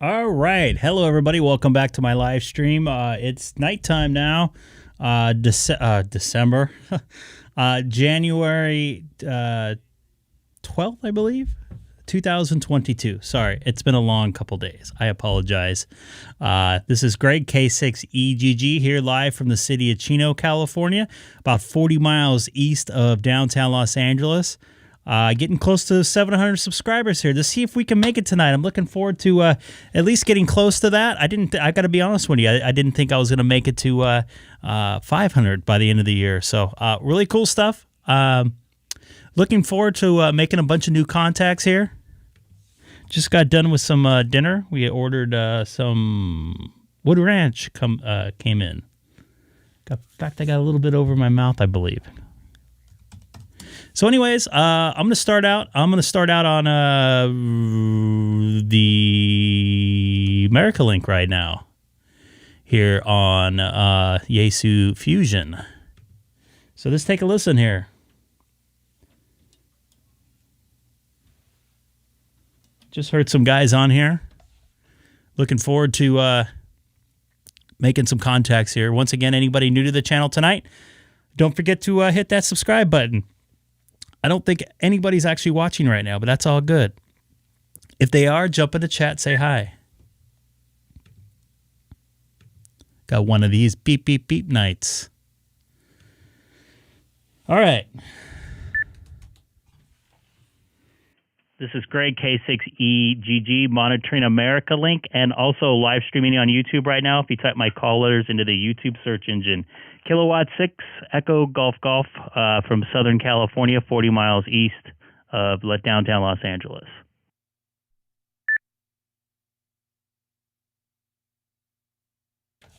All right. Hello, everybody. Welcome back to my live stream. It's nighttime now. December, January 12th, I believe, 2022. Sorry, it's been a long couple days. I apologize. This is Greg, K6EGG, here live from the city of Chino, California, about 40 miles east of downtown Los Angeles. Getting close to 700 subscribers here. To see if we can make it tonight. I'm looking forward to at least getting close to that. I got to be honest with you. I didn't think I was going to make it to 500 by the end of the year. So really cool stuff. Looking forward to making a bunch of new contacts here. Just got done with some dinner. We ordered some Wood Ranch came in. In fact, I got a little bit over my mouth, I believe. So anyways, I'm going to start out. I'm going to start out on the America link right now here on Yaesu Fusion. So let's take a listen here. Just heard some guys on here. Looking forward to making some contacts here. Once again, anybody new to the channel tonight, don't forget to hit that subscribe button. I don't think anybody's actually watching right now, but that's all good. If they are, jump in the chat, say hi. Got one of these beep, beep, beep nights. All right. This is Greg, K6EGG, monitoring America link, and also live streaming on YouTube right now. If you type my call letters into the YouTube search engine, Kilowatt 6 Echo Golf Golf from Southern California, 40 miles east of downtown Los Angeles.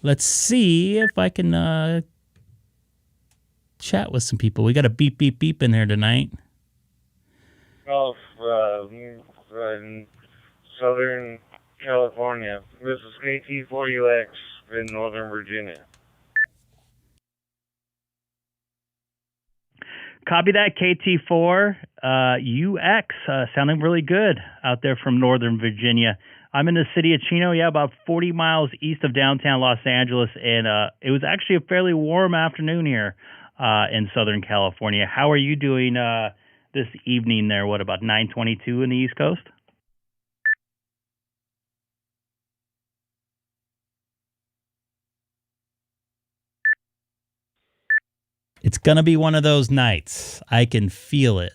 Let's see if I can chat with some people. We got a beep, beep, beep in there tonight. Golf in Southern California. This is KT4UX in Northern Virginia. Copy that, KT4UX, sounding really good out there from Northern Virginia. I'm in the city of Chino, about 40 miles east of downtown Los Angeles, and it was actually a fairly warm afternoon here in Southern California. How are you doing this evening there? What, about 9:22 in the East Coast? It's going to be one of those nights. I can feel it.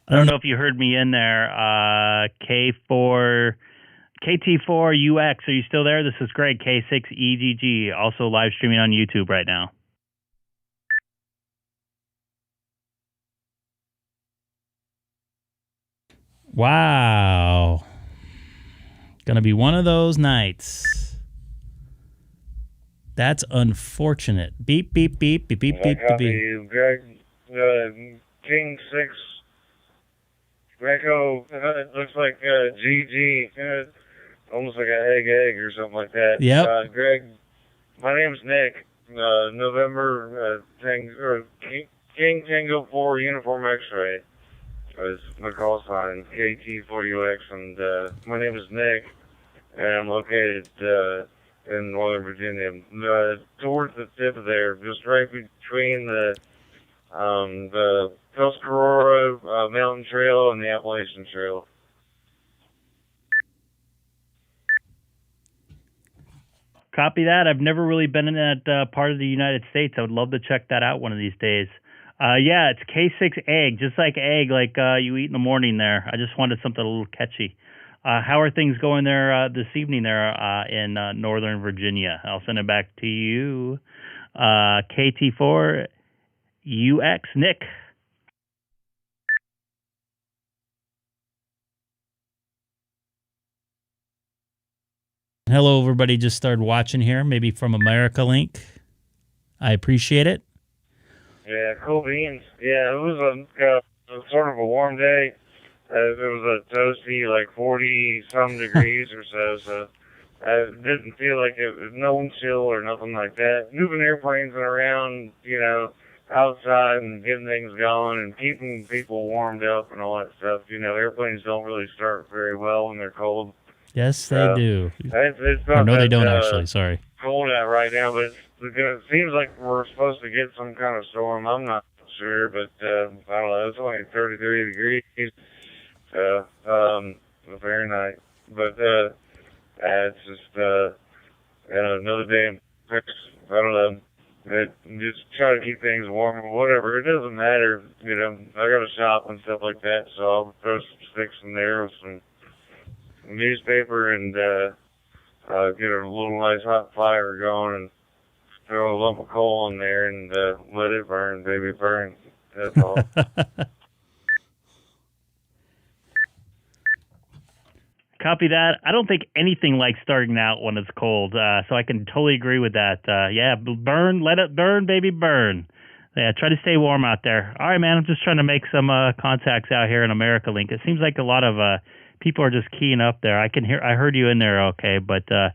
I don't know if you heard me in there. KT4UX, are you still there? This is Greg, K6EGG, also live streaming on YouTube right now. Wow. Gonna be one of those nights. That's unfortunate. Beep, beep, beep, beep, beep, beep, beep, beep. Greg, King 6 Greco, looks like GG, almost like an egg or something like that. Yep. Greg, my name's Nick. November King Tango 4 Uniform X-Ray is my call sign, KT4UX, and my name is Nick, and I'm located in Northern Virginia, towards the tip of there, just right between the Tuscarora Mountain Trail and the Appalachian Trail. Copy that. I've never really been in that part of the United States. I would love to check that out one of these days. Yeah, it's K6EGG, just like egg, like you eat in the morning there. I just wanted something a little catchy. How are things going there this evening there in Northern Virginia? I'll send it back to you. KT4UX, Nick. Hello, everybody just started watching here, maybe from America Link. I appreciate it. Yeah, cool beans. Yeah, it was a sort of a warm day. It was a toasty, like 40-some degrees or so I didn't feel like it was no wind chill or nothing like that. Moving airplanes around, outside and getting things going and keeping people warmed up and all that stuff. You know, airplanes don't really start very well when they're cold. Yes, they do. It's not No, that, they don't actually. Sorry. cold out right now, but it seems like we're supposed to get some kind of storm. I'm not sure, but I don't know. It's only 33 degrees Fahrenheit, but it's just another day in Texas. I don't know. Just try to keep things warm or whatever. It doesn't matter, you know. I got a shop and stuff like that, so I'll throw some sticks in there with some newspaper and get a little nice hot fire going and throw a lump of coal in there and let it burn, baby, burn. That's all. Copy that. I don't think anything like starting out when it's cold, so I can totally agree with that. Yeah, burn, let it burn, baby, burn. Yeah, try to stay warm out there. All right, man, I'm just trying to make some contacts out here in America Link. It seems like a lot of people are just keying up there. I heard you in there okay, but I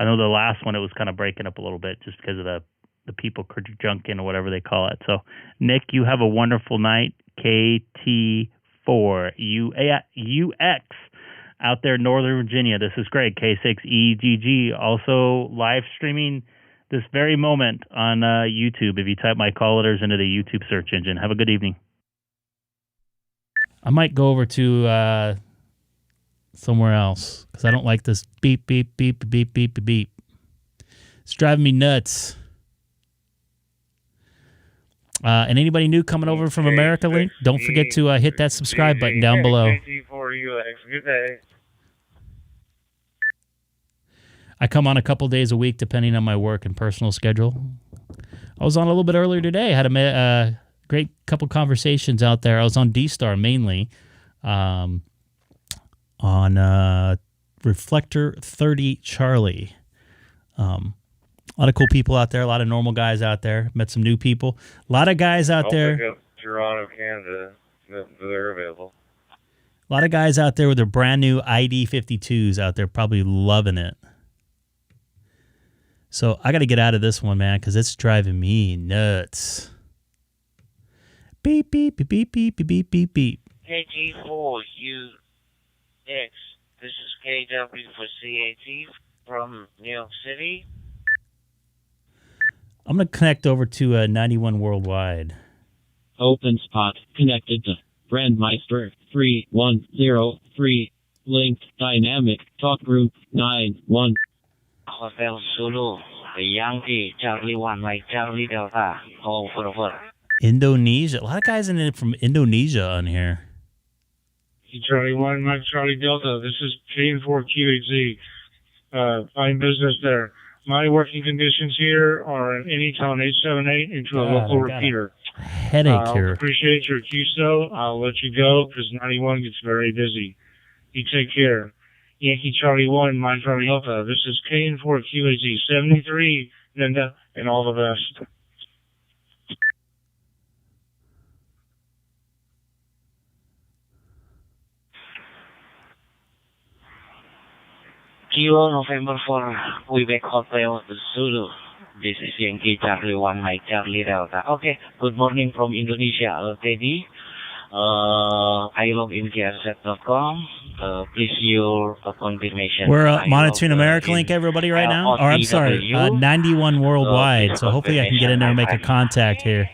know the last one it was kind of breaking up a little bit just because of the people junking or whatever they call it. So, Nick, you have a wonderful night. KT4UX. Out there in Northern Virginia. This is Greg, K6EGG, also live streaming this very moment on YouTube. If you type my call letters into the YouTube search engine. Have a good evening. I might go over to somewhere else because I don't like this beep, beep, beep, beep, beep, beep. It's driving me nuts. And anybody new coming over from America Link, don't forget to hit that subscribe button down below. Good day. I come on a couple days a week depending on my work and personal schedule. I was on a little bit earlier today. I had a great couple conversations out there. I was on DStar mainly on Reflector 30 Charlie. A lot of cool people out there, a lot of normal guys out there. Met some new people. A lot of guys out there. Pick up Toronto, Canada. They're available. A lot of guys out there with their brand new ID 52s out there probably loving it. So I got to get out of this one, man, because it's driving me nuts. Beep, beep, beep, beep, beep, beep, beep, beep. KT4UX. This is KW for CAT from New York City. I'm going to connect over to 91 Worldwide. Open spot connected to Brandmeister 3103. Linked dynamic talk group 91. Hotel Zulu, Yankee, Charlie 1, Mike, Charlie Delta, over. Indonesia. A lot of guys from Indonesia on here. Charlie 1, Mike, Charlie Delta. This is K4QEGG. Fine business there. My working conditions here are any tone 878 into a local repeater. Headache here. Appreciate your QSO. I'll let you go because 91 gets very busy. You take care. Yankee Charlie 1, Mike Charlie Delta. This is KN4QAG 73, Linda, and all the best. Kilo November 4, Quebec Hotel Zulu. This is Yankee Charlie 1, Mike Charlie Delta. Okay, good morning from Indonesia, Teddy. I log in KRZ.com. Please your confirmation. We're monitoring America Link, everybody, right now. Or I'm sorry, 91 Worldwide. So hopefully I can get in there and make a contact here.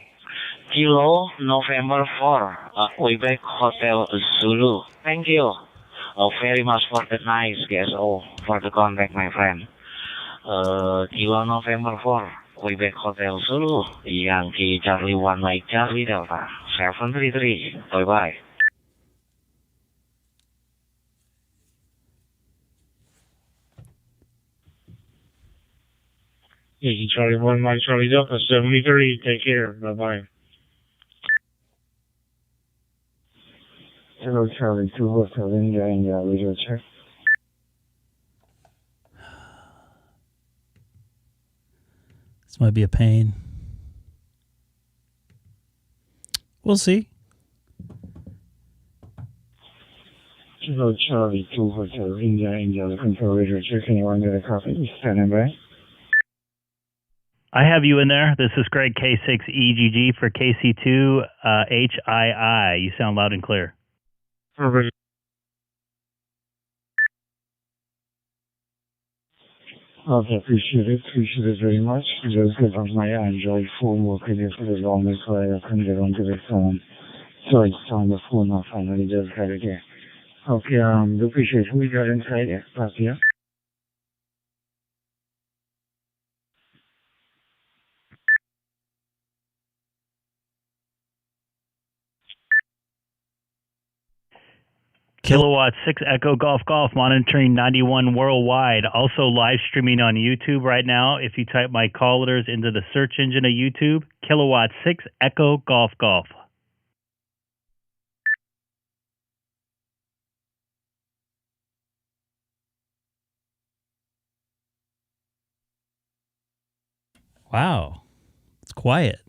Kilo November 4, Quebec Hotel Zulu. Thank you very much for the nice GSO for the contact, my friend. Kilo November 4, Quebec Hotel Zulu, Yankee Charlie 1, Mike Charlie Delta, 733. Bye-bye. Yankee Charlie 1, Mike Charlie Delta, 73. Take care. Bye-bye. Hello, Charlie 2 Hotel India, radio check. This might be a pain. We'll see. Hello, Charlie 2 Hotel India, the control radio check. Anyone get a copy? Standing by. I have you in there. This is Greg K6EGG for KC2HII. You sound loud and clear. Okay. Okay, appreciate it very much. Just because of my Android phone working for the longest while I couldn't get onto the phone. So I just on the phone I finally just got it here. Okay, appreciate who we got inside here. Pass here. Kilowatt 6 Echo Golf Golf monitoring 91 worldwide. Also live streaming on YouTube right now. If you type my call letters into the search engine of YouTube, Kilowatt 6 Echo Golf Golf. Wow, it's quiet.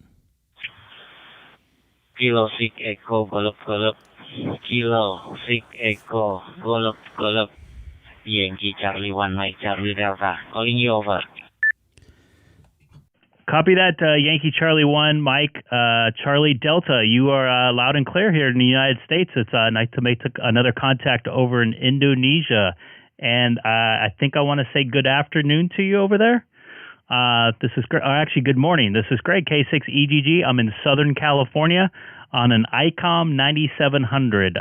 Kilo 6 Echo Golf Golf. Kilo 6 Echo Golf Golf. Yankee Charlie 1 Mike Charlie Delta. Calling you over. Copy that, Yankee Charlie 1, Mike Charlie Delta. You are loud and clear here in the United States. It's nice to make another contact over in Indonesia. And I think I want to say good afternoon to you over there. This is actually good morning. This is Greg K6EGG. I'm in Southern California on an Icom 9700.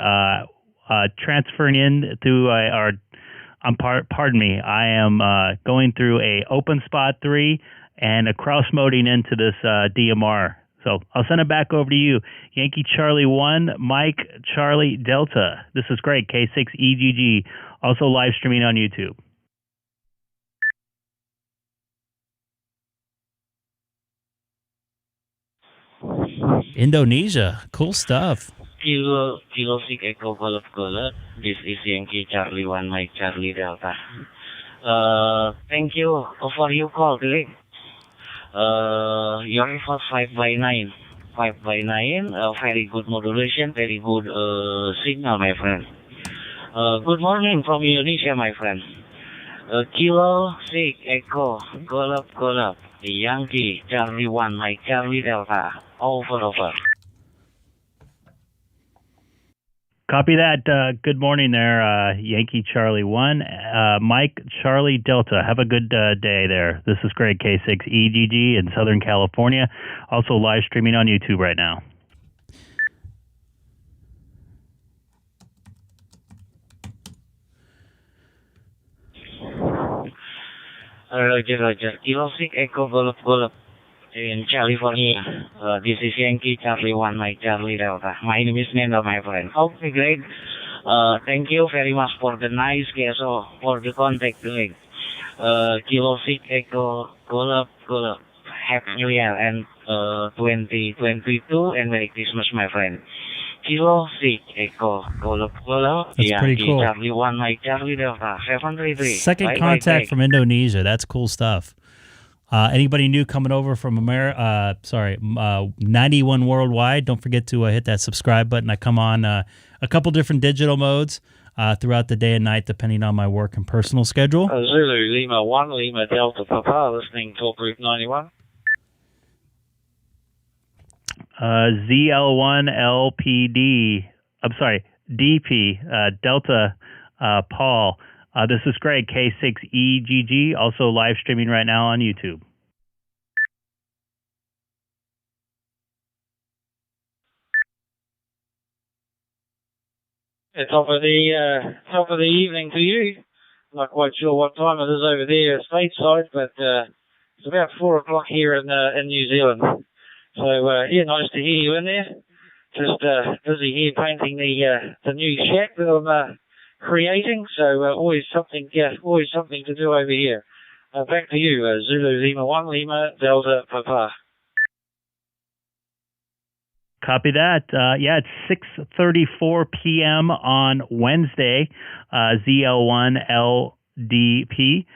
Transferring in through pardon me. I am going through a OpenSpot 3 and a cross-moding into this DMR. So I'll send it back over to you. Yankee Charlie 1, Mike Charlie Delta. This is Greg K6EGG. Also live streaming on YouTube. Indonesia, cool stuff. Kilo 6 Echo Golf Golf. This is Yankee Charlie 1 Mike Charlie Delta. Thank you for your call today. Your for 5x9. 5x9, very good modulation, very good signal, my friend. Good morning from Indonesia, my friend. Kilo 6 Echo Golf Golf. Yankee Charlie 1 Mike Charlie Delta. Over. Copy that. Good morning there, Yankee Charlie 1, Mike Charlie Delta. Have a good day there. This is Greg K6EGG in Southern California. Also live streaming on YouTube right now. Roger. Kilo 6 Echo Golf Golf. In California. This is Yankee Charlie 1 Mike Charlie Delta. My name is Nando, my friend. Okay, great. Thank you very much for the nice GSO, for the contact, Greg. Kilo 6 Echo Golf Golf. Happy New Year and 2022 and Merry Christmas, my friend. Kilo 6 Echo Golf Golf. That's pretty cool. Charlie 1 Mike Charlie Delta. 733. Second contact from Indonesia. That's cool stuff. Anybody new coming over from 91 worldwide, don't forget to hit that subscribe button. I come on a couple different digital modes throughout the day and night, depending on my work and personal schedule. Zulu Lima 1, Lima Delta Papa, listening to Group 91. ZL1 LPD, DP, Delta Paul. This is Greg, K6EGG, also live streaming right now on YouTube. Top of the evening to you. Not quite sure what time it is over there stateside, but it's about 4 o'clock here in New Zealand. So yeah, nice to hear you in there. Just busy here painting the new shack that I'm creating. So always something to do over here. Back to you, Zulu Lima 1 Lima Delta Papa. Copy that. Yeah, it's 6:34 p.m. on Wednesday, ZL1 LDP.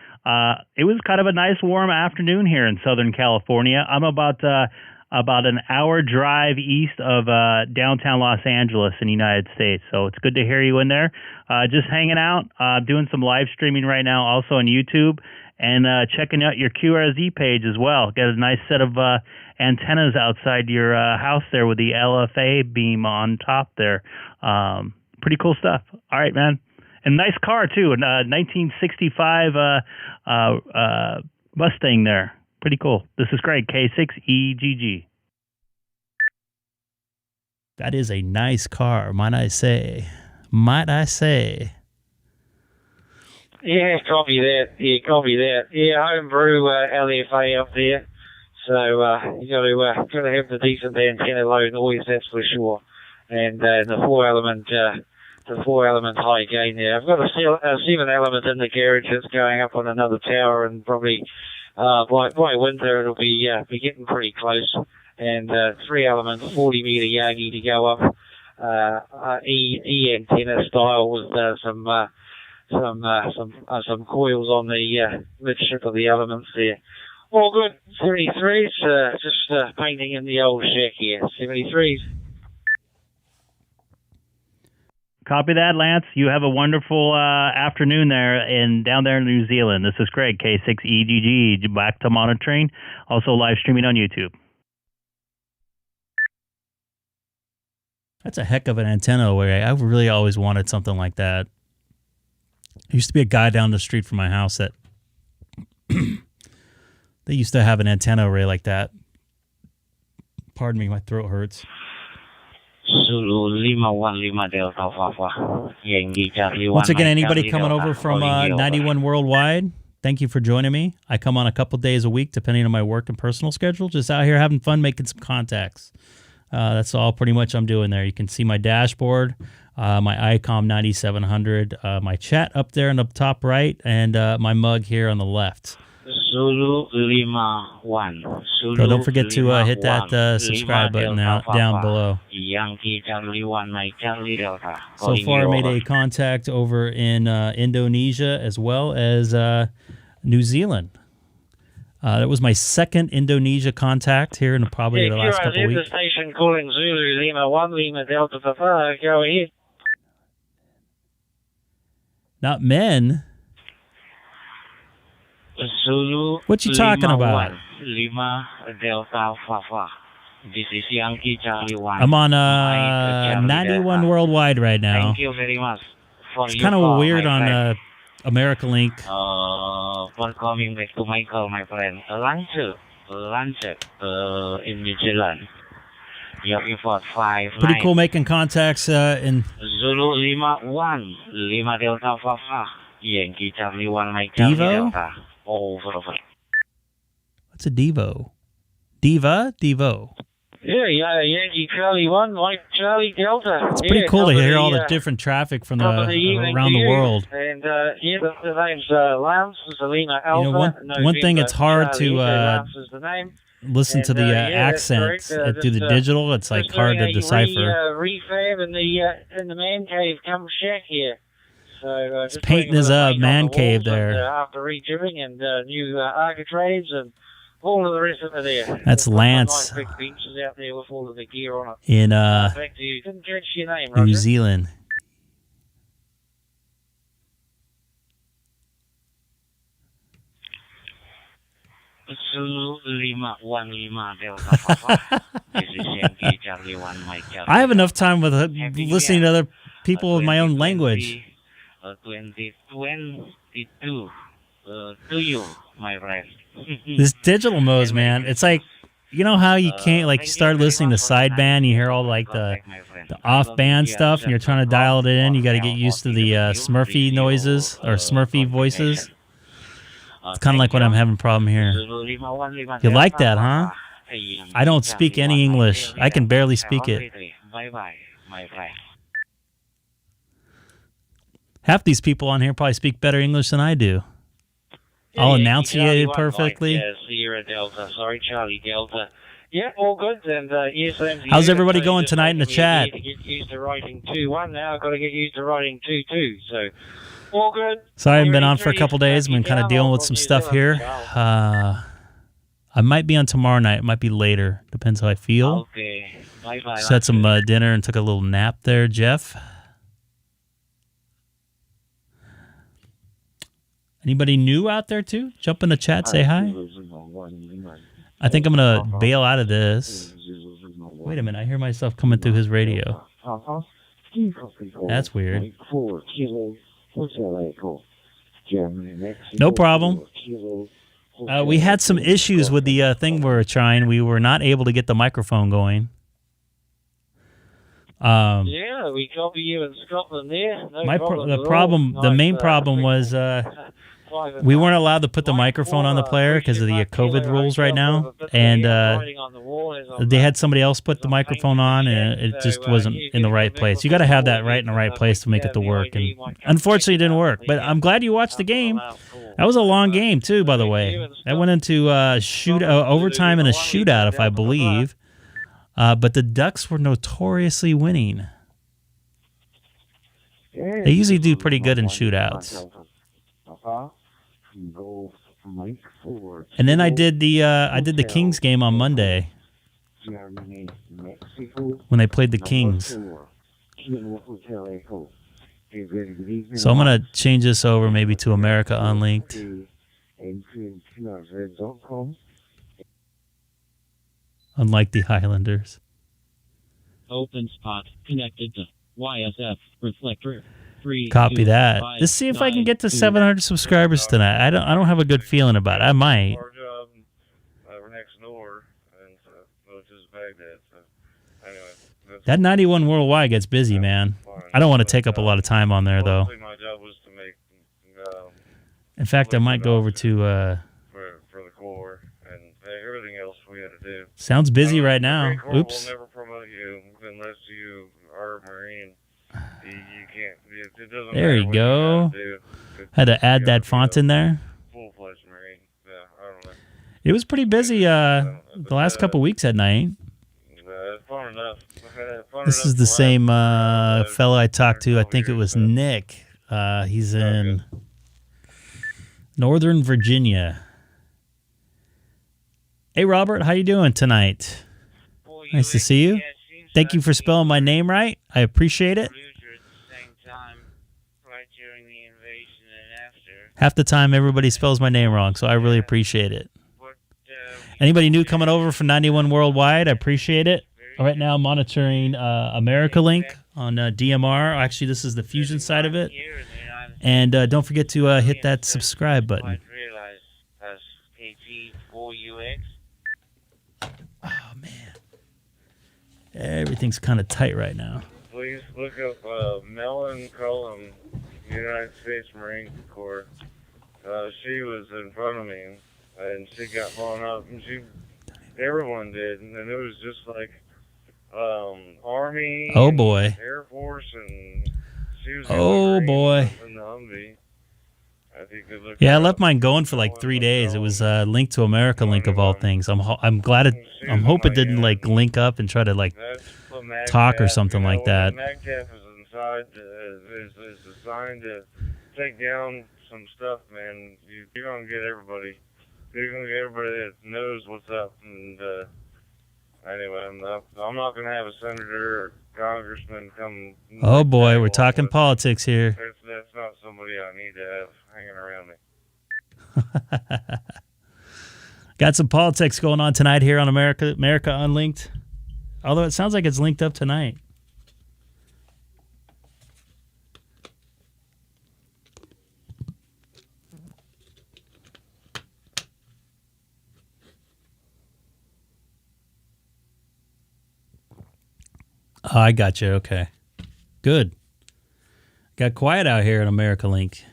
It was kind of a nice warm afternoon here in Southern California. I'm about an hour drive east of downtown Los Angeles in the United States. So it's good to hear you in there. Just hanging out, doing some live streaming right now, also on YouTube. and checking out your QRZ page as well. Got a nice set of antennas outside your house there with the LFA beam on top there. Pretty cool stuff. All right, man. And nice car, too. A 1965 Mustang there. Pretty cool. This is Greg, K6EGG. That is a nice car, might I say. Might I say. Yeah, copy that. Yeah, copy that. Yeah, homebrew LFA up there. So you got to have the decent antenna low noise, that's for sure. And the four element high gain there. I've got a 7 element in the garage that's going up on another tower, and probably by winter it'll be getting pretty close. And 3 element 40 meter Yagi to go up E antenna style with some coils on the midship of the elements there. All good. 73s, just painting in the old shack here. 73s. Copy that, Lance. You have a wonderful afternoon there down there in New Zealand. This is Greg, K6EGG, back to monitoring. Also live streaming on YouTube. That's a heck of an antenna array. I really always wanted something like that. There used to be a guy down the street from my house that they used to have an antenna array like that. Pardon me, my throat hurts. Once again, anybody coming over from 91 Worldwide, thank you for joining me. I come on a couple days a week, depending on my work and personal schedule. Just out here having fun, making some contacts. That's all pretty much I'm doing there. You can see my dashboard, my Icom 9700, my chat up there in the top right, and my mug here on the left. Zulu Lima 1. So don't forget to hit that subscribe button down below. Yankee Charlie 1, Mike Charlie Delta. So far, I made a contact over in Indonesia as well as New Zealand. That was my second Indonesia contact here in probably the last couple of weeks. The station calling Zulu Lima 1, Lima Delta Papa. Go ahead. Not men. Zulu. What you talking about? Lima Delta Papa. This is Yankee Charlie 1. I'm on 91 Worldwide right now. Thank you very much. It's kind of weird on America Link. For coming back to my call, my friend. Lunch in New Zealand. Yankee 45. Pretty cool making contacts in Zulu Lima 1, Lima Delta Papa. Yankee Charlie 1, Mike Charlie Devo? Delta. Over. What's a Devo? Devo. Yeah, Yankee Charlie 1, Mike Charlie Delta. It's pretty cool to hear all the different traffic from around the world. And the name's Lance, Selena Alpha. One thing, it's hard to listen to the accents through the digital. It's like hard to decipher. Refab in the man cave come shack here. So, it's painting his man cave there. After rejibbing and new architraves and all of the rest of it there. That's Lance. Nice big benches out there with all of the gear on it. In back to you. Didn't catch your name, Roger. New Zealand. I have enough time with listening to other people with my own language. 2022 to you, my friend. This digital modes, man, it's like, you know how you can't, like, you start listening to sideband, you hear all, like, the off-band stuff, and you're trying to dial it in, you got to get used to the Smurfy noises, or Smurfy voices. It's kind of like what I'm having a problem here. You like that, huh? I don't speak any English. I can barely speak it. Bye-bye, my friend. Half these people on here probably speak better English than I do. I'll enunciate it perfectly. Yeah, Sierra Delta. Sorry, Charlie Delta. Yeah, all good. And yes, how's everybody going tonight in the chat? To get used to writing 2-1 now. I've got to get used to writing 2-2. So, all good. Sorry, I've been on for a couple days. I've been kind of dealing with some stuff here. I might be on tomorrow night. It might be later. Depends how I feel. Okay. Bye-bye. Just had some dinner and took a little nap there, Jeff. Anybody new out there too? Jump in the chat, say hi. I think I'm gonna bail out of this. Wait a minute, I hear myself coming through his radio. That's weird. No problem. We had some issues with the thing we were trying. We were not able to get the microphone going. Yeah, we copy you in Scotland there. No the main problem was we weren't allowed to put the microphone on the player because of the COVID rules right now, and they had somebody else put the microphone on, and it just wasn't in the right place. You got to have that right in the right place to make it to work, and unfortunately, it didn't work. But I'm glad you watched the game. That was a long game too, by the way. That went into overtime and a shootout, if I believe. But the Ducks were notoriously winning. They usually do pretty good in shootouts. And then I did the Kings game on Monday when they played the Kings. So I'm gonna change this over maybe to America Unlinked. Unlike the Highlanders. Open spot connected to YSF reflector. Copy that. Let's see if I can get to 700 subscribers tonight. I don't have a good feeling about it. I might. Our job next door, and so it's just Baghdad. So anyway, that 91 worldwide gets busy, man. I don't want to take up a lot of time on there, though. My job was to make. In fact, I might go over to. For the core and everything else we had to do. Sounds busy right now. Oops. We'll never promote you unless you are a Marine. You can't. It doesn't there you go. Had to add that font in there. Full-fledged Marine. Yeah, I don't know. It was pretty busy the last couple weeks at night. Fun enough. This is the same fellow I talked to. I think it was Nick. He's in Northern Virginia. Hey, Robert, how you doing tonight? Nice to see you. Thank you for spelling my name right. I appreciate it. Half the time, everybody spells my name wrong, so I really appreciate it. Anybody new coming over from 91 Worldwide, I appreciate it. Right now, I'm monitoring America Link on DMR. Actually, this is the Fusion side of it. And don't forget to hit that subscribe button. Oh, man. Everything's kind of tight right now. Please look up Mellon Cullum, United States Marine Corps. She was in front of me, and she got blown up, and everyone did, and it was just like Army, oh boy, Air Force, and she was oh boy. In the Humvee. Yeah, I left mine going for like 3 days. It was linked to America Link of all things. I'm glad it. I'm hope it didn't like link up and try to like talk or something like that. MagTaf is inside. Is designed to take down some stuff, man. You're gonna get everybody. You're gonna get everybody that knows what's up. And anyway, I'm not gonna have a senator or congressman come. Oh boy, we're talking politics here. That's not somebody I need to have hanging around me. Got some politics going on tonight here on America Unlinked. Although it sounds like it's linked up tonight. Oh, I got you. Okay. Good. Got quiet out here at America Link.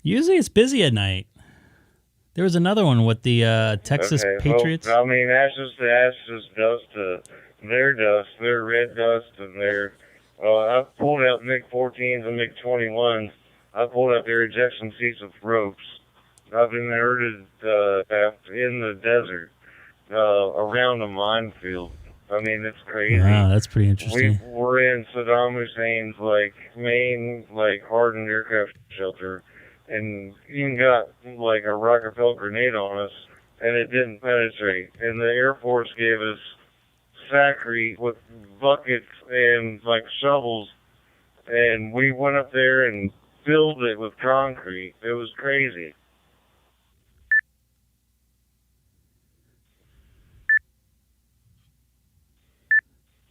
Usually it's busy at night. There was another one with the Texas Patriots. Well, I mean, that's just dust to their dust, their red dust, and their. I pulled out MiG-14s and MiG-21s. I pulled out their ejection seats with ropes. I've inherited in the desert around a minefield. I mean, it's crazy. Wow, that's pretty interesting. We're in Saddam Hussein's main hardened aircraft shelter, and even got like a rocket-propelled grenade on us, and it didn't penetrate. And the Air Force gave us factory with buckets and shovels, and we went up there and filled it with concrete. It was crazy.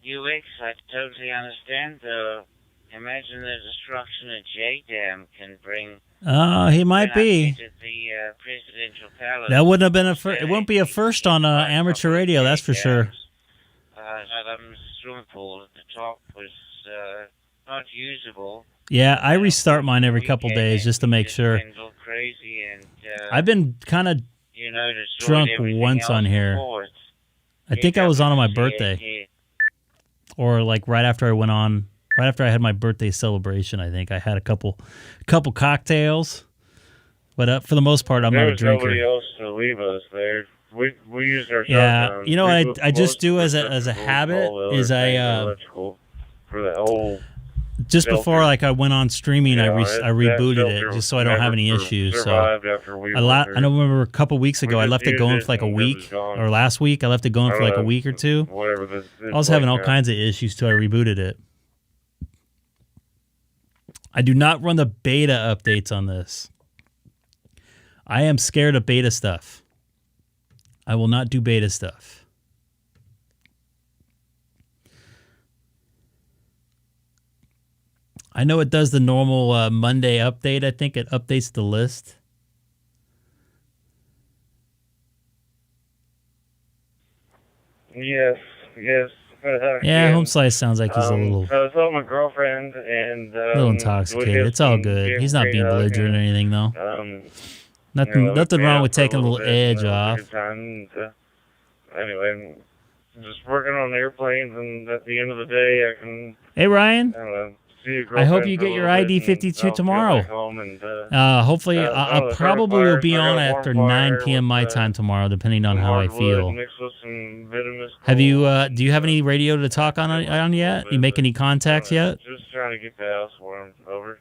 UX, I totally understand. Imagine the destruction a J-Dam can bring. He might be. The presidential palace. That wouldn't have been it won't be a first on amateur radio, that's for sure. Swimming pool at the top was not usable. Yeah, I restart mine every couple days just to make sure. Crazy and, I've been kind of drunk once on here. I think I was on my birthday. Or like right after I had my birthday celebration, I think I had a couple cocktails. But for the most part, I'm not a drinker. There was nobody else to leave us there. We used our yeah. You know what I just do as a habit is I for the whole just before like I went on streaming, I rebooted it just so I don't have any issues. So I don't remember a couple weeks ago I left it going for like a week, or last week I left it going for like a week or two. I was having all kinds of issues till I rebooted it. I do not run the beta updates on this. I am scared of beta stuff. I will not do beta stuff. I know it does the normal Monday update. I think it updates the list. Yes. Yeah, Home Slice sounds like he's a little... I was with my girlfriend and... a little intoxicated. It's all good. He's not being belligerent or anything, though. Nothing wrong with taking a little edge off. Anyway, just working on airplanes, and at the end of the day, I can... Hey, Ryan. I don't know. I hope you get your ID52 tomorrow. Hopefully, I probably will be on after 9 p.m. my time tomorrow, depending on how I feel. Have you? Do you have any radio to talk on yet? You make any contacts yet? Just trying to get the house warm. Over.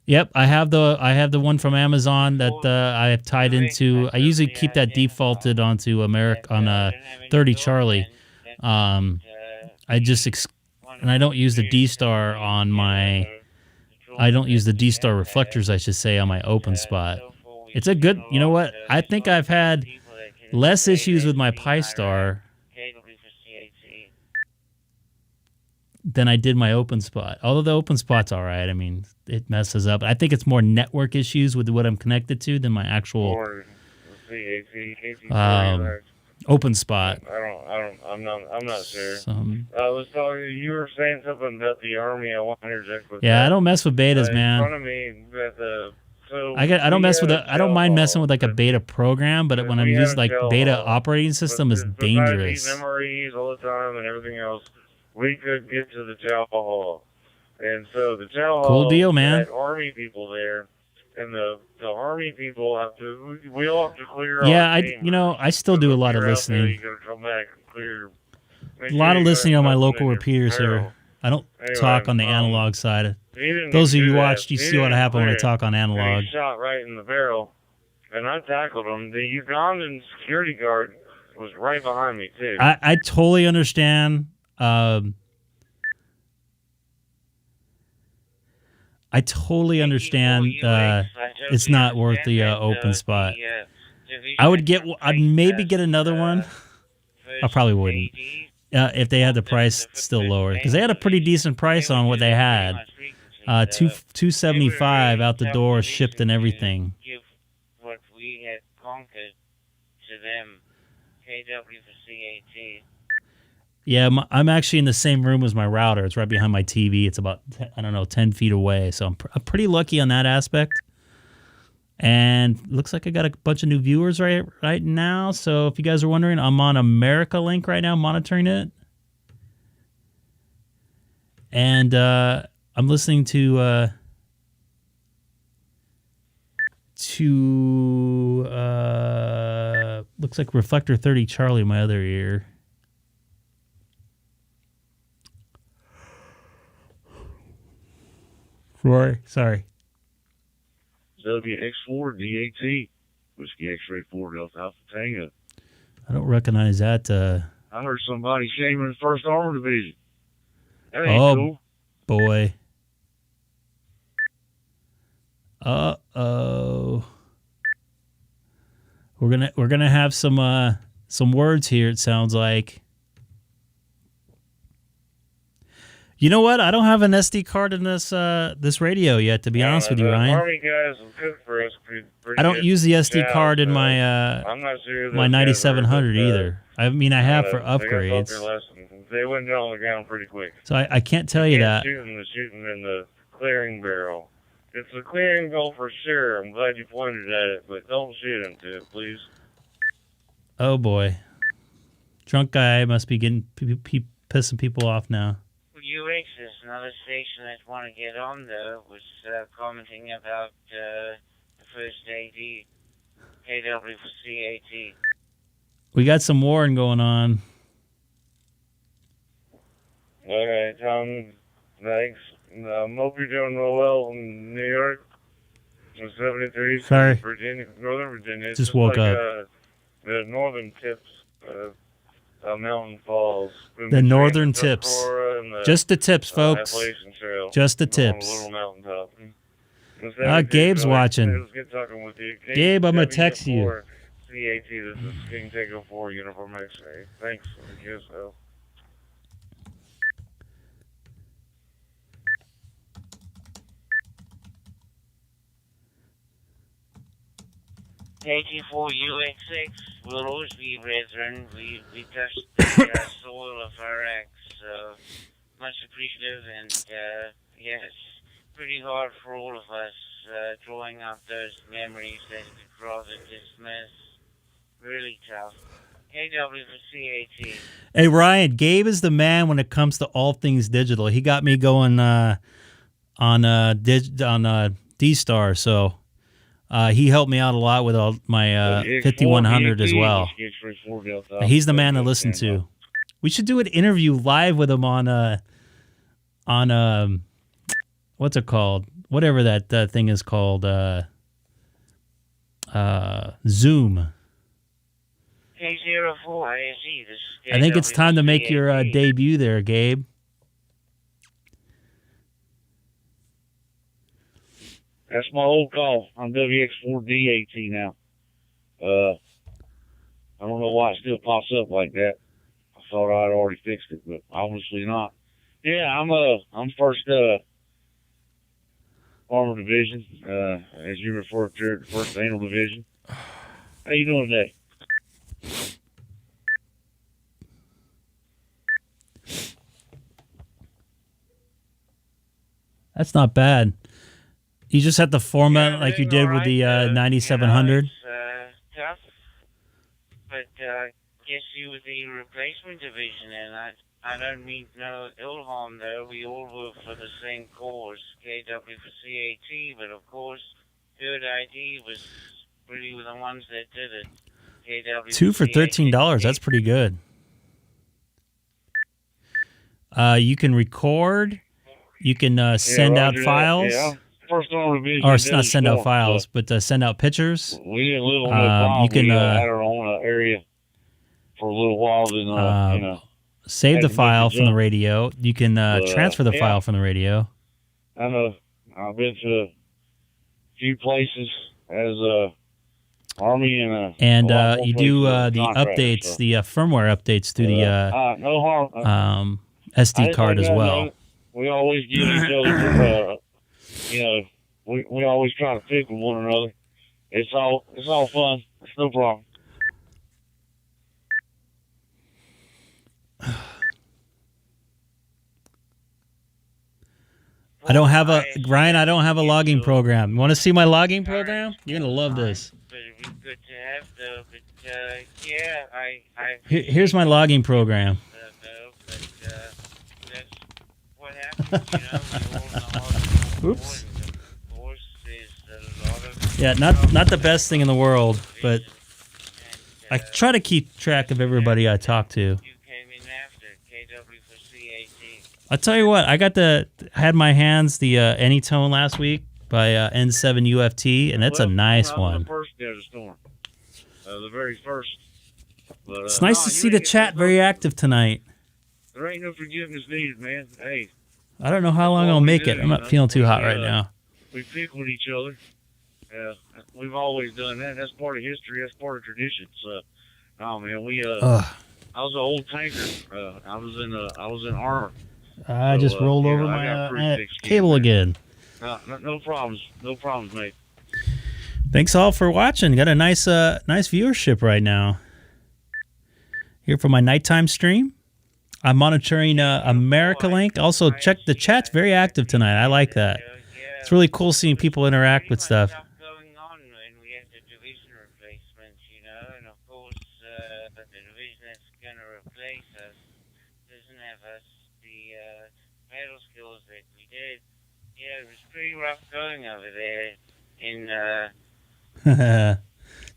Yep, I have the one from Amazon that I have tied into. I usually keep that defaulted onto America on 30 Charlie. I just and I don't use the DStar on my. I don't use the DStar reflectors, I should say, on my open spot. It's a good. You know what? I think I've had less issues with my Pi-Star than I did my open spot. Although the open spot's all right. I mean, it messes up. I think it's more network issues with what I'm connected to than my actual open spot. I'm not sure. I was talking. You were saying something about the Army. I want to interject with that. I don't mess with betas, man. In front of me, I don't mess with I don't mind messing with like a beta program, but when I'm using like beta operating system is dangerous. Memories all the time and everything else. We could get to the chow hall, and so the chow hall. Cool deal, man. Had Army people there. And the Army people have to, we all have to clear. Yeah, I still do a lot of listening. You gotta come back and clear. A lot of listening on my local repeaters here. I don't talk on the analog side. Those of you who watched, you see what happened when I talk on analog. He shot right in the barrel, and I tackled him. The Ugandan security guard was right behind me too. I totally understand. I totally understand it's not worth the open spot. I'd maybe get another one. I probably wouldn't. If they had the price still lower. Because they had a pretty decent price on what they had. $275 out the door, shipped and everything. What we had conquered to them, K6EGG. Yeah, I'm actually in the same room as my router. It's right behind my TV. It's about, 10 feet away. So I'm pretty lucky on that aspect. And looks like I got a bunch of new viewers right now. So if you guys are wondering, I'm on America Link right now, monitoring it. And I'm listening to looks like Reflector 30 Charlie in my other ear. Roy, sorry. WX4 DAT, Whiskey X-Ray 4 Delta Alpha Tango. I don't recognize that. I heard somebody shaming the 1st Armor Division. That ain't Oh. cool. Boy. Uh-oh. We're gonna have some words here, it sounds like. You know what? I don't have an SD card in this radio yet, to be honest with you, The Ryan. Army guys will cook for us pretty I don't good use the SD job, card in so my I'm not sure my those guys are, 9700 but, either. I mean, I have for They got taught upgrades. their lesson. They went down on the ground pretty quick. So I can't tell you that. Shooting in the clearing barrel. It's a clearing barrel for sure. I'm glad you pointed at it, but don't shoot into it, please. Oh boy. Drunk guy must be getting pissing people off now. UX is another station that want to get on though, was commenting about the first AD, KW for CAT. We got some warring going on. Okay, Tom, thanks. Hope you're doing real well in New York. 73, Sorry. Virginia, Northern Virginia. It's Just woke like, up. The northern tips of Mountain Falls. The northern tips. Just the tips, folks. Appalachian Trail. Just the On a tips. little mountaintop. Gabe's watching. It was good talking with you. Gabe, I'm going to text you. CAT, this is King Tango 4 Uniform X-Ray. Thanks. I guess so. KT4UX6 will always be brethren. We touched the soil of Iraq, so much appreciative, and yes, pretty hard for all of us drawing up those memories that we'd rather dismiss. Really tough. KW for CAT. Hey Ryan, Gabe is the man when it comes to all things digital. He got me going on DStar, so he helped me out a lot with all my 5100 as well. He's the man to listen to. We should do an interview live with him on what's it called? Whatever that thing is called, Zoom. K04 ISE. I think it's time to make your debut there, Gabe. That's my old call. I'm WX4DAT now. I don't know why it still pops up like that. I thought I'd already fixed it, but obviously not. Yeah, I'm first Armor Division, as you refer to it, first Anal Division. How you doing today? That's not bad. You just have to format like you did with the 9700. It's tough, but guess you were the replacement division, and I don't mean no ill harm though. We all work for the same cause, KW for CAT, but of course, Third ID was really the ones that did it. KW 2 for $13. That's pretty good. You can record. You can send out files. Yeah. First Armor Division. Or not send out files, but send out pictures. We didn't live on that farm. You can we had our own area for a little while. Then, save the file from the radio. You can transfer the file from the radio. I know. I've been to a few places as a Army and you do the updates, the firmware updates through the no harm. SD card as well. We always give each other, we always try to pick with one another. It's all fun. It's no problem. I don't have a Ryan. I don't have a logging program. You want to see my logging program? You're gonna love this. But it'd be good to have though. But yeah, I Here's my logging program. But that's what happens, you know. We all know. Oops. Of course, there's a lot of Yeah, not the best thing in the world, but I try to keep track of everybody I talk to. You came in after KW for CAT. I'll tell you what, I had my hands the Anytone last week by N7 UFT, and that's a nice one. The first Desert Storm. The very first. But, It's nice to see the chat very active tonight. There ain't no forgiveness needed, man. Hey, I don't know how long I'll make it. I'm not feeling too hot right now. we pick with each other. We've always done that. That's part of history. That's part of tradition. So, oh man, I was an old tanker. I was in armor. I just rolled over my cable again. No problems. No problems, mate. Thanks all for watching. Got a nice viewership right now. Here for my nighttime stream. I'm monitoring America Link. Also, check the chat's very active tonight. I like that. It's really cool seeing people interact with stuff. Yeah, it was pretty rough going over there in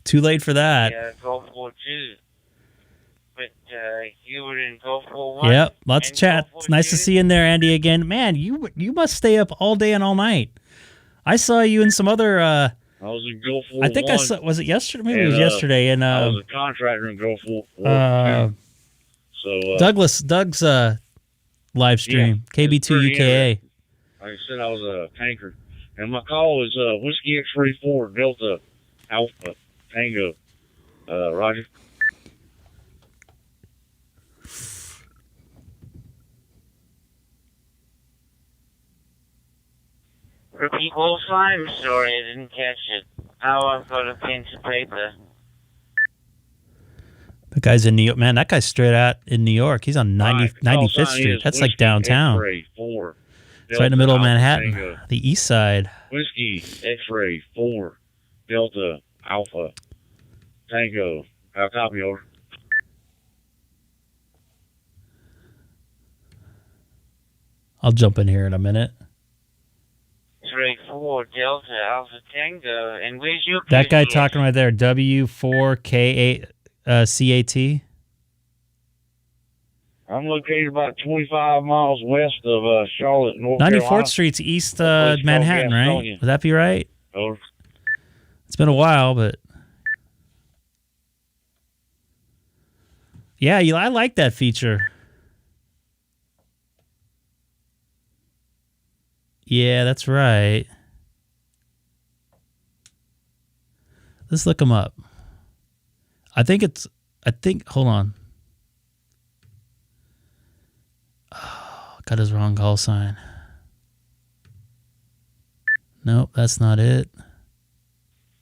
Too late for that. Gulf War II. But you were in Gulf War 1. Yep, lots of chat. It's nice to see you in there, Andy, again. Man, you must stay up all day and all night. I saw you in some other I was in Gulf War I think I saw, was it yesterday? Maybe it was yesterday. And I was a contractor in Gulf War II. So Doug's live stream, KB2UKA. Like I said, I was a tanker. And my call was Whiskey X-Ray 4 Delta Alpha Tango. Roger. Repeat whole slime story. I didn't catch it. Now I've got a pen to paper. The guy's in New York. Man, that guy's straight out in New York. He's on 95th Street. That's like downtown. X-Ray 4 It's right in the middle of Manhattan, Tango. The east side. Whiskey X-Ray 4 Delta Alpha Tango. I'll copy over. I'll jump in here in a minute. 4 Delta Alpha Tango. And where's your that guy talking right there? W4K8 CAT. I'm located about 25 miles west of Charlotte, North Carolina. 94th Street's east Manhattan, right? Would that be right? Over. It's been a while, but yeah, I like that feature. Yeah, that's right. Let's look them up. Hold on. Oh, got his wrong call sign. Nope, that's not it.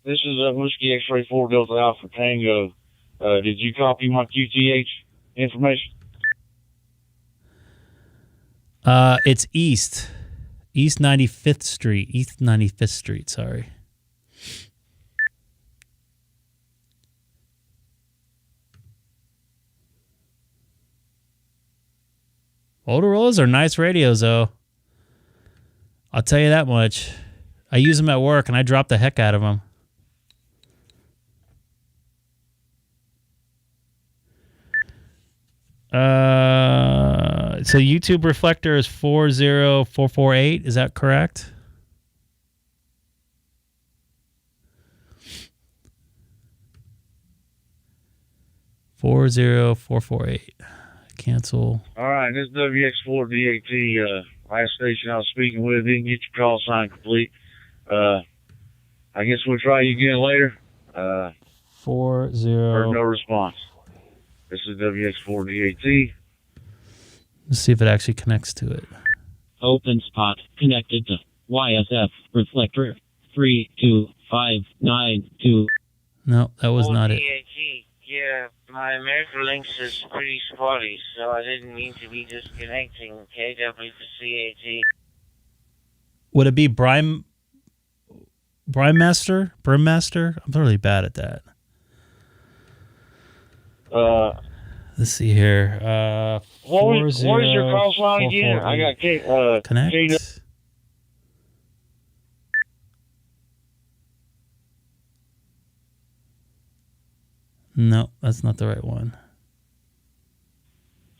This is a Whiskey X-Ray 4 Delta Alpha Tango. Did you copy my QTH information? It's East 95th Street. East 95th Street, sorry. Motorola's are nice radios, though. I'll tell you that much. I use them at work, and I drop the heck out of them. So YouTube reflector is 40448. Is that correct? $40448. Cancel. All right, this is WX4DAT. Last station I was speaking with. Didn't get your call sign complete. I guess we'll try you again later. 40. Heard no response. This is WX4DAT. Let's see if it actually connects to it. Open spot connected to YSF reflector 32592. No, that was not it. Yeah, my American Links is pretty spotty, so I didn't mean to be disconnecting KW for CAT. Would it be Brimemaster? I'm really bad at that. Let's see here. What is your call sign again? I got Connect. No, that's not the right one.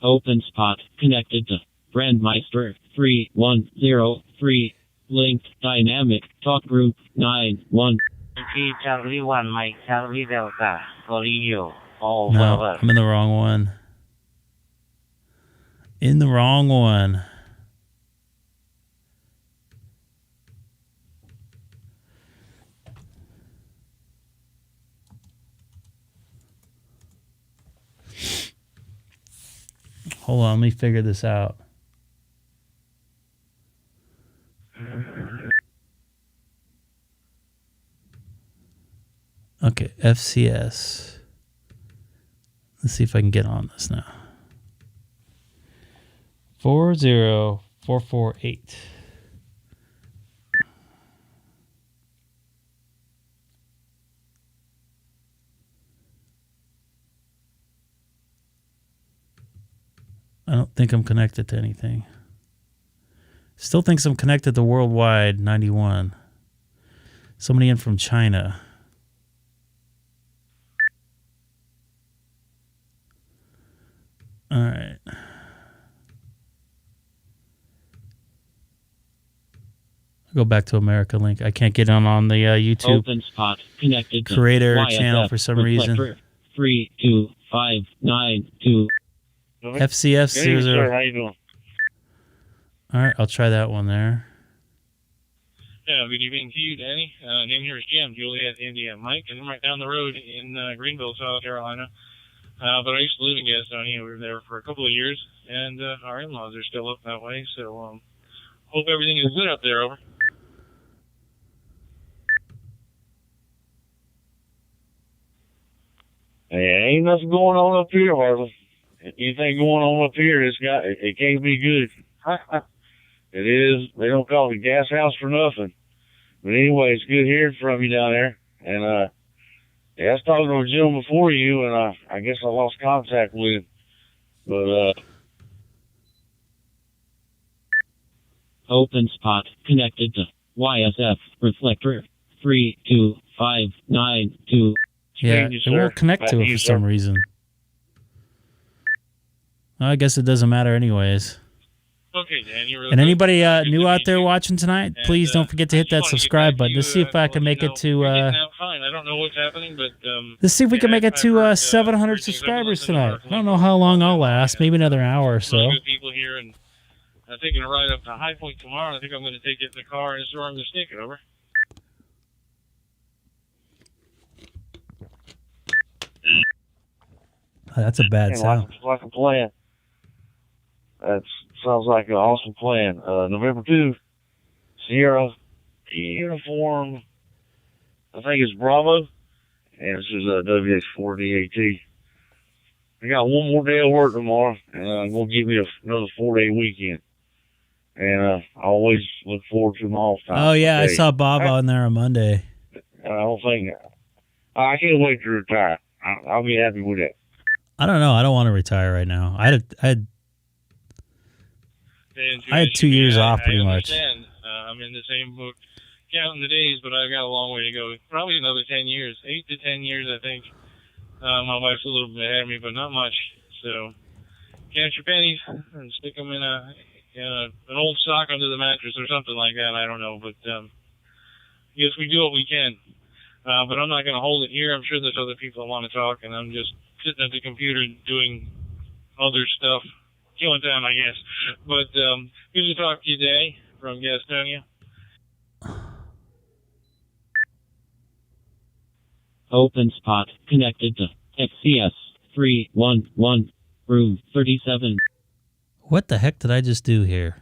Open spot connected to Brandmeister 3103. Linked dynamic talk group 91. Charlie 1 Mike Charlie Delta for you. No, I'm in the wrong one. In the wrong one. Hold on, let me figure this out. Okay, FCS. Let's see if I can get on this now. 40448. I don't think I'm connected to anything. Still thinks I'm connected to Worldwide 91. Somebody in from China. All right. Go back to America Link. I can't get on the YouTube Open spot connected to creator YSF channel for some reason. reflector 32592. FCF Good evening, sir. 00. How you doing? All right, I'll try that one there. Yeah, good evening to you, Danny. Name here is Jim, Juliet, India, Mike, and I'm right down the road in Greenville, South Carolina. But I used to live in Gastonia. We were there for a couple of years, and our in-laws are still up that way, so hope everything is good up there, over. Hey, ain't nothing going on up here, hardly. Anything going on up here, it can't be good. It is. They don't call it a gas house for nothing. But anyway, it's good hearing from you down there. And yeah, I was talking to a gentleman before you, and I guess I lost contact with him. But Open spot connected to YSF reflector 32592. Yeah, you, it sir. won't connect Back to to it you, for some sir. reason. I guess it doesn't matter anyways. Okay, Dan, you're really And good. anybody Good to new out meet there you. watching tonight, And, please don't forget to I hit just that wanted to get subscribe back button. to Let's see if I let can you make know it to you're getting out fine. I don't know what's happening, but let's see if we can make it I've to heard, 700 great things. I've been subscribers listening to tonight. our I don't know how long I'll last, maybe another hour or so. really good people here, and I'm taking a ride up to High Point tomorrow. I think I'm going to take it in the car, and it's where I'm going to stick it, over. Oh, that's a bad sound. like a plan. That sounds like an awesome plan. November 2, Sierra uniform, I think it's Bravo, and this is WX4DAT. I got one more day of work tomorrow, and I'm going to give me another 4-day weekend. And I always look forward to my off time. Oh, yeah, I Okay. saw Bob on there on Monday. I don't think, I can't wait to retire. I'll be happy with that. I don't know. I don't want to retire right now. I had 2 years off pretty much. Understand. I'm in the same book, counting the days, but I've got a long way to go. Probably another 10 years, 8 to 10 years, I think. My wife's a little bit ahead of me, but not much. So, count your pennies and stick them in an old sock under the mattress or something like that. I don't know, but yes, we do what we can. But I'm not going to hold it here. I'm sure there's other people that want to talk, and I'm just sitting at the computer doing other stuff. Killing time, I guess. But good to talk to you today from Gastonia. Open spot connected to XCS 311 room 37. What the heck did I just do here?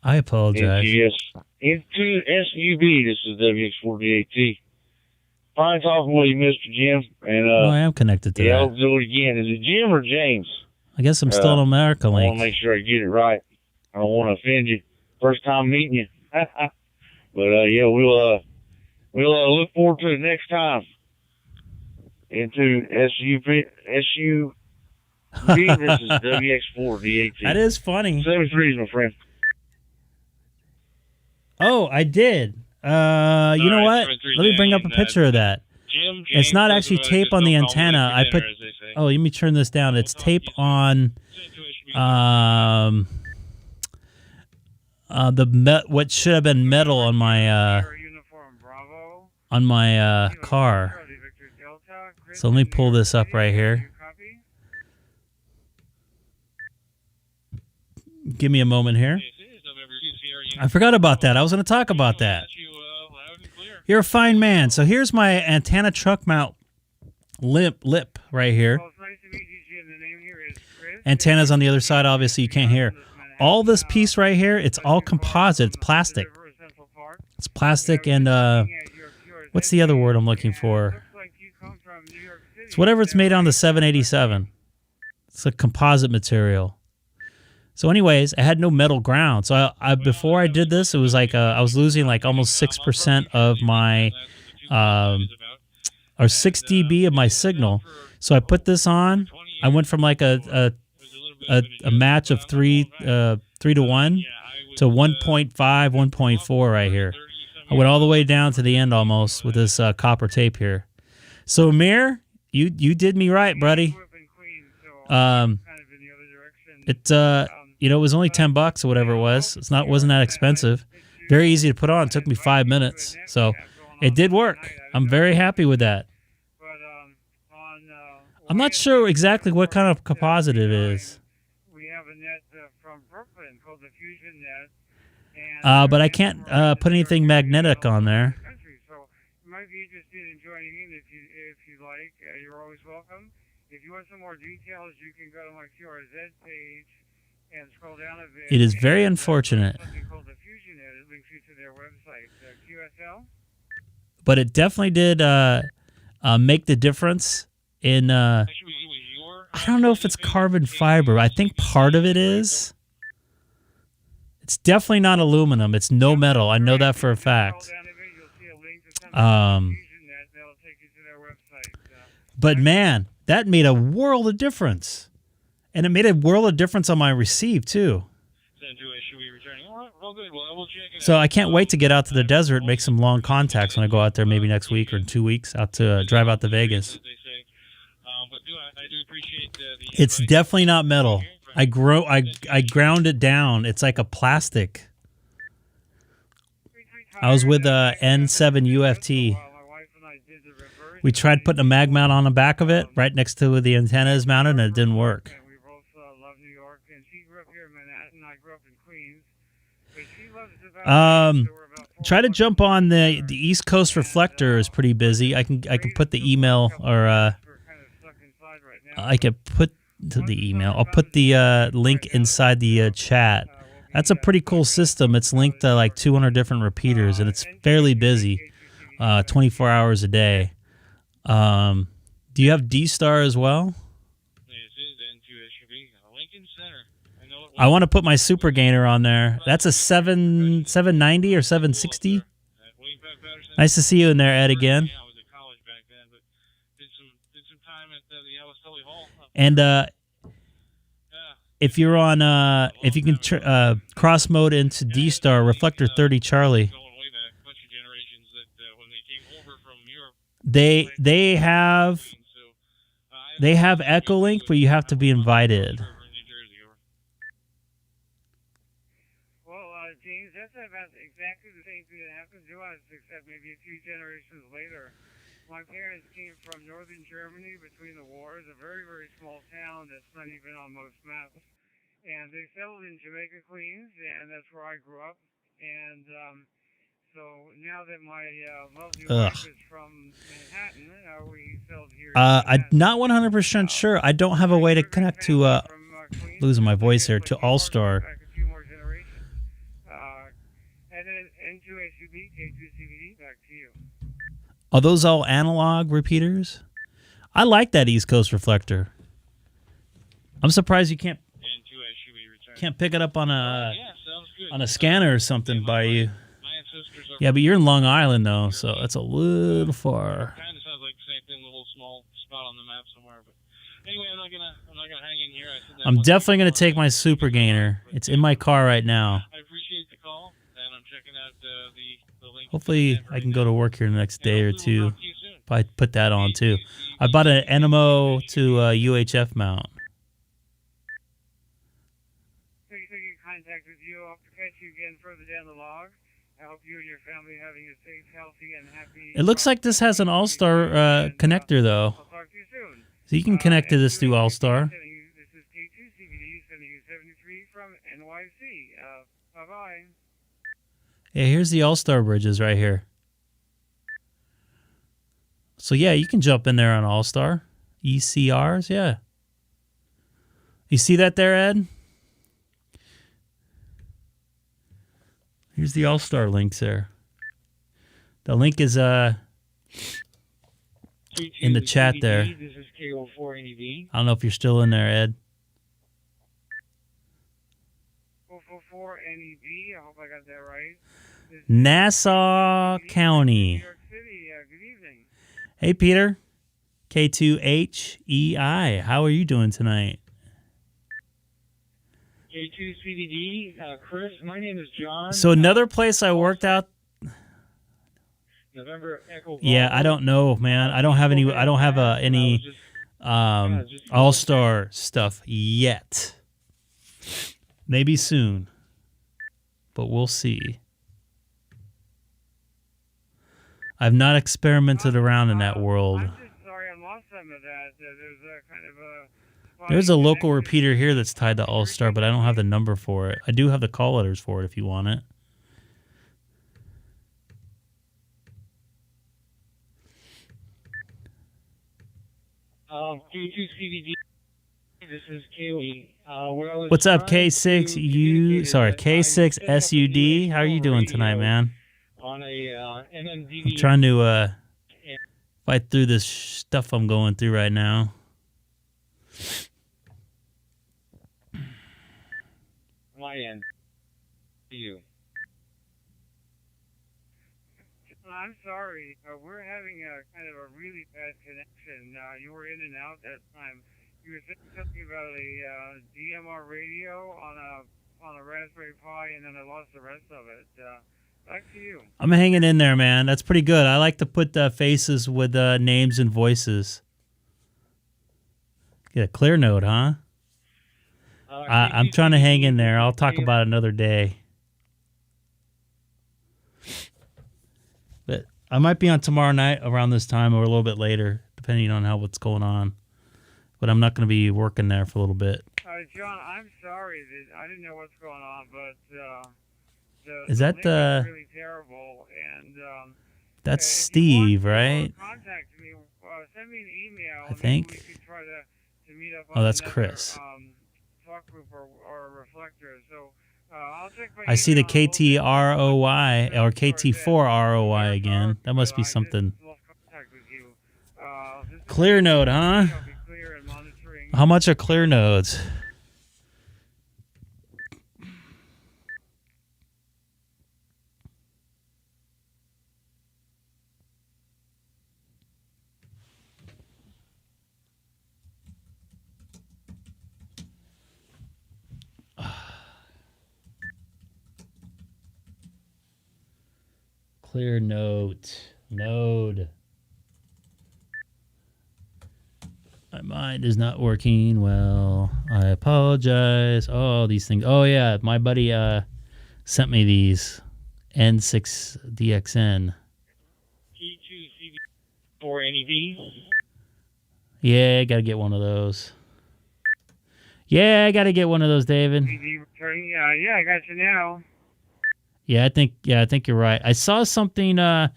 I apologize. Yes. Into SUV, this is WX4DAT. Fine talking with you, Mr. Jim. And Oh, I am connected to yeah, that. I'll do it again. Is it Jim or James? I guess I'm still in America I want Link. to make sure I get it right. I don't want to offend you. First time meeting you. But yeah, we'll look forward to it next time. Into SUV. This is WX4DAT. That is funny. 73 is my friend. Oh, I did. You know what? Let me bring up a picture of that. Jim, It's not actually James, tape on the just don't call me antenna. I dinner, put. as they say. Oh, let me turn this down. It's tape on what should have been metal on my car. So let me pull this up right here. Give me a moment here. This is November 2 Sierra I forgot about that. I was going to talk about that. Got you loud and clear. You're a fine man. So here's my antenna truck mount lip right here. Well, it's nice to meet you, Jim. The name here is Chris. Antennas on the other side, obviously you can't hear. All this piece right here, it's all composite. It's plastic. It's plastic and what's the other word I'm looking for? It's whatever it's made on the 787. It's a composite material. So anyways, I had no metal ground. So I before I did this, it was like I was losing like almost 6% of my or 6 dB of my signal. So I put this on. I went from like a match of 3 to 1 to 1.5, 1.4 right here. I went all the way down to the end almost with this copper tape here. So Amir, you did me right, buddy. It it was only $10 or whatever it was. Wasn't that expensive. Very easy to put on. It took me 5 minutes. So it did work. I'm very happy with that. I'm not sure exactly what kind of composite it is. We have a net from Brooklyn called the Fusion Net. But I can't put anything magnetic on there. So you might be interested in joining in if you like. You're always welcome. If you want some more details, you can go to my QRZ page and scroll down a bit. It is very unfortunate. Something called the Fusion Net. It links you to their website, QSL. But it definitely did make the difference in. I don't know if it's carbon fiber. I think part of it is. It's definitely not aluminum. It's no metal. I know that for a fact. But man, that made a world of difference. And it made a world of difference on my receive, too. So I can't wait to get out to the desert and make some long contacts when I go out there maybe next week or in 2 weeks out to drive out to Vegas. It's definitely not metal. I ground it down. It's like a plastic. I was with N7 UFT. We tried putting a mag mount on the back of it, right next to where the antenna is mounted, and it didn't work. We both love New York, and she grew up here in Manhattan. I grew up in Queens. But she loves about try to jump on the East Coast Reflector is pretty busy. I can put the email or I can put to the email. I'll put the link inside the chat. That's a pretty cool system. It's linked to like 200 different repeaters, and it's fairly busy, 24 hours a day. Do you have DStar as well? I want to put my super gainer on there. That's a 790 or 760. Nice to see you in there, Ed, again. And if you're on, if you can cross mode into DStar Reflector 30 Charlie, they have Echolink, but you have to be invited. Well, James, that's about exactly the same thing that happened to us, except maybe a few generations later. My parents came from northern Germany between the wars, a very, very small town that's not even on most maps. And they settled in Jamaica, Queens, and that's where I grew up. And so now that my lovely wife is from Manhattan, we settled here. I'm not 100% sure. I don't have a way to connect to, losing my voice here, to All-Star. And then N2SUB, K6EGG, back to you. Are those all analog repeaters? I like that East Coast Reflector. I'm surprised you can't pick it up on a scanner or something by you. Yeah, but you're in Long Island though, so that's a little far. Kind of sounds like the same thing, a little small spot on the map somewhere. But anyway, I'm not gonna hang in here. I'm definitely gonna take my super gainer. It's in my car right now. I appreciate the call, and I'm checking out the link. Hopefully, I can go to work here the next day or two. If I put that on too. I bought an NMO to UHF mount. So you think contact with you? I'll catch you again further down the log. I hope you and your family are having a safe, healthy, and happy. It looks like this has an All-Star connector though. I'll talk to you soon. So you can connect to this through All-Star. This is K6EGG sending you 73 from NYC. Bye-bye. Yeah, here's the All-Star bridges right here. So yeah, you can jump in there on All-Star. ECRs, yeah. You see that there, Ed? Here's the All-Star links there. The link is in the chat there. This is K04NEB. I don't know if you're still in there, Ed. K04NEB. I hope I got that right. Nassau County. New York City. Good evening. Hey, Peter. K2HEI. How are you doing tonight? K2CBD. Chris, my name is John. So another place I worked out. November Echo. Yeah, I don't know, man. I don't have any. I don't have any All-Star stuff yet. Maybe soon, but we'll see. I've not experimented around in that world. I'm just sorry I lost some of that. There's a kind of a. There's a local repeater here that's tied to All-Star, but I don't have the number for it. I do have the call letters for it if you want it. K2CBD. This is Kaylee. What's up, K6U? Sorry, K6SUD. How are you doing tonight, man? On a MMDV. I'm trying to fight through this stuff I'm going through right now. My end. You. I'm sorry. We're having a kind of a really bad connection. You were in and out that time. You were saying something about a DMR radio on a Raspberry Pi, and then I lost the rest of it. Back to you. I'm hanging in there, man. That's pretty good. I like to put faces with names and voices. Get a clear note, huh? I'm trying to hang in there. I'll talk about it another day. But I might be on tomorrow night around this time or a little bit later, depending on what's going on. But I'm not going to be working there for a little bit. John, I'm sorry that I didn't know what's going on, but is that link is really terrible, and that's Steve, right? Contact me. Send me an email. I think. We could try to meet up. Oh, that's Chris. Talk group or a reflector. So I'll check my I see the email. KTROI or KT4ROI again. That must be something. Clear node, huh? How much are clear nodes? Clear node. My mind is not working well. I apologize. Oh, these things. Oh, yeah. My buddy sent me these N6DXN. K2CBD4NEB. Yeah, I got to get one of those. Yeah, I got to get one of those, David. Yeah, I got you now. Yeah, I think you're right. I saw something on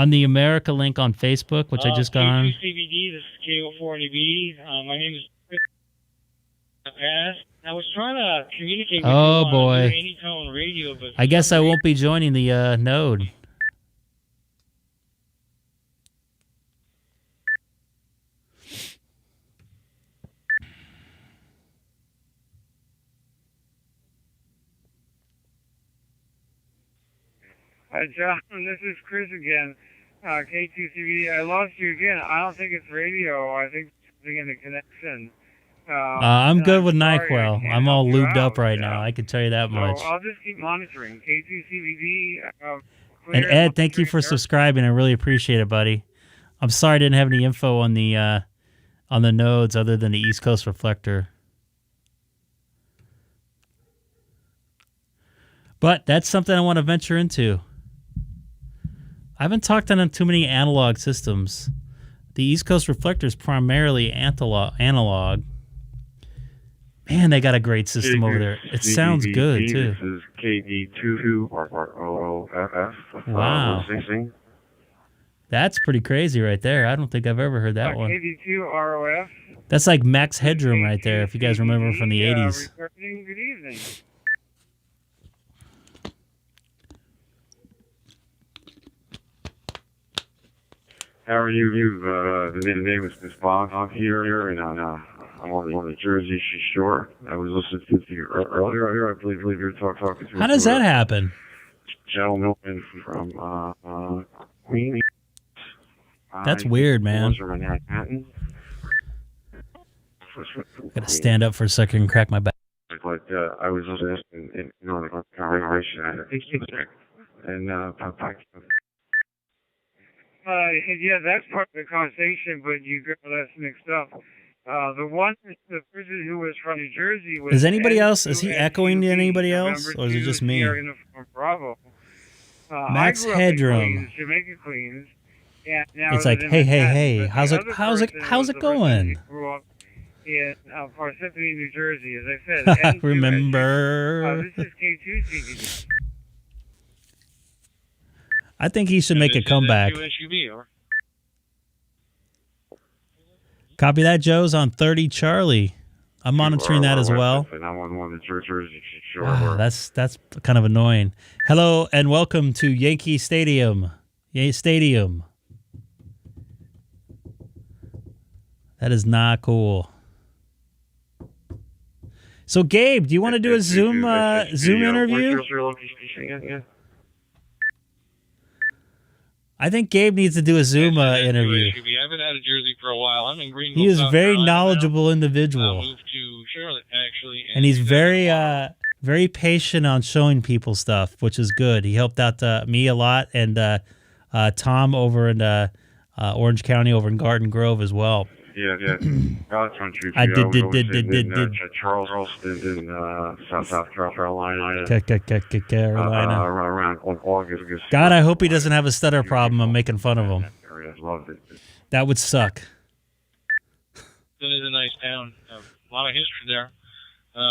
the America link on Facebook, which I just got on. K2CBD, this is K04NEB. My name is Chris. I was trying to communicate with you on Anytone radio, but I guess I won't be joining the node. John, this is Chris again. K2CBD. I lost you again. I don't think it's radio. I think it's something in the connection. I'm good with NyQuil. I'm all lubed up right now. I can tell you that much. I'll just keep monitoring. K2CBD. And Ed, thank you for subscribing. I really appreciate it, buddy. I'm sorry I didn't have any info on the nodes other than the East Coast reflector. But that's something I want to venture into. I haven't talked on too many analog systems. The East Coast reflector is primarily analog. Man, they got a great system over there. It sounds good, too. This is KD22ROFF. Wow. That's pretty crazy right there. I don't think I've ever heard that one. KD2ROF. That's like Max Headroom right there, if you guys remember from the 80s. Good evening. How are you? The name is Bob here, and I'm on the Jersey Shore. I was listening to you earlier. I believe you were talking to. How does that happen? Gentleman from Queens. That's weird, man. Manhattan. Gotta stand up for a second and crack my back. But I was listening in the conversation. I think he was there. And yeah, that's part of the conversation, but you got that's mixed up. The person who was from New Jersey was. Is anybody else? Is he echoing to anybody else, or is it just me? Bravo. Max Headroom. Jamaica, Queens. Yeah, now it's like, hey, how's it going? Grew up in Parsippany, New Jersey, as I said. Remember? This is K6EGG. I think he should make a comeback. Copy that, Joe's on 30 Charlie. I'm monitoring that as well. Wow, that's kind of annoying. Hello and welcome to Yankee Stadium. Yay Stadium. That is not cool. So Gabe, do you want to do a Zoom interview? I think Gabe needs to do a Zoom interview. I've been out of Jersey for a while. I'm in Greenville. He is a very knowledgeable individual. Moved to Charlotte, actually. And he's very patient on showing people stuff, which is good. He helped out me a lot, and Tom over in Orange County over in Garden Grove as well. Yeah. Country. I did. Charleston in South Carolina. Carolina. Around August. God, I hope he doesn't have a stutter problem. I'm making fun of him. Loved it. That would suck. It is a nice town. A lot of history there.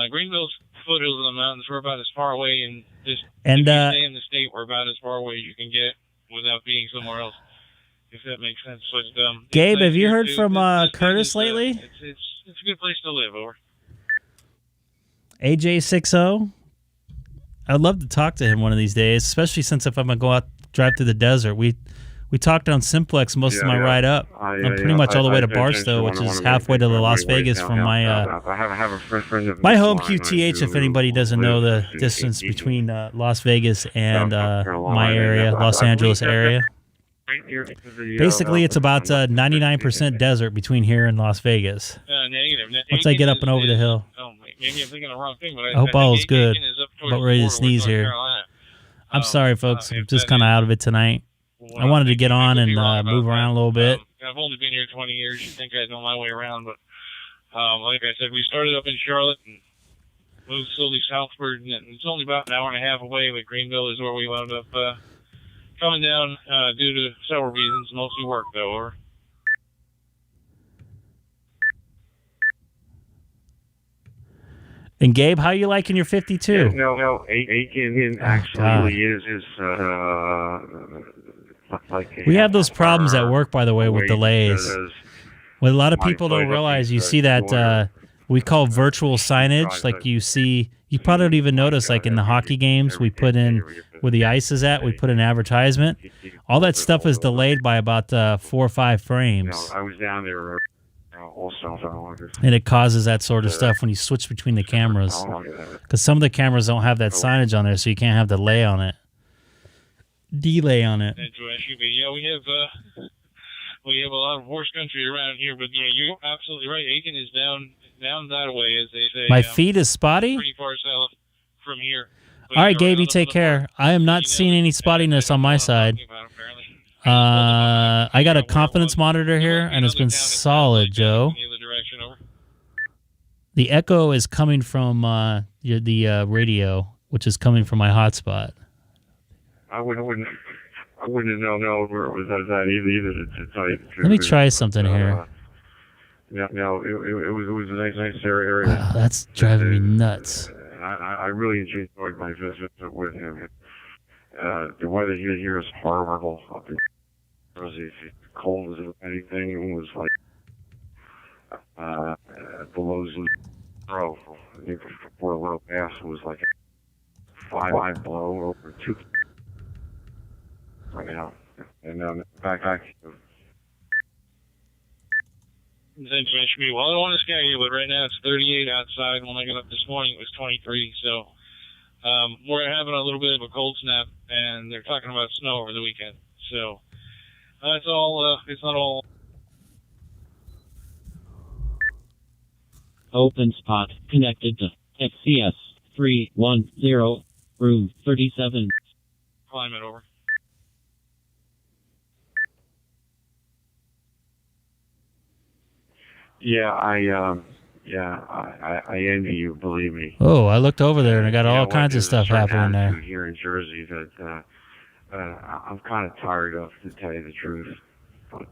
Greenville's foothills of the mountains. We're about as far away in this. And if you stay in the state, we're about as far away as you can get without being somewhere else. If that makes sense. But, Gabe, have you heard from Curtis lately? It's a good place to live, over. AJ60? I'd love to talk to him one of these days, especially since if I'm going to go out, drive through the desert. We talked on Simplex most of my ride up. I'm pretty much all the way to Barstow, which is halfway to Las Vegas from my my home QTH, if anybody doesn't know the distance between Las Vegas and my area, Los Angeles area. Basically, it's about 99% desert between here and Las Vegas. Negative. Once I get up and over the hill. Maybe I'm thinking the wrong thing, but I hope all is good. About ready to sneeze here. I'm sorry, folks. I'm just kind of out of it tonight. I wanted to get on and move around a little bit. I've only been here 20 years. You think I know my way around, but like I said, we started up in Charlotte and moved slowly southward, and it's only about an hour and a half away, but Greenville is where we wound up coming down due to several reasons, mostly work, though. And Gabe, how you liking your 52? No, Aiken actually is like we have those problems at work, by the way, with delays. What a lot of people don't realize, you see that we call virtual signage. Like you probably don't even notice, like in the hockey games, we put in where the ice is at, we put an advertisement. All that stuff is delayed by about 4 or 5 frames. I was down there also. And it causes that sort of stuff when you switch between the cameras. Because some of the cameras don't have that signage on there, so you can't have delay on it. Delay on it. Yeah, we have a lot of horse country around here, but yeah, you're absolutely right. Aiken is down that way, as they say. My feed is spotty? Pretty far south from here. All right, Gabe, you take care. I am not seeing any spottiness on my side. I got a confidence monitor here, and it's been solid, Joe. The echo is coming from the radio, which is coming from my hotspot. I wouldn't know where it was that either to tell you the truth. Let me try something here. it was a nice area. Wow, that's driving me nuts. I really enjoyed my visit with him. The weather here is horrible. Up in Jersey, it's cold as anything. It was like below zero. I think before a little past, it was like 5 below over 2 right now. And back. Well, I don't want to scare you, but right now it's 38 outside. When I got up this morning, it was 23. So we're having a little bit of a cold snap, and they're talking about snow over the weekend. So that's all. It's not all. Open spot connected to XCS 310, room 37. Climate over. Yeah, I envy you. Believe me. Oh, I looked over there and I got all kinds of stuff happening there. Here in Jersey that I'm kind of tired of, to tell you the truth. But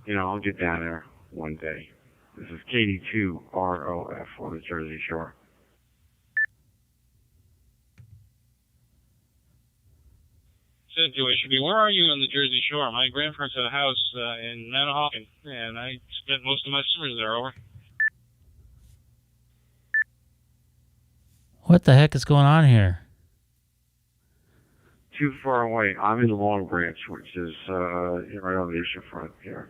I'll get down there one day. This is KD2ROF on the Jersey Shore. Situation be, where are you on the Jersey Shore? My grandparents had a house in Manahawkin, and I spent most of my summers there. Over. What the heck is going on here? Too far away. I'm in Long Branch, which is right on the oceanfront here.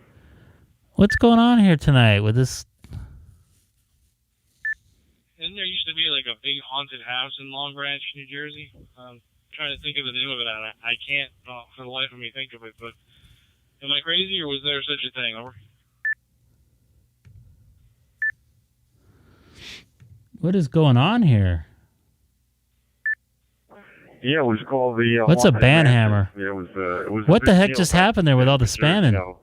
What's going on here tonight with this? And there used to be like a big haunted house in Long Branch, New Jersey. Trying to think of the name of it, and I can't for the life of me think of it. But am I crazy, or was there such a thing? Over. What is going on here? Yeah, it was called the. What's a banhammer? Yeah, it was. What the heck just happened there with all the spamming?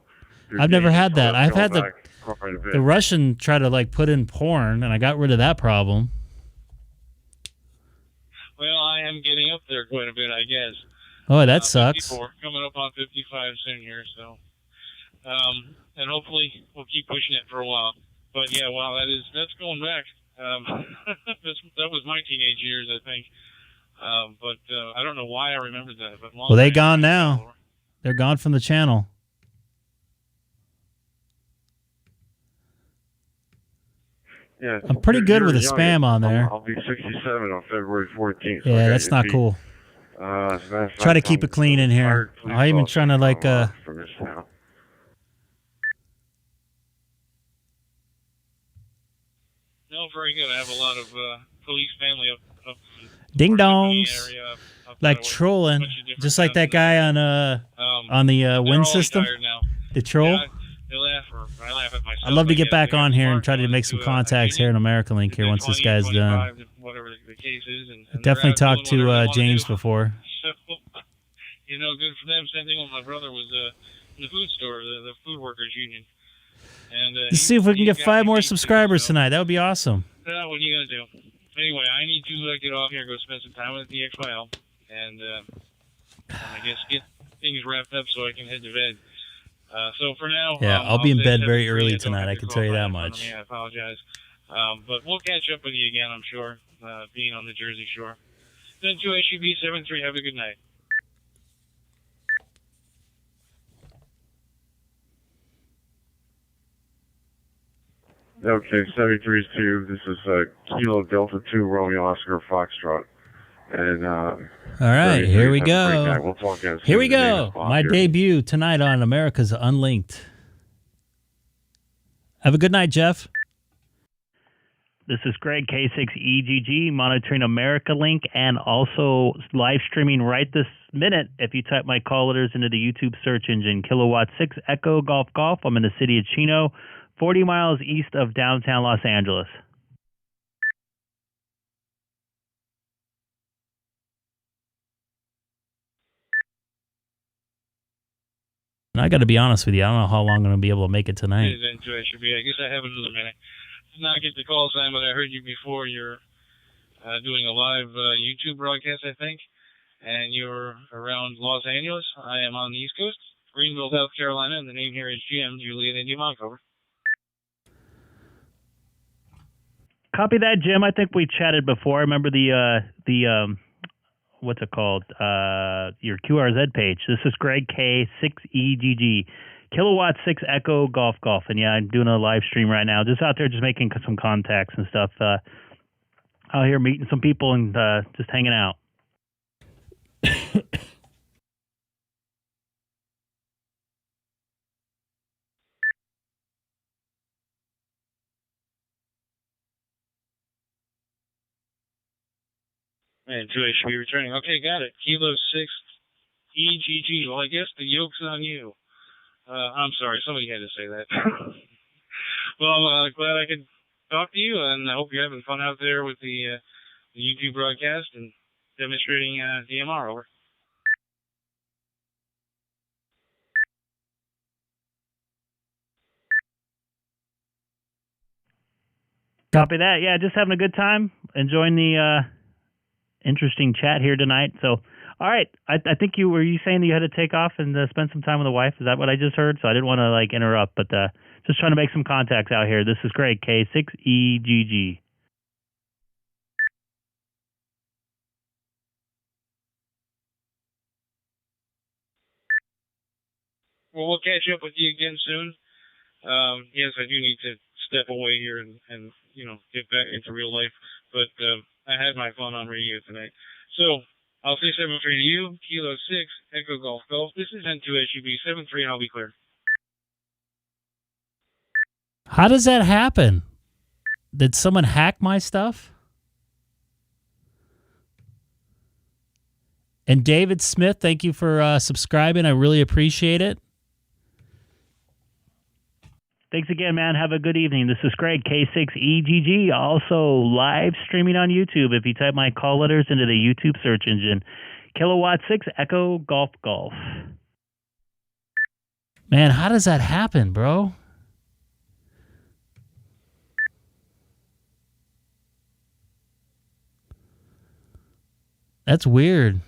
I've never had that. I've had the Russian try to like put in porn, and I got rid of that problem. Well, I am getting up there quite a bit, I guess. Oh, that sucks. 54, coming up on 55 soon here, so. And hopefully we'll keep pushing it for a while. But yeah, wow, that's going back. That was my teenage years, I think. But I don't know why I remembered that. But well, they're gone now. They're gone from the channel. Yeah, I'm pretty good with the spam on there. I'll be 67 on February 14th. Yeah, that's not cool. Try to keep it clean in here. I'm even trying to like No, very good. I have a lot of police family up ding dongs, up like trolling, just like that guy on the wind system. The troll. Yeah, they laugh, or I laugh at myself. I'd love to get back on here and try to make some contacts here in America Link here once this guy's done. Whatever the case is, and Definitely talked to James before. So, good for them. Same thing with my brother was in the food store, the food workers union. And let's see if we can get 5 more subscribers tonight. That would be awesome. What are you gonna do? Anyway, I need to get off here and go spend some time with the XYL, and I guess get things wrapped up so I can head to bed. So for now, yeah, I'll be in bed very early tonight. I can tell you that much. I apologize, but we'll catch up with you again, I'm sure, being on the Jersey Shore. Then to HUB73, have a good night. Okay, 73 is 2. This is Kilo Delta 2 Romeo Oscar Foxtrot. And all right, here we go. We'll talk again soon. Here we go. My debut tonight on America's Unlinked. Have a good night, Jeff. This is Greg, K6EGG, monitoring America Link and also live streaming right this minute. If you type my call letters into the YouTube search engine, Kilowatt 6 Echo Golf Golf. I'm in the city of Chino, 40 miles east of downtown Los Angeles. And I got to be honest with you, I don't know how long I'm going to be able to make it tonight. I guess I have another minute. Did not get the call sign, but I heard you before. You're doing a live YouTube broadcast, I think, and you're around Los Angeles. I am on the East Coast, Greenville, South Carolina, and the name here is GM, Juliet India Mike, over. Copy that, Jim. I think we chatted before. I remember the what's it called? Your QRZ page. This is Greg K6EGG. Kilowatt 6 Echo Golf Golf. And yeah, I'm doing a live stream right now. Just out there just making some contacts and stuff. Out here meeting some people and just hanging out. And 2H should be returning. Okay, got it. Kilo 6 EGG. Well, I guess the yoke's on you. I'm sorry, somebody had to say that. Well, I'm glad I could talk to you, and I hope you're having fun out there with the YouTube broadcast and demonstrating DMR. Over. Copy that. Yeah, just having a good time. Enjoying the interesting chat here tonight. So, all right. I think you saying that you had to take off and spend some time with the wife? Is that what I just heard? So I didn't want to interrupt, but just trying to make some contacts out here. This is Greg K6EGG. Well, we'll catch up with you again soon. Yes, I do need to step away here and get back into real life, but I had my fun on radio tonight. So I'll say 7-3 to you, Kilo 6, Echo Golf Golf. This is N2SUB 7-3, and I'll be clear. How does that happen? Did someone hack my stuff? And David Smith, thank you for subscribing. I really appreciate it. Thanks again, man. Have a good evening. This is Greg, K6EGG, also live streaming on YouTube. If you type my call letters into the YouTube search engine, Kilowatt 6 Echo Golf Golf. Man, how does that happen, bro? That's weird.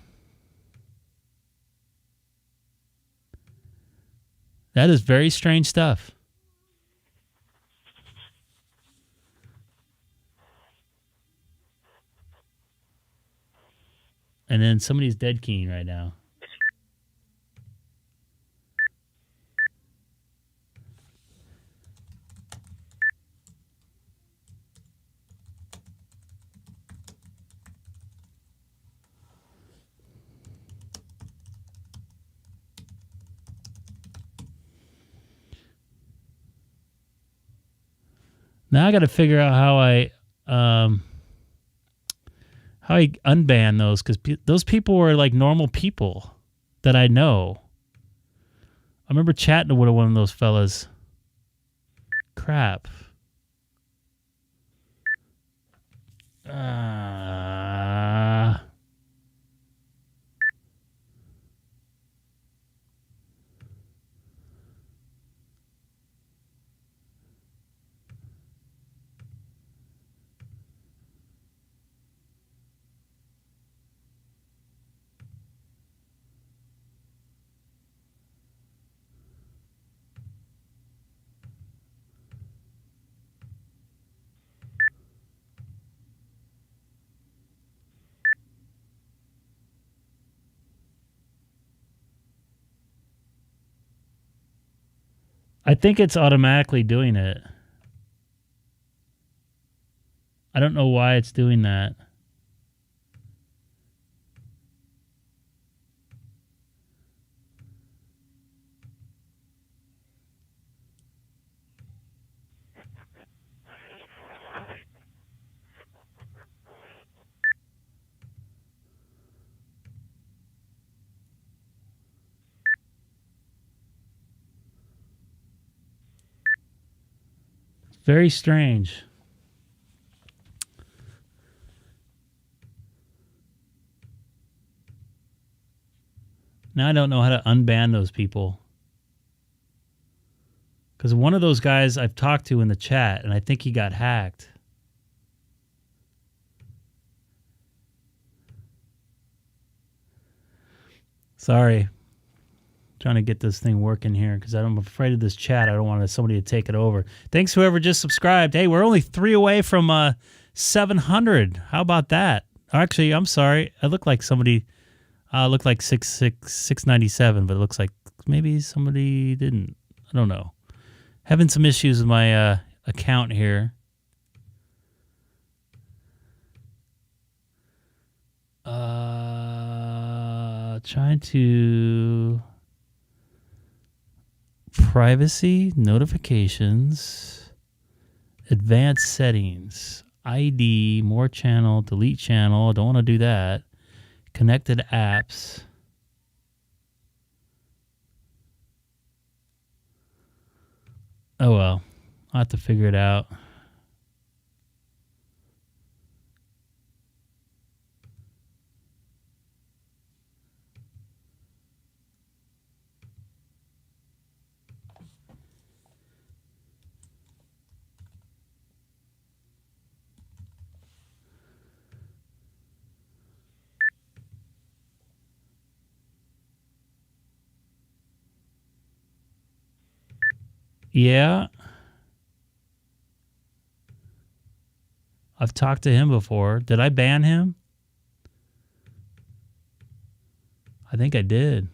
That is very strange stuff. And then somebody's dead keying right now. Now I got to figure out how I unban those, because those people were like normal people that I know. I remember chatting with one of those fellas. Crap. I think it's automatically doing it. I don't know why it's doing that. Very strange. Now I don't know how to unban those people. Because one of those guys I've talked to in the chat, and I think he got hacked. Sorry. Trying to get this thing working here because I'm afraid of this chat. I don't want somebody to take it over. Thanks, whoever just subscribed. Hey, we're only 3 away from 700. How about that? Actually, I'm sorry. I look like somebody. Looked like 697, but it looks like maybe somebody didn't. I don't know. Having some issues with my account here. Trying to privacy notifications, advanced settings, ID, more channel, delete channel. I don't want to do that. Connected apps. Oh well, I'll have to figure it out. Yeah. I've talked to him before. Did I ban him? I think I did.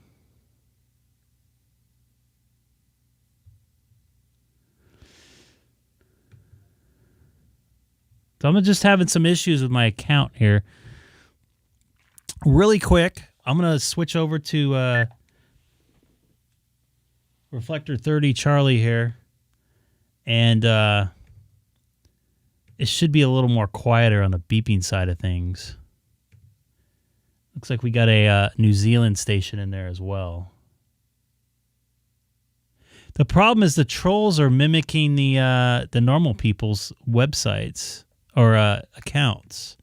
So I'm just having some issues with my account here. Really quick, I'm going to switch over to Reflector 30 Charlie here. And it should be a little more quieter on the beeping side of things. Looks like we got a New Zealand station in there as well. The problem is the trolls are mimicking the normal people's websites or accounts.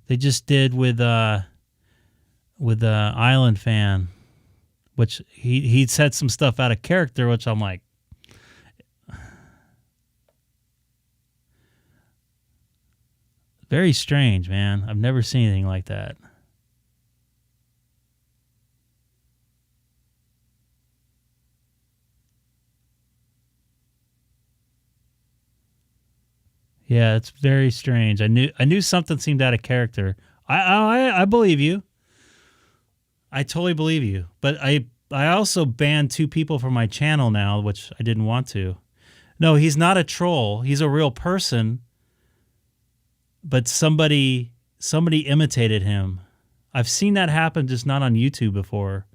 They just did with Island Fan, which he said some stuff out of character, which I'm like, very strange, man. I've never seen anything like that. Yeah, it's very strange. I knew something seemed out of character. I believe you. I totally believe you. But I also banned 2 people from my channel now, which I didn't want to. No, he's not a troll. He's a real person. But somebody imitated him. I've seen that happen, just not on YouTube before.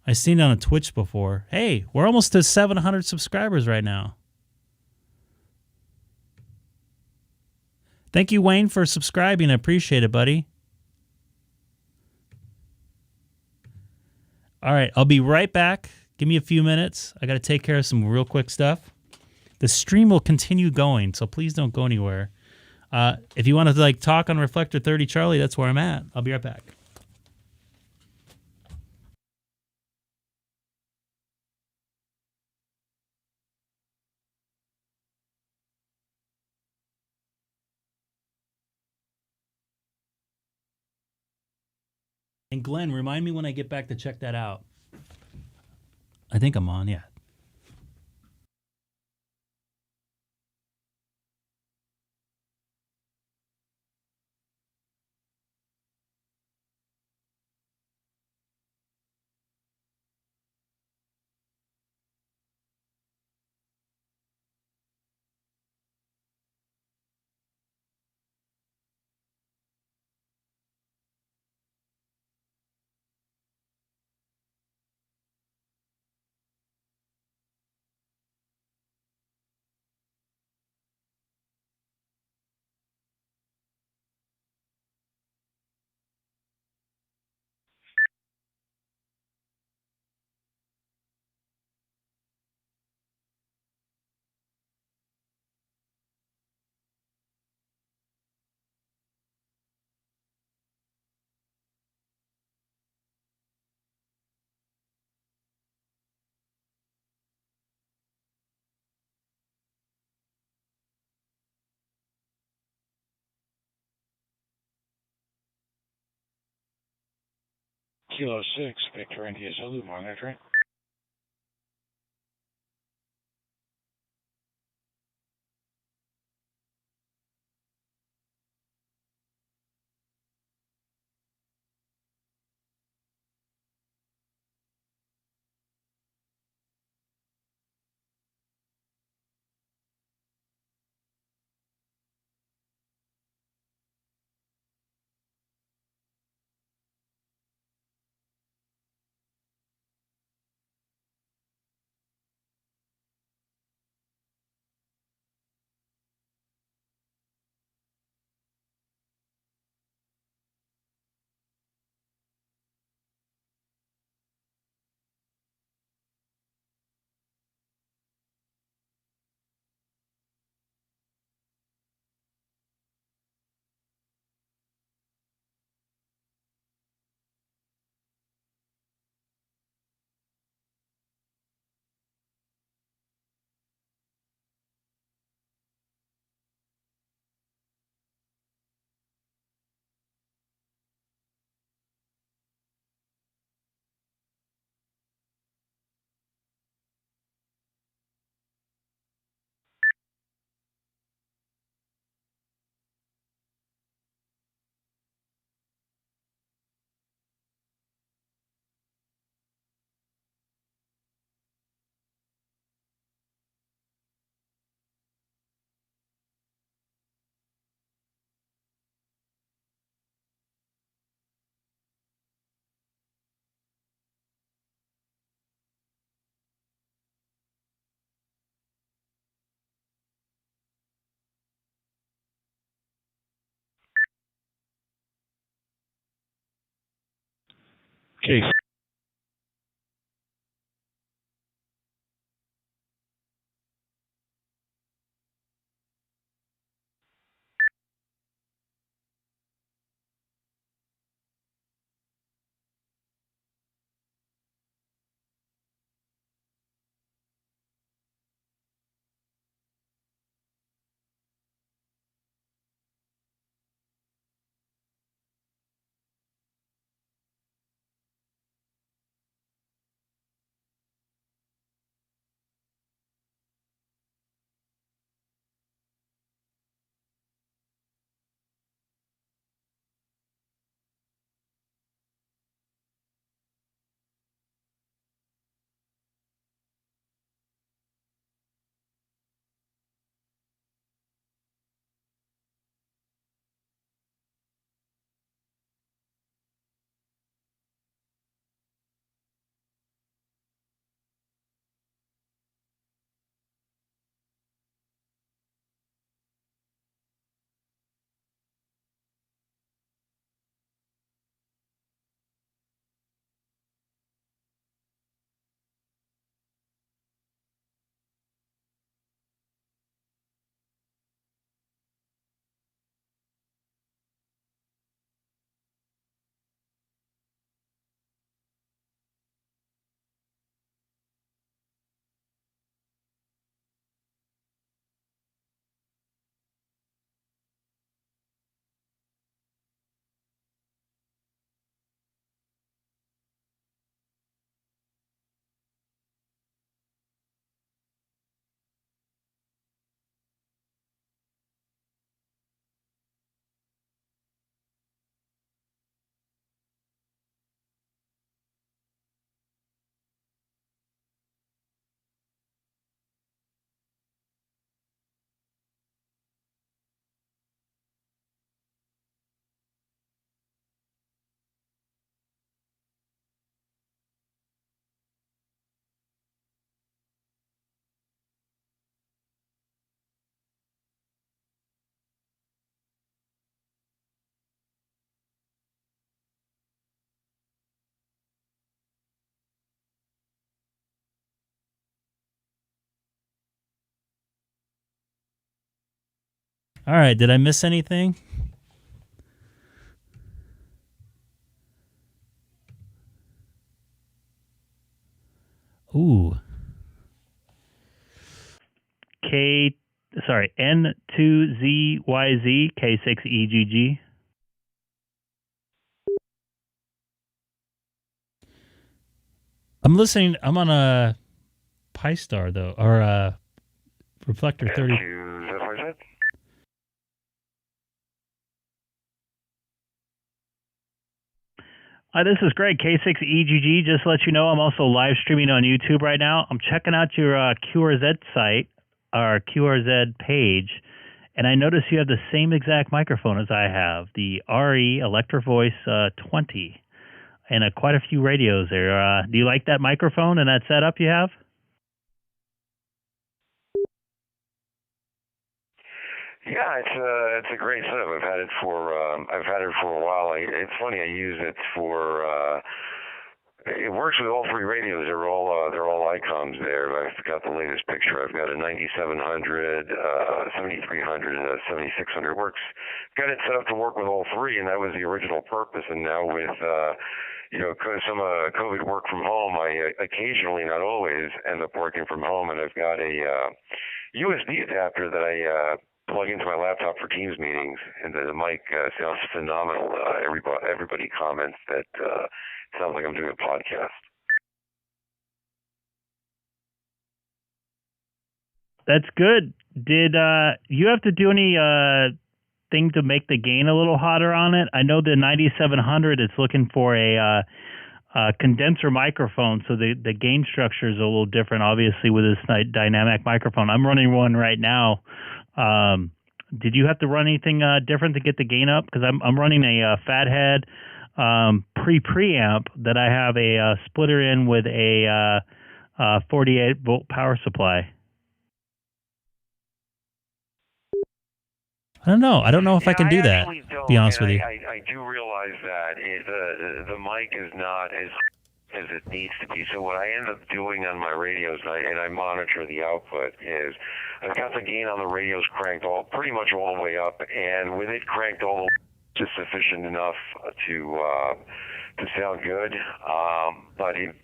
I've seen it on Twitch before. Hey, we're almost to 700 subscribers right now. Thank you, Wayne, for subscribing. I appreciate it, buddy. All right, I'll be right back. Give me a few minutes. I got to take care of some real quick stuff. The stream will continue going, so please don't go anywhere. If you want to talk on Reflector 30 Charlie, that's where I'm at. I'll be right back. And Glenn, remind me when I get back to check that out. I think I'm on, yeah. Kilo 6, Victor India Zulu monitoring. Case. All right, did I miss anything? Ooh. N2ZYZ K6EGG. I'm listening. I'm on a Pi-Star though, or a Reflector 30. Hi, this is Greg, K6EGG. Just to let you know, I'm also live streaming on YouTube right now. I'm checking out your QRZ site, our QRZ page, and I notice you have the same exact microphone as I have, the RE Electro Voice 20, and quite a few radios there. Do you like that microphone and that setup you have? Yeah, it's a great setup. I've had it for a while. It's funny. I use it for. It works with all three radios. They're all Icoms there. I've got the latest picture. I've got a 9700, 7300, and a 7600. Works. Got it set up to work with all three, and that was the original purpose. And now with some COVID work from home, I occasionally, not always, end up working from home, and I've got a USB adapter that I plug into my laptop for Teams meetings, and the mic sounds phenomenal. Everybody comments that sounds like I'm doing a podcast. That's good. Did you have to do any thing to make the gain a little hotter on it? I know the 9700 is looking for a condenser microphone, so the gain structure is a little different, obviously, with this dynamic microphone. I'm running one right now. Did you have to run anything different to get the gain up? Because I'm running a Fathead preamp that I have a splitter in with a 48 volt power supply. I don't know. I don't know if I can do that. Actually don't, Be honest and with you. I do realize that the mic is not as it needs to be. So what I end up doing on my radios, and I monitor the output, is I've got the gain on the radios cranked pretty much all the way up, and with it cranked all the way just sufficient enough to sound good. But if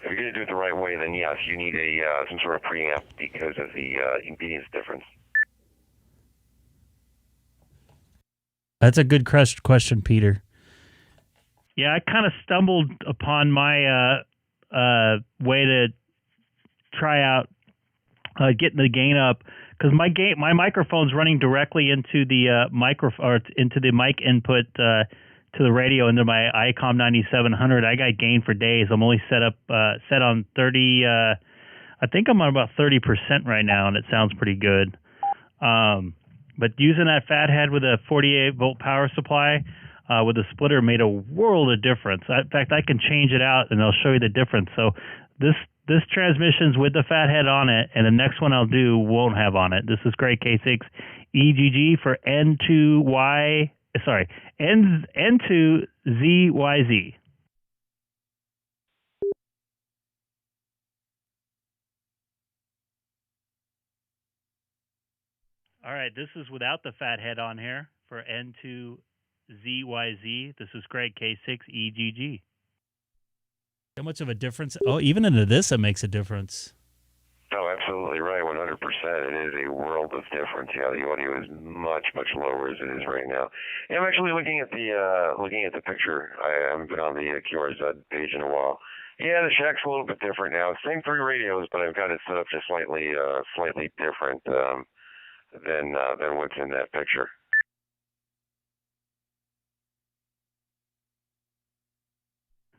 you're going to do it the right way, then yes, you need some sort of preamp because of the impedance difference. That's a good question, Peter. Yeah, I kind of stumbled upon my way to try out getting the gain up because my microphone's running directly into the into the mic input to the radio into my Icom 9700. I got gain for days. I'm only set on 30. I think I'm on about 30% right now, and it sounds pretty good. But using that fathead with a 48 volt power supply with a splitter made a world of difference. In fact, I can change it out and I'll show you the difference. So this transmission's with the fathead on it, and the next one I'll do won't have on it. This is great K6EGG for N2ZYZ. All right, this is without the fathead on here for N2ZYZ. This is great K6EGG. How much of a difference? Oh, even into this, it makes a difference. Oh, absolutely right, 100%. It is a world of difference. Yeah, the audio is much lower as it is right now. Yeah, I'm actually looking at the picture. I haven't been on the QRZ page in a while. Yeah, the shack's a little bit different now. Same three radios, but I've got it set up just slightly different than what's in that picture.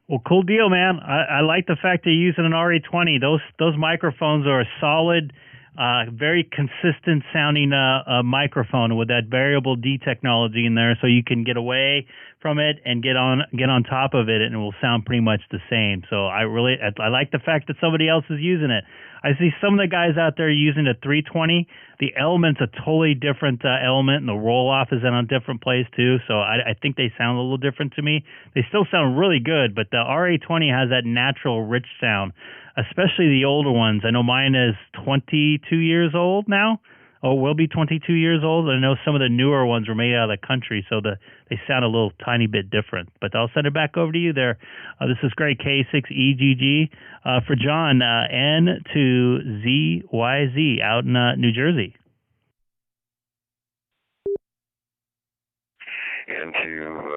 Well, cool deal, man. I like the fact that you're using an RE20. Those microphones are a solid, very consistent sounding microphone with that variable D technology in there, so you can get away from it and get on top of it, and it will sound pretty much the same. So I like the fact that somebody else is using it. I see some of the guys out there using a 320. The element's a totally different element, and the roll-off is in a different place, too. So I think they sound a little different to me. They still sound really good, but the RA20 has that natural, rich sound, especially the older ones. I know mine is 22 years old now. Oh, will be 22 years old. I know some of the newer ones were made out of the country, so they sound a little tiny bit different. But I'll send it back over to you there. This is great K6EGG for John, N2ZYZ out in New Jersey. Into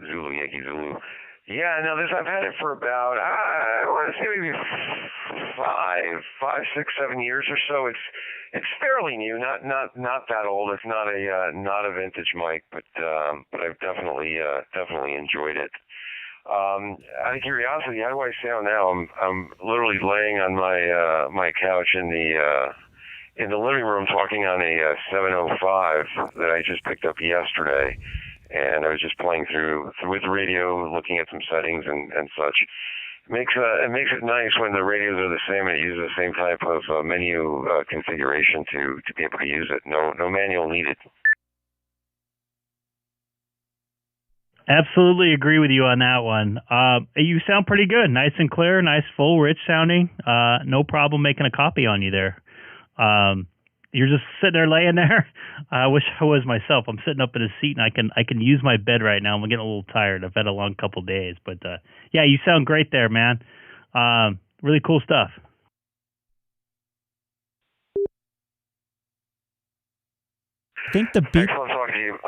Zulu, Yankee Zulu. Yeah, no, I've had it for about, I want to say maybe 5, 6, 7 years or so. It's fairly new, not that old. It's not a vintage mic, but I've definitely enjoyed it. Out of curiosity, how do I sound now? I'm literally laying on my couch in the living room talking on a 705 that I just picked up yesterday. And I was just playing through with the radio, looking at some settings and such. It makes it nice when the radios are the same and it uses the same type of menu configuration to be able to use it. No manual needed. Absolutely agree with you on that one. You sound pretty good, nice and clear, nice, full, rich sounding. No problem making a copy on you there. You're just sitting there laying there. I wish I was myself. I'm sitting up in a seat and I can use my bed right now. I'm getting a little tired. I've had a long couple days, but yeah, you sound great there, man. Really cool stuff. I think the beat. Excellent talking to you.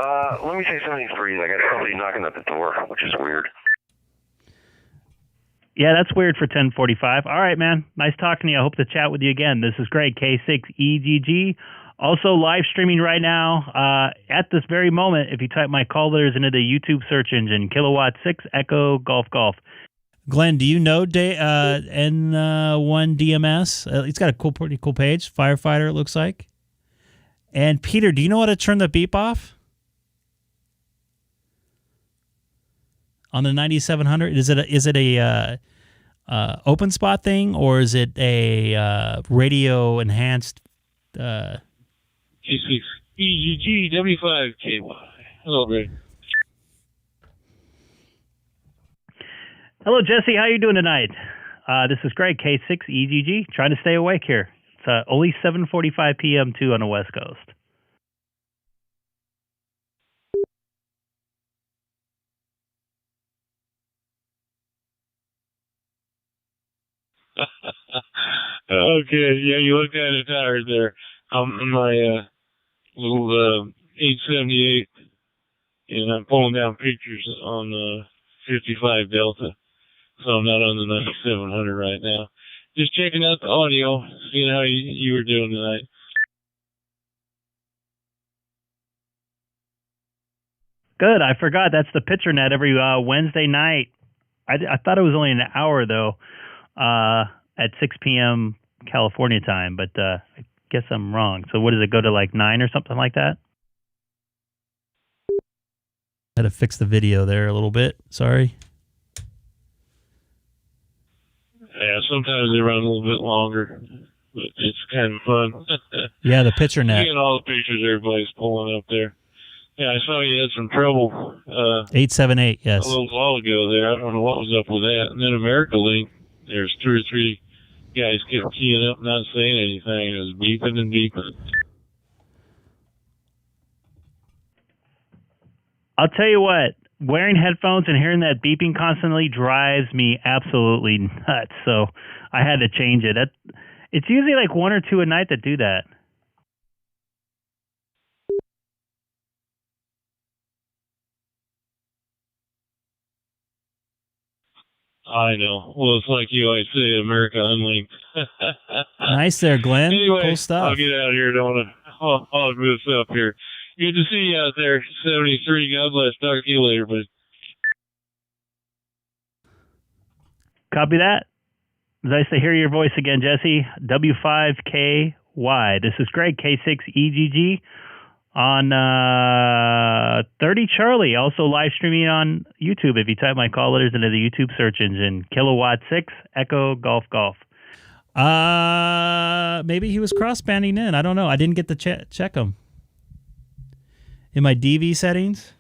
Let me say 73. I got somebody knocking at the door, which is weird. Yeah, that's weird for 10:45. All right, man. Nice talking to you. I hope to chat with you again. This is great. K6EGG. Also live streaming right now at this very moment. If you type my call letters into the YouTube search engine, Kilowatt 6 Echo Golf Golf. Glenn, do you know N1 DMS? It's got a pretty cool page. Firefighter, it looks like. And Peter, do you know how to turn the beep off on the 9700? Is it a open spot thing, or is it a radio enhanced? K6 K6EGG W5KY. Hello, Greg. Hello, Jesse. How you doing tonight? This is Greg, K6EGG, trying to stay awake here. It's only 7:45 p.m. too on the West Coast. Okay, yeah, you look kind of tired there. I'm in my little 878, and I'm pulling down pictures on the 55 Delta, so I'm not on the 9700 right now. Just checking out the audio, seeing how you were doing tonight. Good. I forgot that's the picture net every Wednesday night. I thought it was only an hour though, at 6 p.m. California time, but I guess I'm wrong. So what does it go to, like 9 or something like that? Had to fix the video there a little bit. Sorry. Yeah, sometimes they run a little bit longer, but it's kind of fun. Yeah, the picture net. Seeing all the pictures everybody's pulling up there. Yeah, I saw you had some trouble 878, yes. a little while ago there. I don't know what was up with that. And then America Link, there's 2 or 3 guys kept keying up, not saying anything. It was beeping and beeping. I'll tell you what, wearing headphones and hearing that beeping constantly drives me absolutely nuts. So I had to change it. It's usually like 1 or 2 a night that do that. I know. Well, it's like you always say, America Unlinked. Nice there, Glenn. Anyway, cool stuff. I'll get out of here. Don't want to hog this up here. Good to see you out there, 73. God bless. Talk to you later, buddy. Copy that. Nice to hear your voice again, Jesse. W5KY. This is Greg, K6EGG on 30 Charlie. Also live streaming on YouTube. If you type my call letters into the YouTube search engine, Kilowatt 6 Echo Golf Golf. Maybe he was cross-banding in. I don't know. I didn't get to check him. In my DV settings.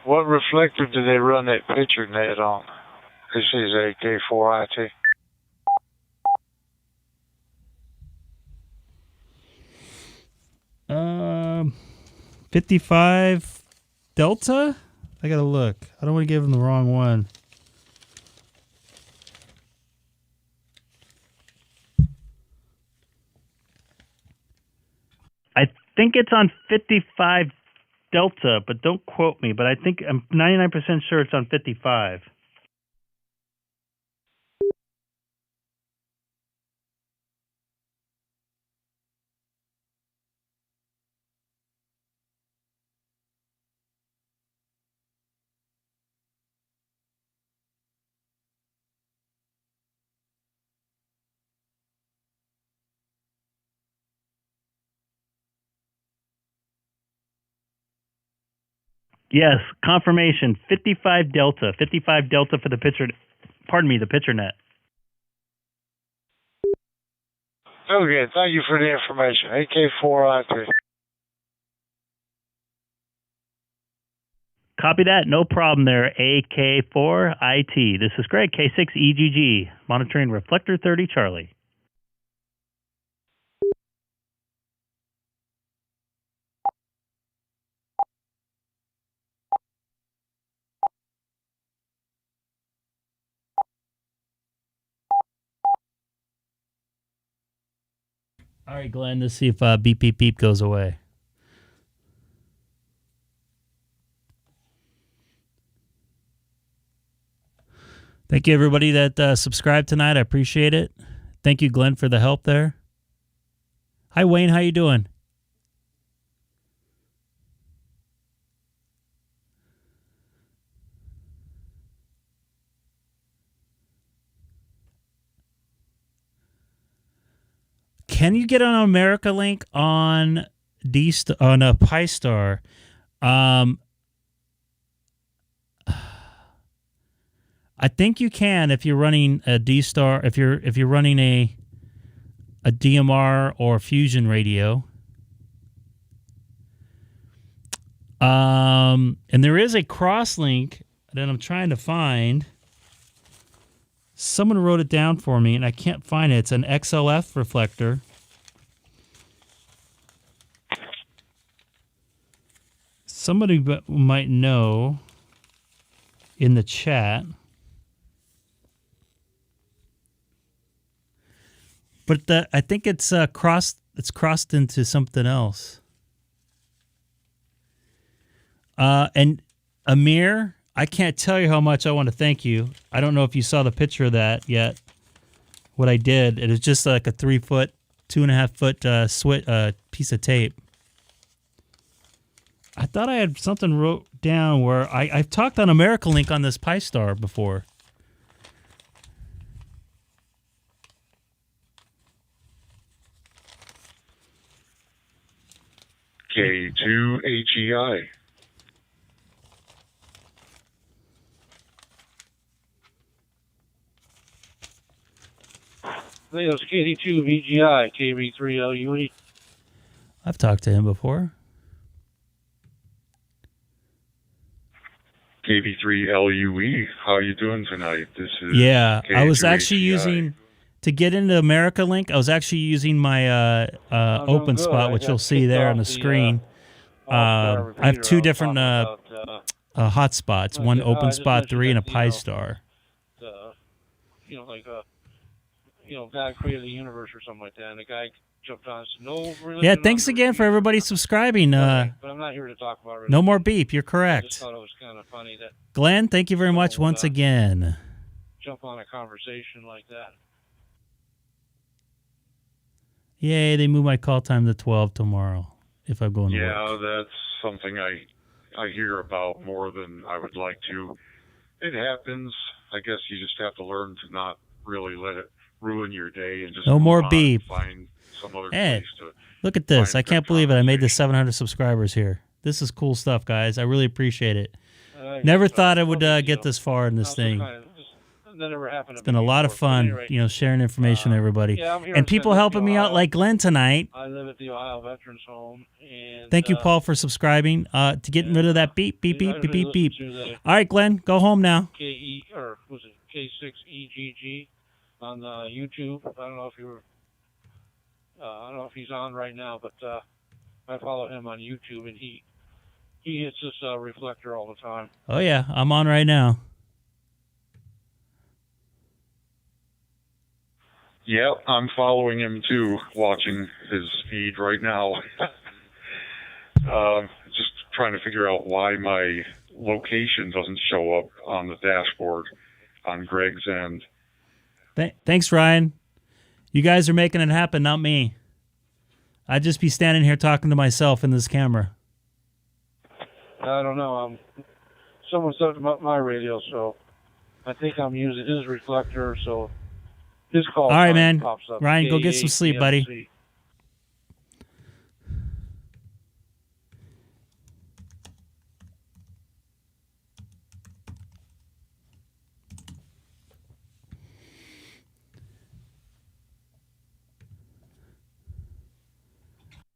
What reflector do they run that picture net on? This is a K4IT. 55 Delta? I gotta look. I don't want to give him the wrong one. I think it's on 55 Delta, but don't quote me. But I think I'm 99% sure it's on 55. Yes, confirmation. 55 Delta. 55 Delta for the picture. Pardon me, the picture net. Okay, thank you for the information. AK4IT. Copy that. No problem there. AK4IT. This is Greg, K6EGG, monitoring reflector 30 Charlie. All right, Glenn, let's see if beep, beep, beep goes away. Thank you, everybody that subscribed tonight. I appreciate it. Thank you, Glenn, for the help there. Hi, Wayne. How you doing? Can you get an America link on on a Pi-Star? I think you can if you're running a DStar. If you're running a DMR or Fusion radio. And there is a cross-link that I'm trying to find. Someone wrote it down for me, and I can't find it. It's an XLF reflector. Somebody might know in the chat. But I think it's crossed. It's crossed into something else. And Amir, I can't tell you how much I want to thank you. I don't know if you saw the picture of that yet. What I did, it was just like a 3-foot, 2.5-foot piece of tape. I thought I had something wrote down where I've talked on AmericaLink on this Pi-Star before. K6EGG. There's K2VGI, KB3LUE. I've talked to him before. KB3LUE. How you doing tonight? This is I was actually K2HGI. using to get into AmericaLink. I was actually using my open spot, which you'll see there on the screen. I have two different hotspots: one open spot 3 and a Pi-Star. God created the universe or something like that, and the guy jumped on. No, really. Yeah, thanks again for everybody subscribing. But I'm not here to talk about it. No more beep. You're I correct. just thought it was kind of funny that Glenn, thank you very much once again. jump on a conversation like that. Yay, they move my call time to 12 tomorrow if I'm going to work. Yeah, that's something I hear about more than I would like to. It happens. I guess you just have to learn to not really let it ruin your day and just No move more on, beep. find some other Hey, place to look at this. find I can't good believe it. I made this 700 subscribers here. This is cool stuff, guys. I really appreciate it. Never thought I would get this far in this thing. That never happened to It's been me a lot of before. But fun, anyway, sharing information to everybody. yeah, I'm here And in people Sandusky, helping me out Ohio. like Glenn tonight. I live at the Ohio Veterans Home. And, Thank you, Paul, for subscribing. To getting rid of that beep, beep, beep, beep, beep, beep. All right, Glenn, go home now. K6EGG on YouTube. I don't know if you're. I don't know if he's on right now, but I follow him on YouTube, and he hits this reflector all the time. Oh, yeah, I'm on right now. Yeah, I'm following him too, watching his feed right now. Just trying to figure out why my location doesn't show up on the dashboard on Greg's end. Thanks, Ryan. You guys are making it happen, not me. I'd just be standing here talking to myself in this camera. I don't know. Someone set up my radio, so I think I'm using his reflector, so his call All right, man. pops up. Ryan, go get some sleep, buddy. K8ESC.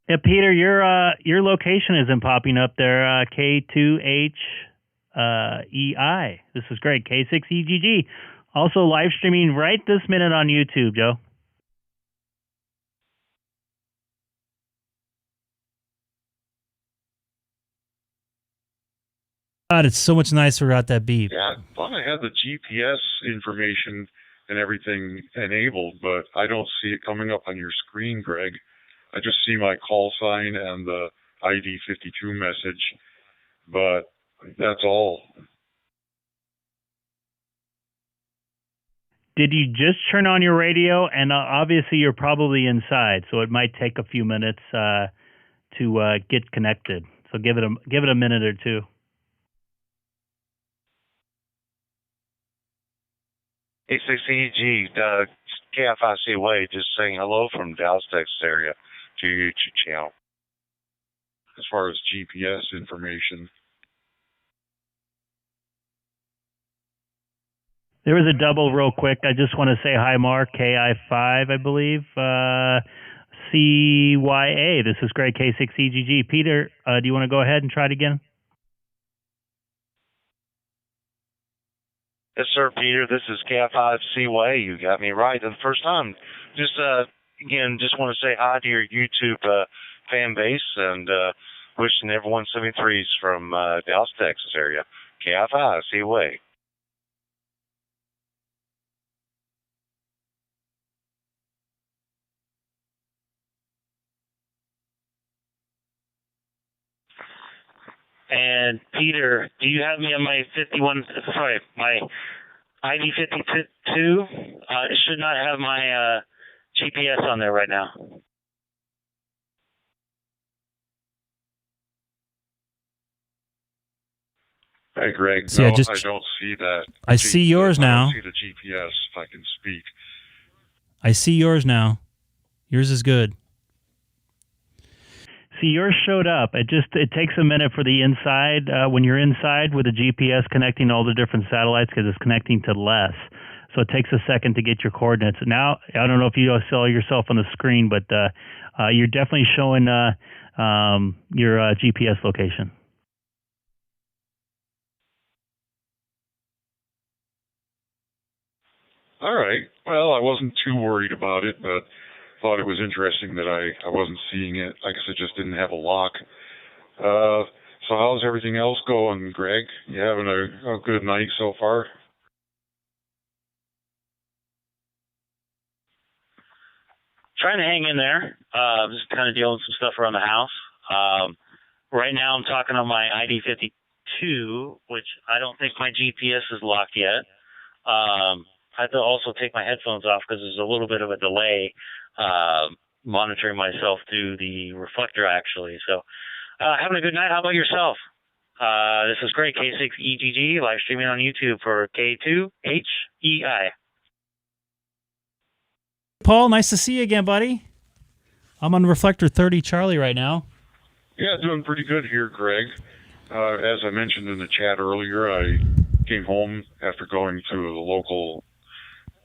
Yeah, Peter, your location isn't popping up there. K2HEI. This is great. K6EGG. Also live streaming right this minute on YouTube, Joe. God, it's so much nicer without that beep. Yeah, I thought I had the GPS information and everything enabled, but I don't see it coming up on your screen, Greg. I just see my call sign and the ID 52 message, but that's all. Did you just turn on your radio? And obviously you're probably inside, so it might take a few minutes to get connected. So give it a minute or two. K6EGG, KFIC Way, just saying hello from Dallas, Texas area to your YouTube channel. As far as GPS information, There was a double real quick. I just want to say hi, Mark, KI5, I believe. CYA, this is Greg, K6EGG. Peter, do you want to go ahead and try it again? Yes, sir, Peter. This is KFIC Way. You got me right the first time. Just, again, just want to say hi to your YouTube fan base and wishing everyone 73s from Dallas, Texas area. KFIC Way. And Peter, do you have me on my my ID 52? It should not have my GPS on there right now. hey Greg, See, no, I I just- don't see that. I see yours now. I don't see the GPS, if I can speak. I see yours now. Yours is good. See, yours showed up. It takes a minute for the inside, when you're inside with the GPS connecting all the different satellites because it's connecting to less. So it takes a second to get your coordinates. Now, I don't know if you saw yourself on the screen, but you're definitely showing your GPS location. All right. Well, I wasn't too worried about it, but thought it was interesting that I wasn't seeing it. I guess it just didn't have a lock. So how's everything else going, Greg? You having a good night so far? Trying to hang in there. Just kind of dealing with some stuff around the house. Right now I'm talking on my ID 52, which I don't think my GPS is locked yet. I have to also take my headphones off because there's a little bit of a delay monitoring myself through the reflector, actually. So having a good night. How about yourself? This is great. K6EGG, live streaming on YouTube for K2HEI. Paul, nice to see you again, buddy. I'm on Reflector 30 Charlie right now. Yeah, doing pretty good here, Greg. As I mentioned in the chat earlier, I came home after going to the local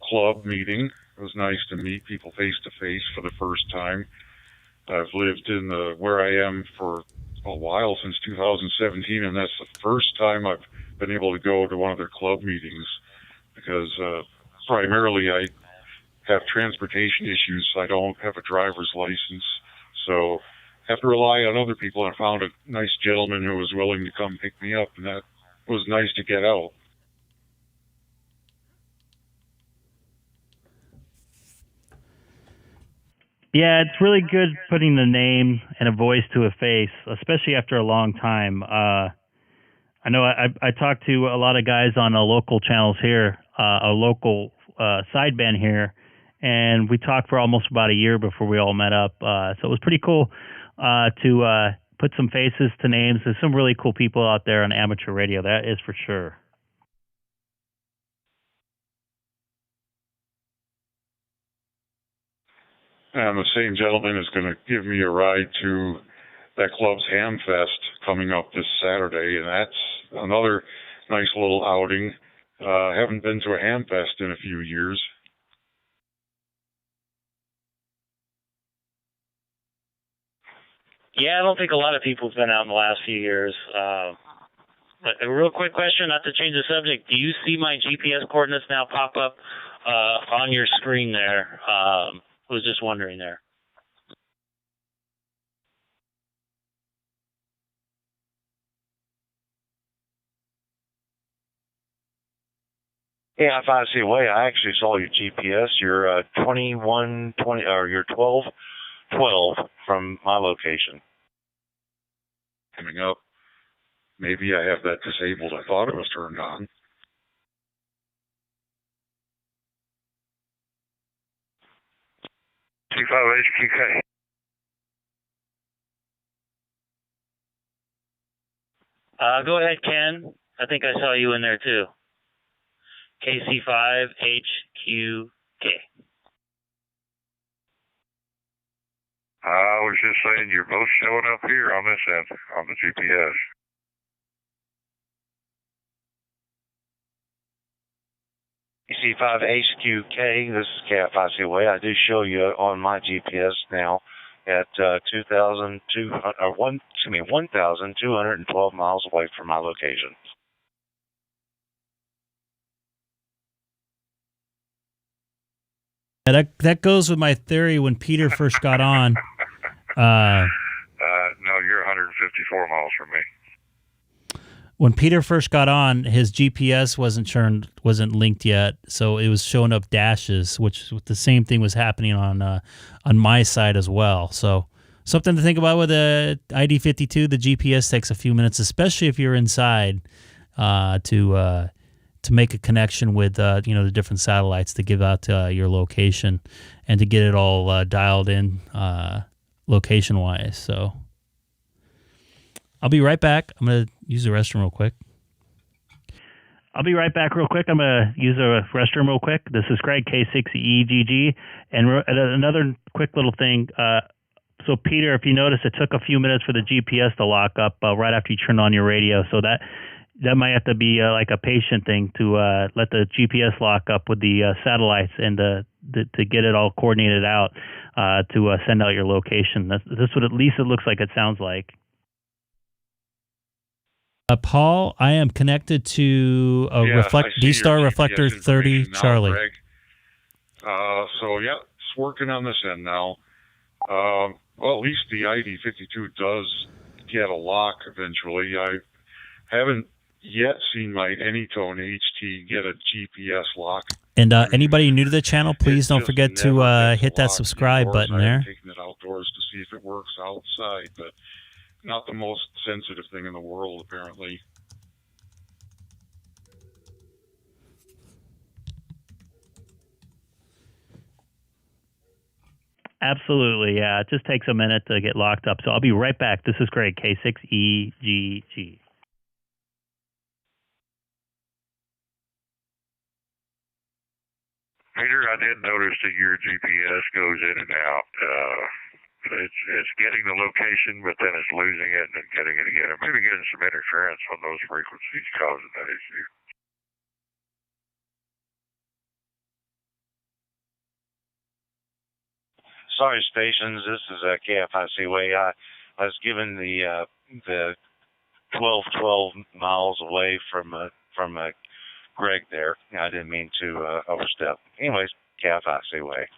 club meeting. It was nice to meet people face to face for the first time. I've lived in where I am for a while, since 2017, and that's the first time I've been able to go to one of their club meetings because primarily I have transportation issues. I don't have a driver's license, so I have to rely on other people. I found a nice gentleman who was willing to come pick me up, and that was nice to get out. Yeah, it's really good putting a name and a voice to a face, especially after a long time. I know I talked to a lot of guys on local channels here, a local sideband here, and we talked for almost about a year before we all met up. So it was pretty cool to put some faces to names. There's some really cool people out there on amateur radio, that is for sure. And the same gentleman is going to give me a ride to that club's Ham Fest coming up this Saturday, and that's another nice little outing. Haven't been to a Ham Fest in a few years. Yeah, I don't think a lot of people have been out in the last few years. But a real quick question, not to change the subject. Do you see my GPS coordinates now pop up on your screen there? I was just wondering there. Yeah, if I see a way, I actually saw your GPS. You're 2120 or you're 1212 from my location. Coming up. Maybe I have that disabled. I thought it was turned on. T5HQK. Go ahead, Ken. I think I saw you in there too. KC5HQK. I was just saying you're both showing up here on this end, on the GPS. KC5HQK, this is K5CY. I do show you on my GPS now at 1,212 miles away from my location. Yeah, that goes with my theory when Peter first got on. No, you're 154 miles from me. When Peter first got on, his GPS wasn't linked yet, so it was showing up dashes, which the same thing was happening on my side as well. So something to think about with the ID52. The GPS takes a few minutes, especially if you're inside, to make a connection with the different satellites to give out your location and to get it all dialed in location wise. So I'll be right back. I'm gonna use the restroom real quick. I'll be right back real quick. I'm gonna use the restroom real quick. This is Greg, K6EGG, and another quick little thing. So Peter, if you notice, it took a few minutes for the GPS to lock up right after you turned on your radio. So that might have to be like a patient thing to let the GPS lock up with the satellites and to get it all coordinated out to send out your location. That's what at least it looks like. It sounds like. Paul, I am connected to a DStar Reflector 30 now, Charlie. Greg. So yeah, it's working on this end now. Well, at least the ID52 does get a lock eventually. I haven't yet seen my Anytone HT get a GPS lock. And anybody new to the channel, please don't forget to hit that subscribe button there. I'm taking it outdoors to see if it works outside, but not the most sensitive thing in the world, apparently. Absolutely, yeah. It just takes a minute to get locked up. So I'll be right back. This is Greg, K6EGG. Peter, I did notice that your GPS goes in and out. It's getting the location, but then it's losing it and then getting it again. Or maybe getting some interference on those frequencies causing that issue. Sorry, stations. This is KFIC-way. I was given the 12 miles away from Greg there. I didn't mean to overstep. Anyways, KFIC-way.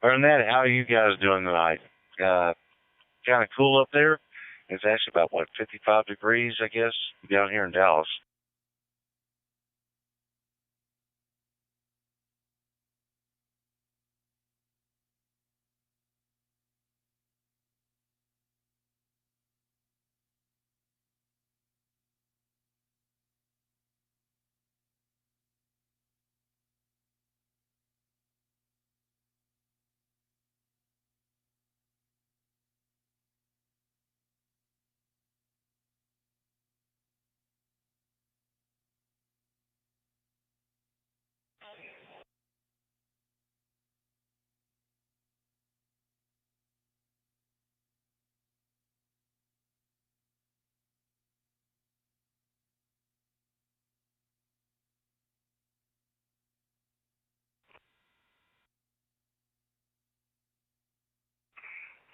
Other than that, how are you guys doing tonight? Kind of cool up there. It's actually about, 55 degrees, I guess, down here in Dallas.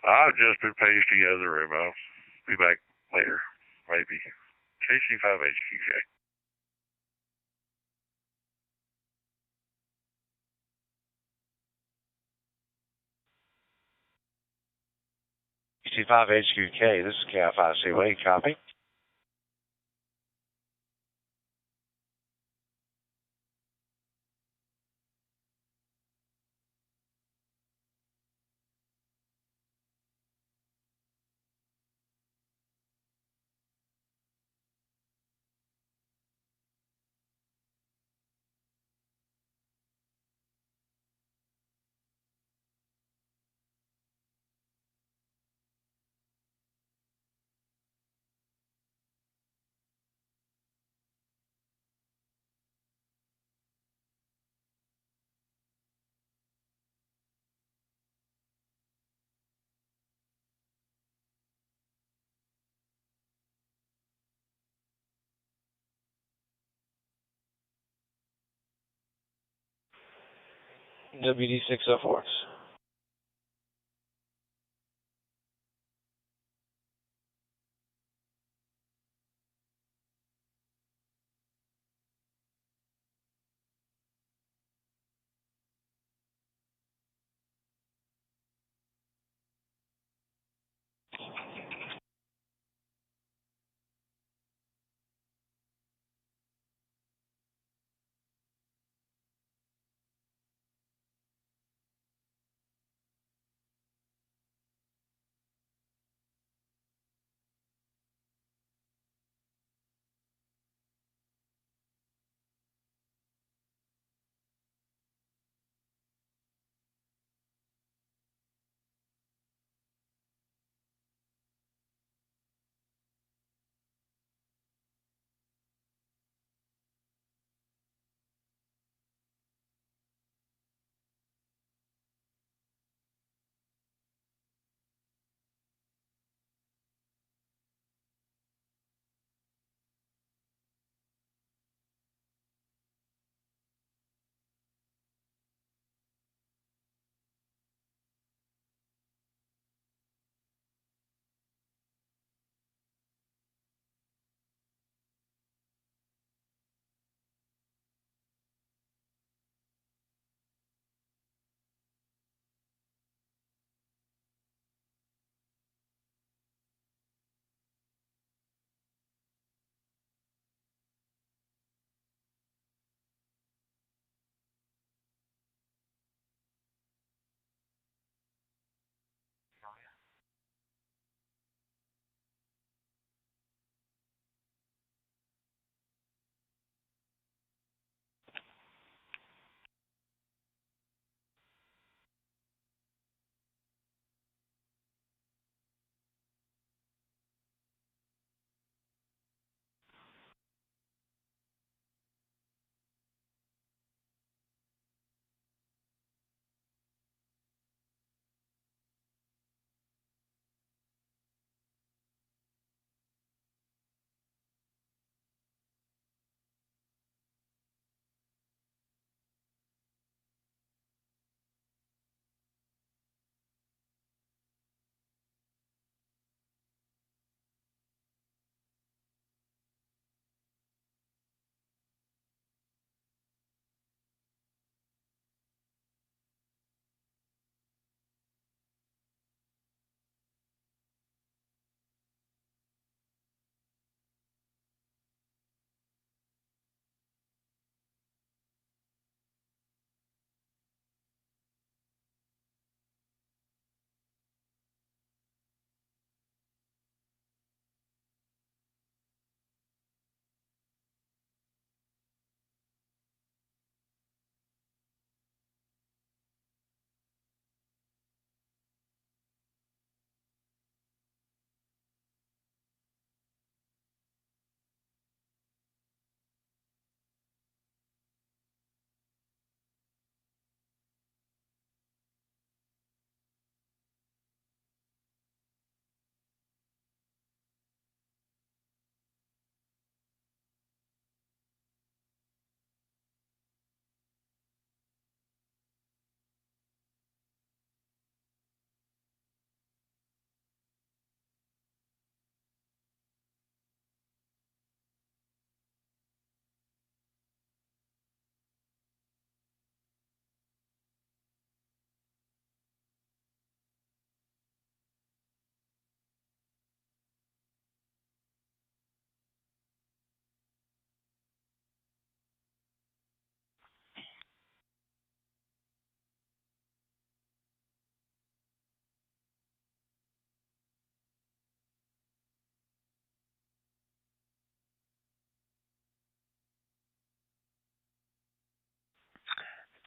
I've just been paged to the other room. I'll be back later, maybe. KC5HQK. KC5HQK, this is KFIC-way. Copy. WD604.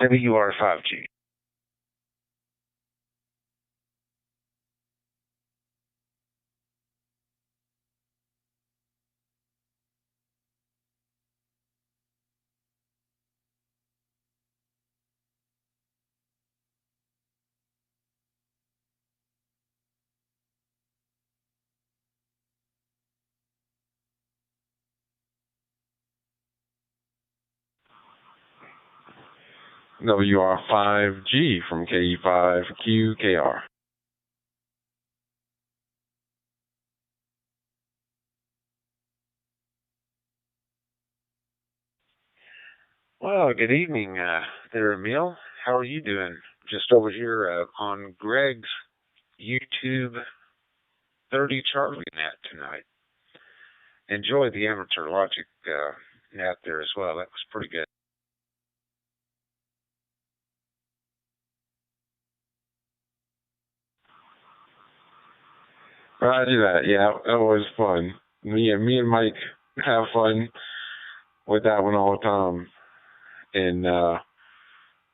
WR5G. WR5G from K5QKR. Well, good evening there, Emil. How are you doing? Just over here on Greg's YouTube 30 Charlie Nat tonight. Enjoy the Amateur Logic Nat there as well. That was pretty good. Roger that. Yeah, that was fun. Me and Mike have fun with that one all the time. And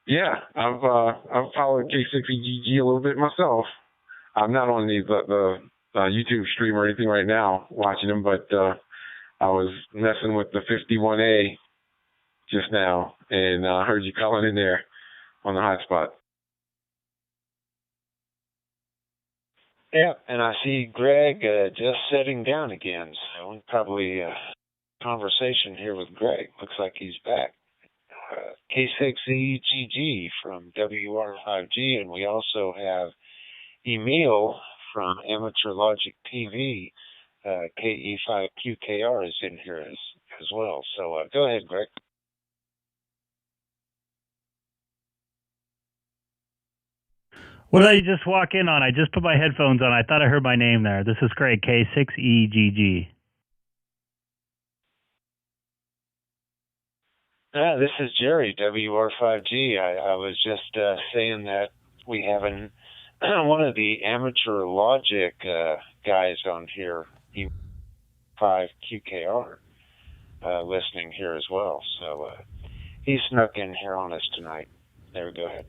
yeah, I've followed K6EGG a little bit myself. I'm not on the YouTube stream or anything right now watching them, but I was messing with the 51A just now, and I heard you calling in there on the hotspot. Yeah, and I see Greg just sitting down again, so probably conversation here with Greg. Looks like he's back. K6EGG from WR5G, and we also have Emil from Amateur Logic TV. KE5QKR is in here as well. So go ahead, Greg. What did I just walk in on? I just put my headphones on. I thought I heard my name there. This is Greg, K6EGG. This is Jerry, WR5G. I was just saying that we have one of the Amateur Logic guys on here, E5QKR, listening here as well. So he snuck in here on us tonight. There we go. Ahead.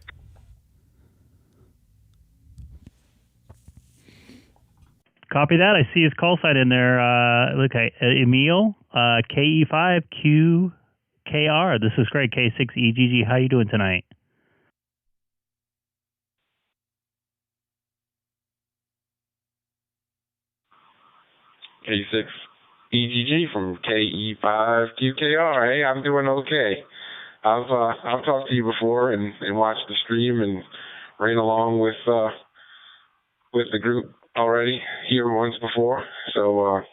Copy that. I see his call sign in there. Look, Emil, KE5QKR. This is Greg, K6EGG. How you doing tonight? K6EGG from KE5QKR. Hey, I'm doing okay. I've talked to you before and watched the stream and ran along with the group already here once before. So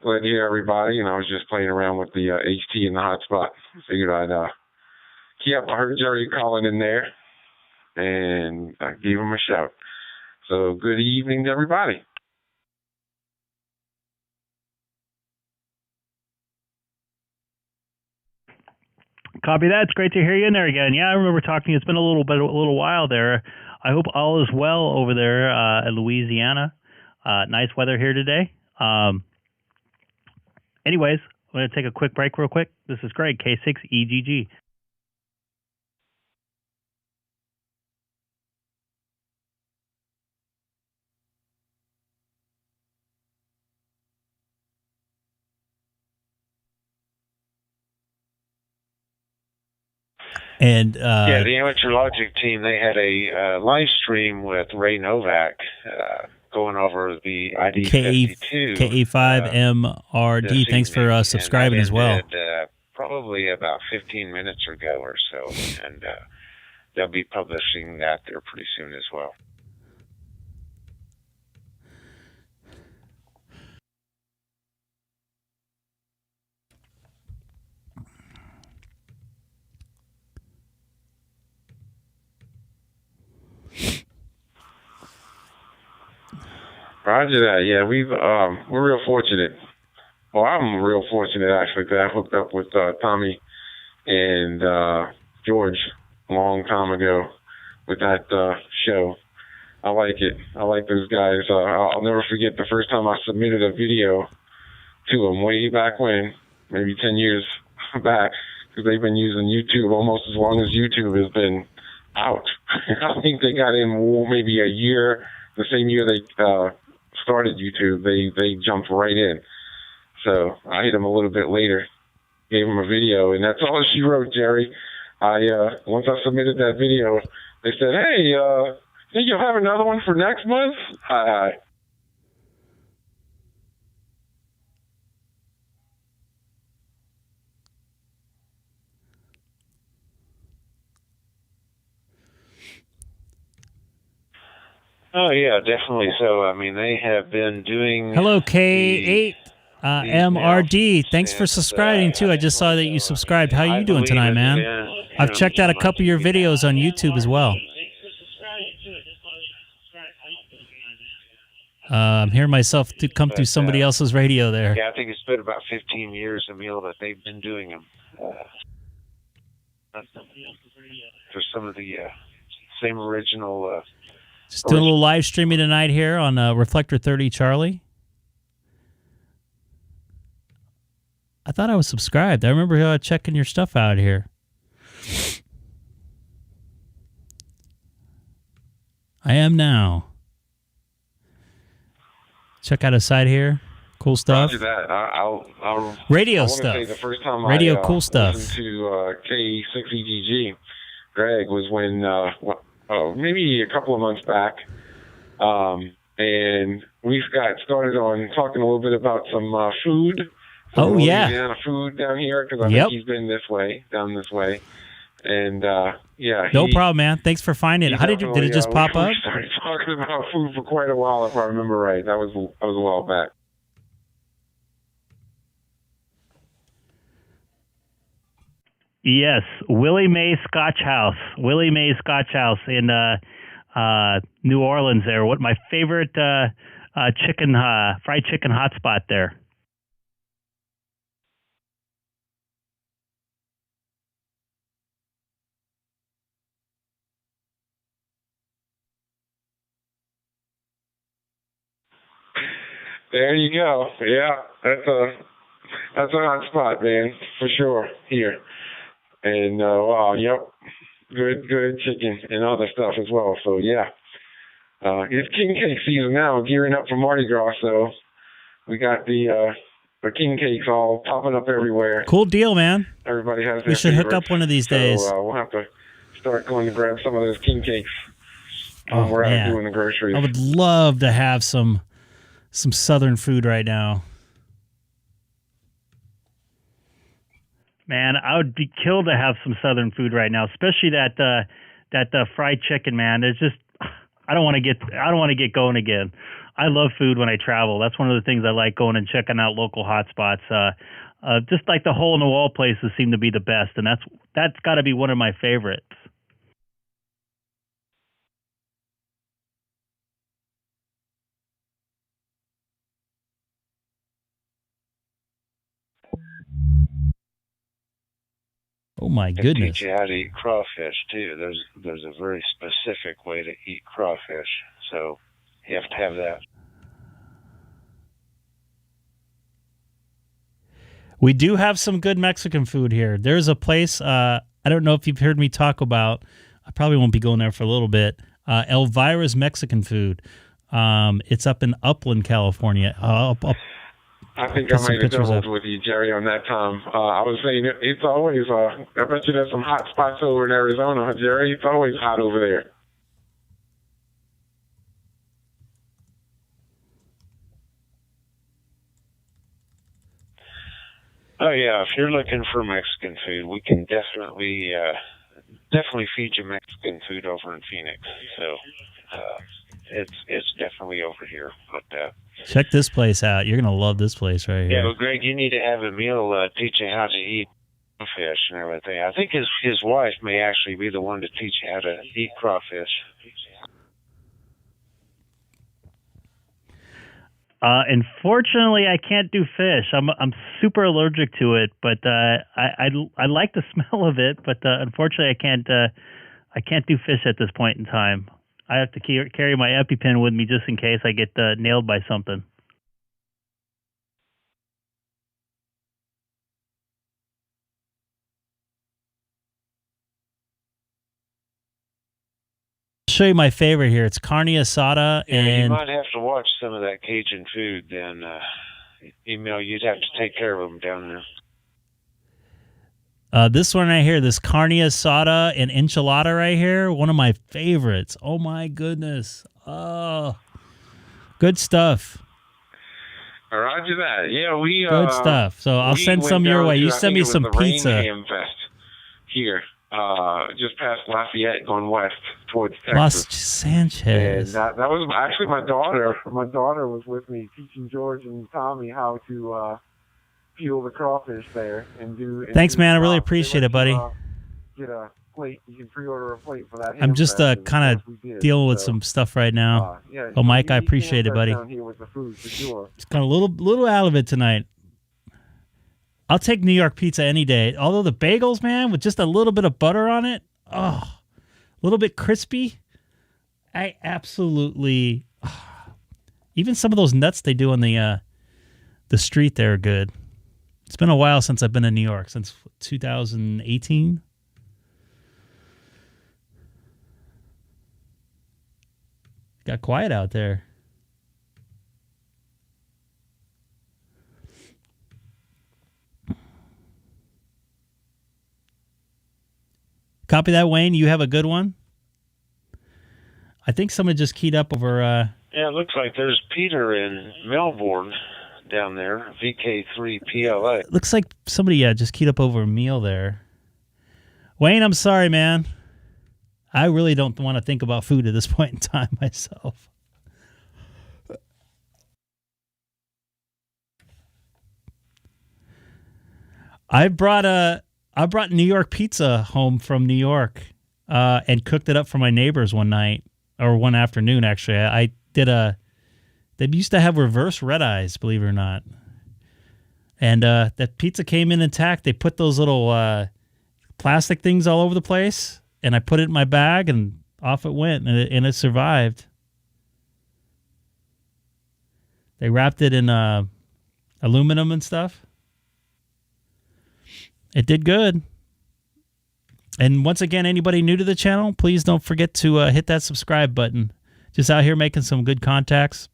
glad to hear everybody. And I was just playing around with the HT and the hotspot. Figured I'd I heard Jerry calling in there, and I gave him a shout. So good evening to everybody. Copy that. It's great to hear you in there again. Yeah, I remember talking. It's been a little while there. I hope all is well over there in Louisiana. Nice weather here today. Anyways, I'm going to take a quick break real quick. This is Greg, K6EGG. And yeah, the Amateur Logic team, they had a live stream with Ray Novak going over the ID52. KE5MRD. Thanks for subscribing as well. Probably about 15 minutes ago or so, and they'll be publishing that there pretty soon as well. Roger that. Yeah, we're real fortunate. Well, I'm real fortunate actually that I hooked up with Tommy and George a long time ago with that show. I like it. I like those guys. I'll never forget the first time I submitted a video to them way back when, maybe 10 years back, because they've been using YouTube almost as long as YouTube has been out. I think they got in maybe a year, the same year they started YouTube, they jumped right in. So I hit them a little bit later, gave them a video, and that's all she wrote, Jerry. Once I submitted that video, they said, "Hey, think you'll have another one for next month?" Hi. Oh yeah, definitely. So I mean, they have been doing. Hello, K8 MRD. Thanks for subscribing too. I just saw that you subscribed. How are you doing tonight, man? I've checked out a couple of your videos on YouTube as well. I'm hearing myself to come through somebody else's radio there. Yeah, I think it's been about 15 years, Emil, that they've been doing them. For some of the same original. Just doing a little live streaming tonight here on Reflector 30 Charlie. I thought I was subscribed. I remember checking your stuff out here. I am now. Check out a site here. Cool stuff. Roger that. I'll radio stuff. Say the first time radio cool stuff. Listened to K6EGG, Greg, was when maybe a couple of months back, and we got started on talking a little bit about some food. Oh yeah, Louisiana food down here, because I think he's been down this way, and yeah. No problem, man. Thanks for finding it. How did it just pop up? We started talking about food for quite a while, if I remember right. That was a while back. Yes, Willie Mae Scotch House. Willie Mae Scotch House in New Orleans. There, what my favorite fried chicken hotspot there. There you go. Yeah, that's a hot spot, man, for sure here. And wow, yep, good chicken and other stuff as well. So yeah, it's king cake season now, gearing up for Mardi Gras. So we got the king cakes all popping up everywhere. Cool deal, man. Everybody has. We should hook up one of these days. So we'll have to start going to grab some of those king cakes when we're out doing the groceries. I would love to have some Southern food right now. Man, I would be killed to have some Southern food right now, especially that fried chicken, man. There's just I don't want to get going again. I love food when I travel. That's one of the things I like, going and checking out local hotspots. Just like the hole in the wall places seem to be the best, and that's got to be one of my favorites. Oh my goodness! They teach you how to eat crawfish too. There's a very specific way to eat crawfish, so you have to have that. We do have some good Mexican food here. There's a place I don't know if you've heard me talk about. I probably won't be going there for a little bit. Elvira's Mexican food. It's up in Upland, California. I think I might have doubled with you, Jerry, on that time. I was saying it's always, I bet you there's some hot spots over in Arizona, Jerry. It's always hot over there. Oh, yeah, if you're looking for Mexican food, we can definitely feed you Mexican food over in Phoenix. So it's definitely over here. But check this place out. You're going to love this place right here. Yeah, well, Greg, you need to have Emil teach you how to eat crawfish and everything. I think his wife may actually be the one to teach you how to eat crawfish. Unfortunately, I can't do fish. I'm super allergic to it, but I like the smell of it. But unfortunately, I can't do fish at this point in time. I have to carry my EpiPen with me just in case I get nailed by something. I'll show you my favorite here. It's carne asada, and you might have to watch some of that Cajun food. Then, Emil, you'd have to take care of them down there. This one right here, this carne asada and enchilada right here, one of my favorites. Oh my goodness. Oh, good stuff. Roger that. Yeah, we good stuff. So I'll send some your way. You send me some pizza. Ham Fest here just past Lafayette, going west towards Texas. Los Sanchez. And that was actually my daughter. My daughter was with me teaching George and Tommy how to peel the crawfish there and do. And Thanks, do man. I really appreciate it, buddy. Get a plate. You can pre-order a plate for that. I'm just kind of dealing with some stuff right now. Yeah, oh, Mike, I appreciate it, buddy. Down here with the food, for sure. Just got a little out of it tonight. I'll take New York pizza any day. Although the bagels, man, with just a little bit of butter on it, a little bit crispy. I absolutely, even some of those nuts they do on the street there are good. It's been a while since I've been in New York, since 2018. Got quiet out there. Copy that, Wayne. You have a good one? I think someone just keyed up over... Yeah, it looks like there's Peter in Melbourne down there, VK3PLA. Looks like somebody just keyed up over a meal there. Wayne, I'm sorry, man. I really don't want to think about food at this point in time myself. I brought New York pizza home from New York and cooked it up for my neighbors one night, or one afternoon, actually. I did they used to have reverse red eyes, believe it or not. And that pizza came in intact. They put those little plastic things all over the place, and I put it in my bag, and off it went, and it survived. They wrapped it in aluminum and stuff. It did good. And once again, anybody new to the channel, please don't forget to hit that subscribe button. Just out here making some good contacts.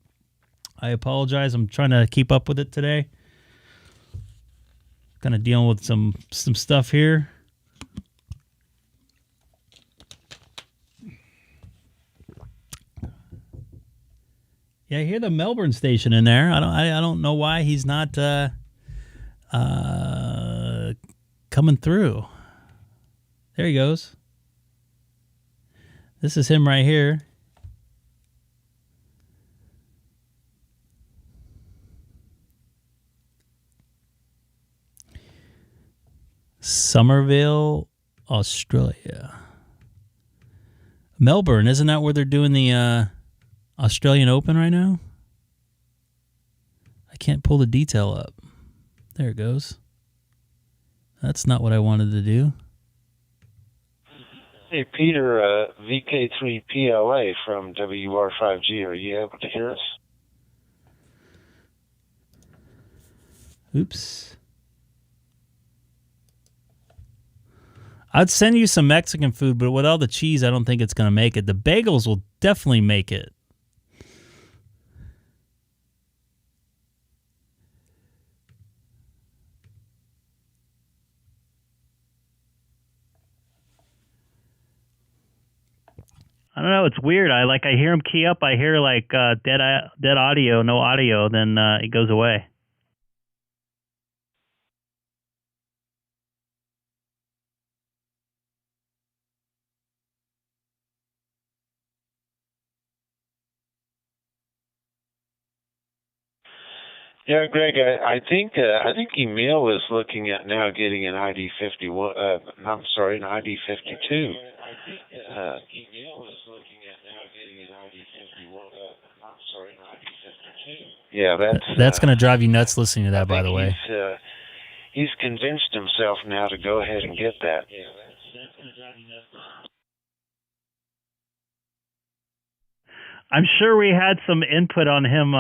I apologize. I'm trying to keep up with it today. Kind of dealing with some stuff here. Yeah, I hear the Melbourne station in there. I don't know why he's not coming through. There he goes. This is him right here. Somerville, Australia. Melbourne, isn't that where they're doing the Australian Open right now? I can't pull the detail up. There it goes. That's not what I wanted to do. Hey, Peter, VK3PLA from WR5G. Are you able to hear us? Oops. I'd send you some Mexican food, but with all the cheese, I don't think it's going to make it. The bagels will definitely make it. I don't know. It's weird. I hear him key up. I hear dead audio, no audio. Then it goes away. Yeah, Greg, I think Emil is looking at now getting an ID51. I'm sorry, an ID52. Yeah, that's going to drive you nuts listening to that, by the way. He's convinced himself now to go ahead and get that. Yeah, that's going to drive you nuts. I'm sure we had some input on him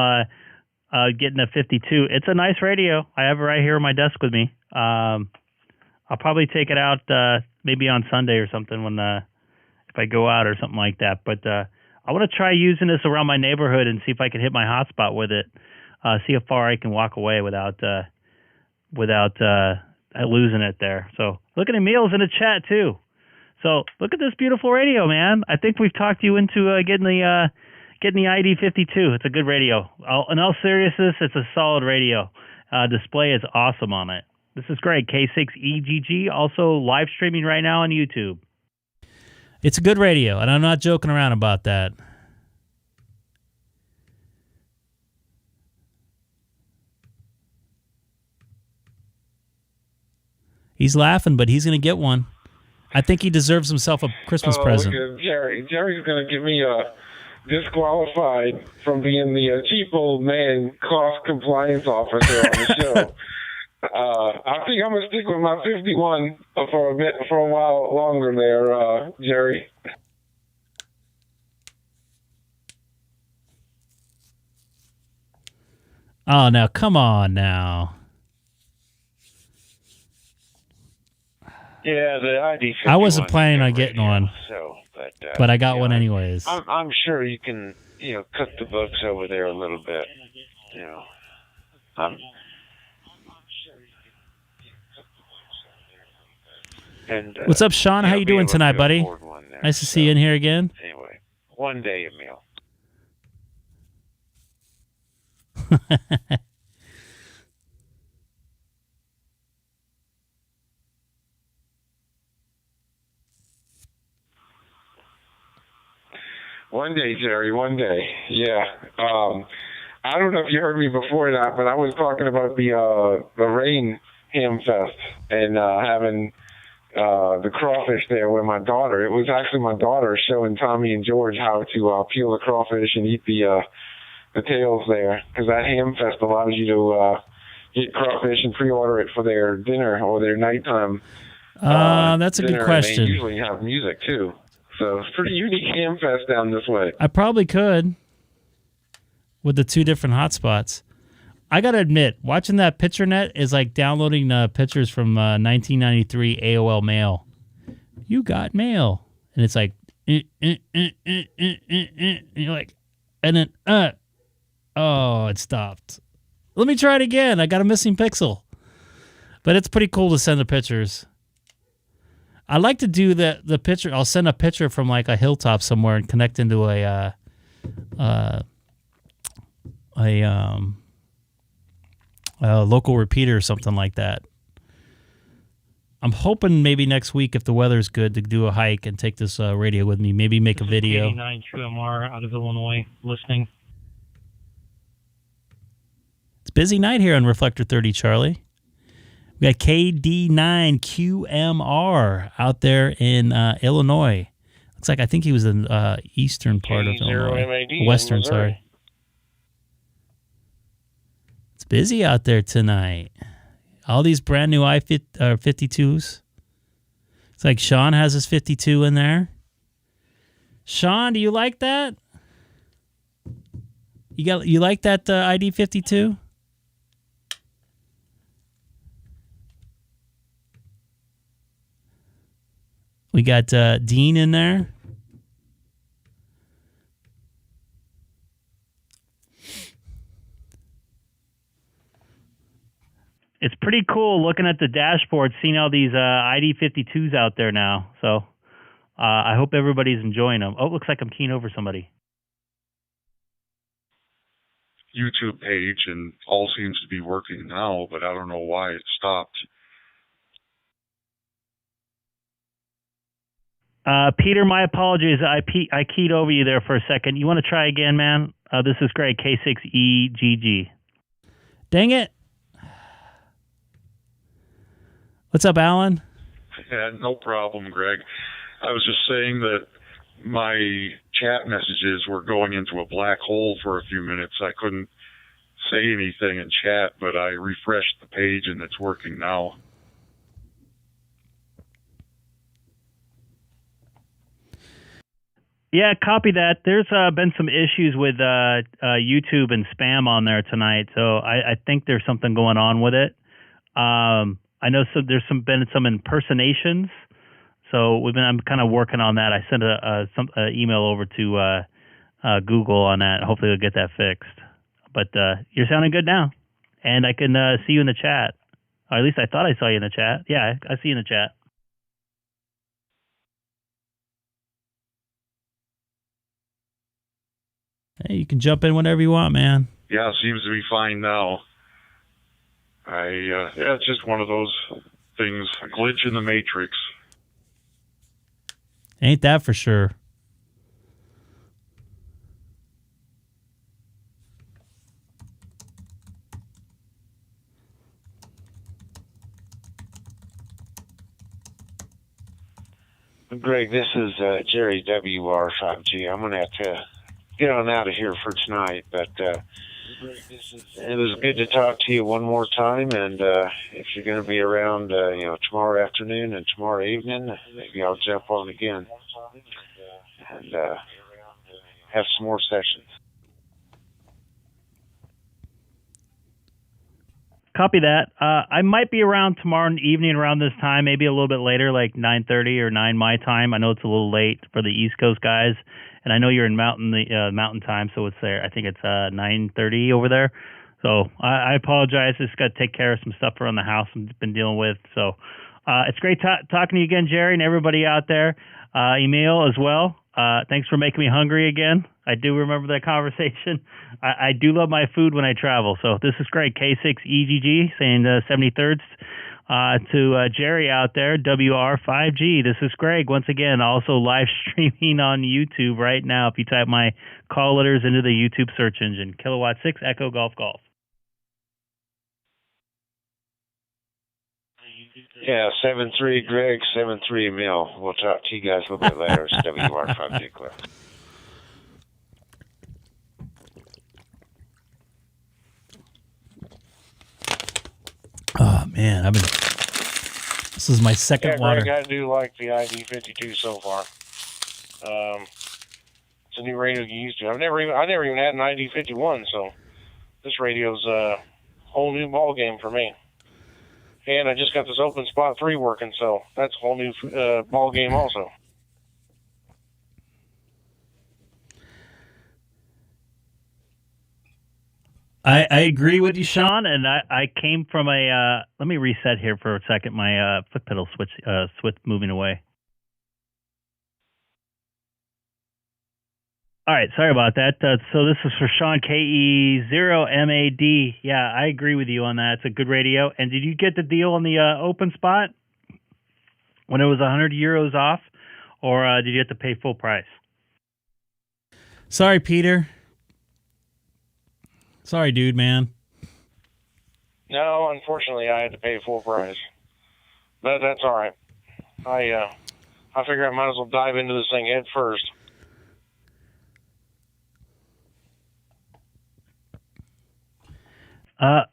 getting a 52. It's a nice radio. I have it right here on my desk with me. I'll probably take it out maybe on Sunday or something when if I go out or something like that. But I want to try using this around my neighborhood and see if I can hit my hotspot with it. See how far I can walk away without losing it there. So look at Emil's in the chat too. So look at this beautiful radio, man. I think we've talked you into getting the ID52. It's a good radio. In all seriousness, it's a solid radio. Display is awesome on it. This is Greg, K6EGG, also live streaming right now on YouTube. It's a good radio, and I'm not joking around about that. He's laughing, but he's going to get one. I think he deserves himself a Christmas present. Look at Jerry. Jerry's going to get me disqualified from being the chief old man cost compliance officer on the show. I think I'm going to stick with my 51 for a while longer there, Jerry. Oh, now, come on now. Yeah, the ID. I wasn't planning on getting one, but I got one anyways. I'm sure you can, cut the books over there a little bit. What's up, Sean? How you doing tonight, buddy? Nice to see you in here again. Anyway, one day, Emil. One day, Jerry, one day. Yeah. I don't know if you heard me before that, but I was talking about the Rain Ham Fest and having the crawfish there with my daughter. It was actually my daughter showing Tommy and George how to peel the crawfish and eat the tails there, because that Ham Fest allows you to get crawfish and pre-order it for their dinner or their nighttime. That's a dinner, good question. And they usually have music too. So it's pretty unique Ham Fest down this way. I probably could with the two different hotspots. I got to admit, watching that picture net is like downloading pictures from 1993 AOL Mail. You got mail. And it's like, and you're like, and then, oh, it stopped. Let me try it again. I got a missing pixel. But it's pretty cool to send the pictures. I like to do the picture. I'll send a picture from like a hilltop somewhere and connect into a local repeater or something like that. I'm hoping maybe next week, if the weather's good, to do a hike and take this radio with me. Maybe make a video. 89 QMR out of Illinois listening. It's a busy night here on Reflector 30, Charlie. We got KD9QMR out there in Illinois. Looks like I think he was in eastern part of Illinois. Western, sorry. It's busy out there tonight. All these brand new i52s. It's like Sean has his 52 in there. Sean, do you like that? You like that ID 52? We got Dean in there. It's pretty cool looking at the dashboard, seeing all these ID 52s out there now. So I hope everybody's enjoying them. Oh, it looks like I'm keying over somebody. YouTube page, and all seems to be working now, but I don't know why it stopped. Peter, my apologies. I keyed over you there for a second. You want to try again, man? This is Greg, K6EGG. Dang it. What's up, Alan? Yeah, no problem, Greg. I was just saying that my chat messages were going into a black hole for a few minutes. I couldn't say anything in chat, but I refreshed the page and it's working now. Yeah, copy that. There's been some issues with YouTube and spam on there tonight, so I think there's something going on with it. I know there's been some impersonations, so I'm kind of working on that. I sent a email over to Google on that. Hopefully we'll get that fixed. But you're sounding good now, and I can see you in the chat. Or at least I thought I saw you in the chat. Yeah, I see you in the chat. Hey, you can jump in whenever you want, man. Yeah, seems to be fine now. Yeah, it's just one of those things, a glitch in the matrix. Ain't that for sure. Greg, this is Jerry WR5G. I'm going to have to get on out of here for tonight, but it was good to talk to you one more time, and if you're going to be around, tomorrow afternoon and tomorrow evening, maybe I'll jump on again and have some more sessions. Copy that. I might be around tomorrow evening around this time, maybe a little bit later, like 9:30 or 9 my time. I know it's a little late for the East Coast guys, and I know you're in mountain time, so it's there. I think it's 9:30 over there. So I apologize. Just got to take care of some stuff around the house I've been dealing with. So it's great talking to you again, Jerry, and everybody out there. Emil as well. Thanks for making me hungry again. I do remember that conversation. I do love my food when I travel. So this is great. K6EGG saying 73rd to Jerry out there, WR5G. This is Greg once again, also live streaming on YouTube right now. If you type my call letters into the YouTube search engine, Kilowatt 6 Echo Golf Golf. Yeah, 7-3 Greg, 7-3 Emil. We'll talk to you guys a little bit later. It's WR5G Cliff. Oh man, this is my second water. Greg, I do like the ID52 so far. It's a new radio to get used to. I never even had an ID51, so this radio's a whole new ball game for me. And I just got this open spot 3 working, so that's a whole new ball game also. I agree with you, Sean, and I came from a let me reset here for a second. My foot pedal switch moving away. All right, sorry about that. So this is for Sean KE0MAD. Yeah, I agree with you on that. It's a good radio. And did you get the deal on the open spot when it was 100 euros off, or did you have to pay full price? Sorry, Peter. Sorry, dude, man. No, unfortunately, I had to pay full price. But that's all right. I figure I might as well dive into this thing head first.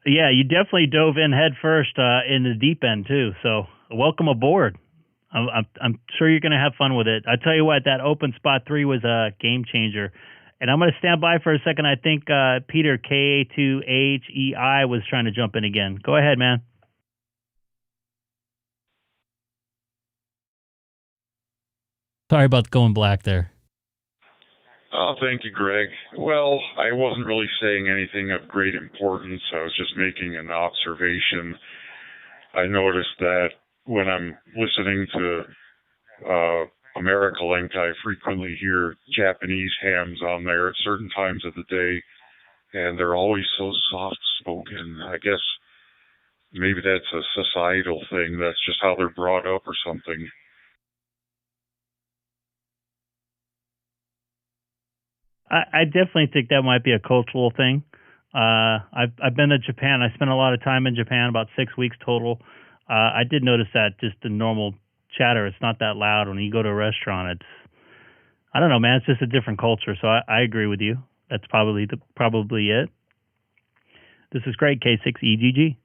Yeah, you definitely dove in head first in the deep end too. So welcome aboard. I'm sure you're going to have fun with it. I tell you what, that open spot 3 was a game changer. And I'm going to stand by for a second. I think Peter K2HEI was trying to jump in again. Go ahead, man. Sorry about going black there. Oh, thank you, Greg. Well, I wasn't really saying anything of great importance. I was just making an observation. I noticed that when I'm listening to America Link, I frequently hear Japanese hams on there at certain times of the day, and they're always so soft-spoken. I guess maybe that's a societal thing. That's just how they're brought up or something. I definitely think that might be a cultural thing. I've been to Japan. I spent a lot of time in Japan, about 6 weeks total. I did notice that just the normal chatter, it's not that loud. When you go to a restaurant, I don't know, man, it's just a different culture. So I agree with you. That's probably it. This is great, K6EGG.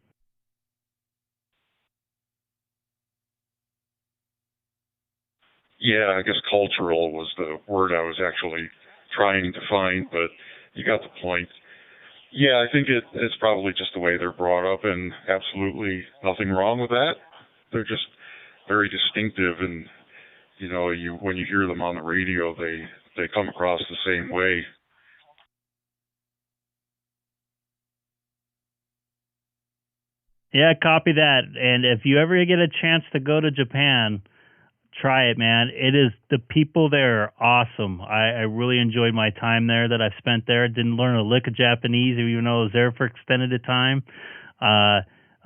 Yeah, I guess cultural was the word I was actually trying to find, but you got the point. Yeah, I think it's probably just the way they're brought up, and absolutely nothing wrong with that. They're just very distinctive, and when you hear them on the radio, they come across the same way. Yeah, copy that. And if you ever get a chance to go to Japan, try it, man. The people there are awesome. I really enjoyed my time there that I've spent there. Didn't learn a lick of Japanese, even though I was there for extended time.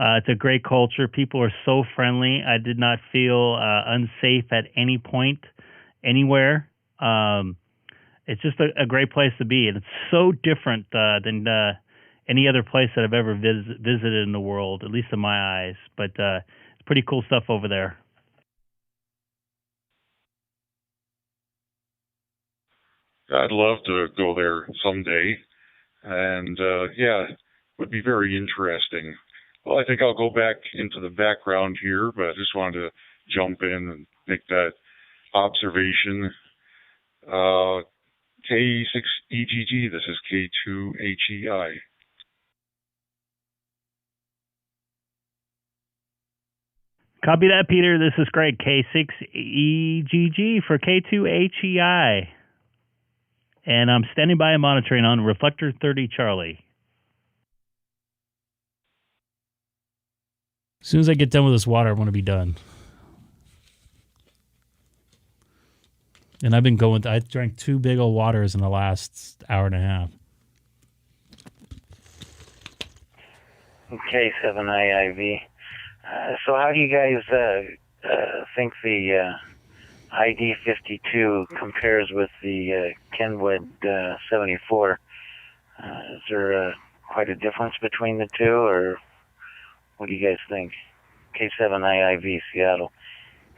It's a great culture. People are so friendly. I did not feel unsafe at any point, anywhere. It's just a great place to be, and it's so different than any other place that I've ever visited in the world, at least in my eyes. But it's pretty cool stuff over there. I'd love to go there someday, and yeah, it would be very interesting. Well, I think I'll go back into the background here, but I just wanted to jump in and make that observation. K6EGG, this is K2HEI. Copy that, Peter. This is Greg, K6EGG for K2HEI. And I'm standing by and monitoring on Reflector 30 Charlie. As soon as I get done with this water, I want to be done. And I drank 2 big old waters in the last hour and a half. K7IIV. So how do you guys think the ID52 compares with the Kenwood 74? Is there quite a difference between the two, or what do you guys think? K7IIV, Seattle.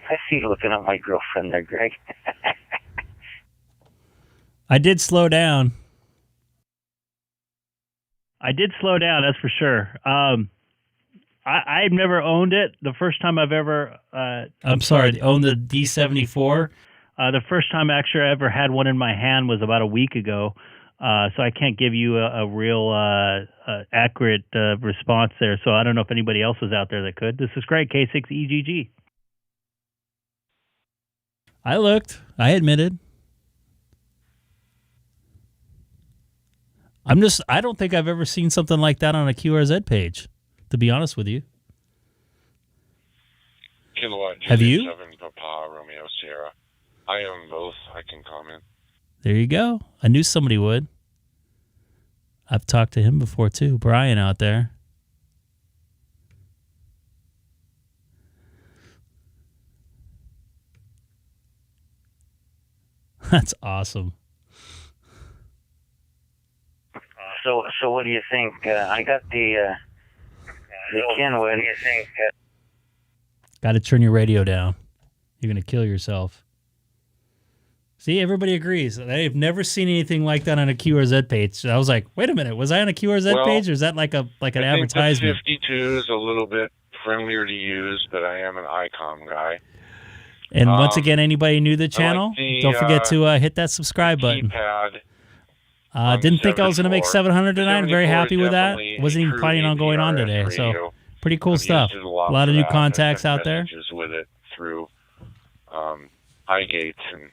I see you looking at my girlfriend there, Greg. I did slow down. That's for sure. I've never owned it. The first time I've ever... owned the D74. The first time actually I ever had one in my hand was about a week ago. So I can't give you a real accurate response there. So I don't know if anybody else is out there that could. This is Greg, K6EGG. I looked. I admitted. I don't think I've ever seen something like that on a QRZ page, to be honest with you. Kilowatt Have you? 7 Papa Romeo Sierra. I own both. I can comment. There you go. I knew somebody would. I've talked to him before too. Brian out there. That's awesome. So what do you think? I got the Kenwood. What do you think? Got to turn your radio down. You're going to kill yourself. See, everybody agrees. They've never seen anything like that on a QRZ page. I was like, wait a minute, was I on a QRZ page, or is that like an advertisement? I think the 52 is a little bit friendlier to use, but I am an ICOM guy. And once again, anybody new to the channel, don't forget to hit that subscribe button. Didn't think I was going to make 700 tonight. I'm very happy with that. Wasn't even planning on going on today. So pretty cool stuff. A lot of new contacts out there. With it through iGates and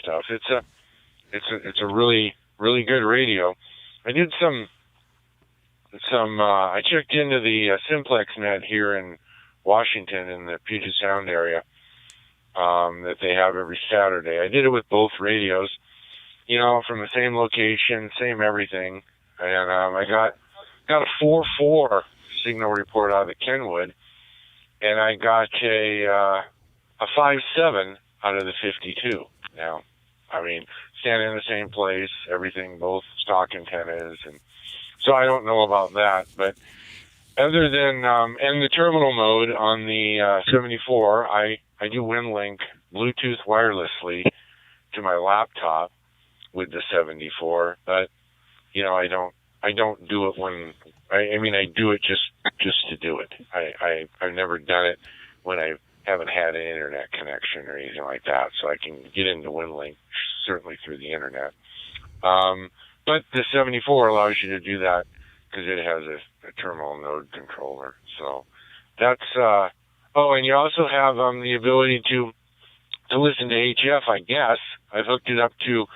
stuff. It's a really good radio. I did some I checked into the Simplex net here in Washington in the Puget Sound area that they have every Saturday. I did it with both radios, from the same location, same everything, and I got a 4.4 signal report out of the Kenwood, and I got a 5.7 out of the 52. Now, I mean, standing in the same place, everything, both stock antennas, and so I don't know about that. But other than and the terminal mode on the 74, I do WinLink Bluetooth wirelessly to my laptop with the 74. But I don't do it when I do it just to do it. I've never done it when I haven't had an internet connection or anything like that, so I can get into WinLink certainly through the internet. But the 74 allows you to do that because it has a terminal node controller. So that's and you also have the ability to listen to HF. I guess I've hooked it up to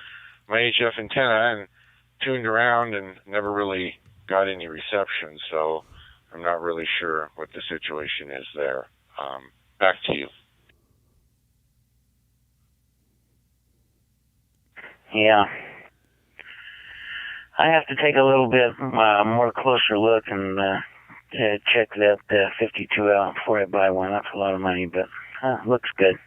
my HF antenna and tuned around and never really got any reception. So I'm not really sure what the situation is there. Back to you. Yeah. I have to take a little bit more closer look and check that 52 out before I buy one. That's a lot of money, but looks good.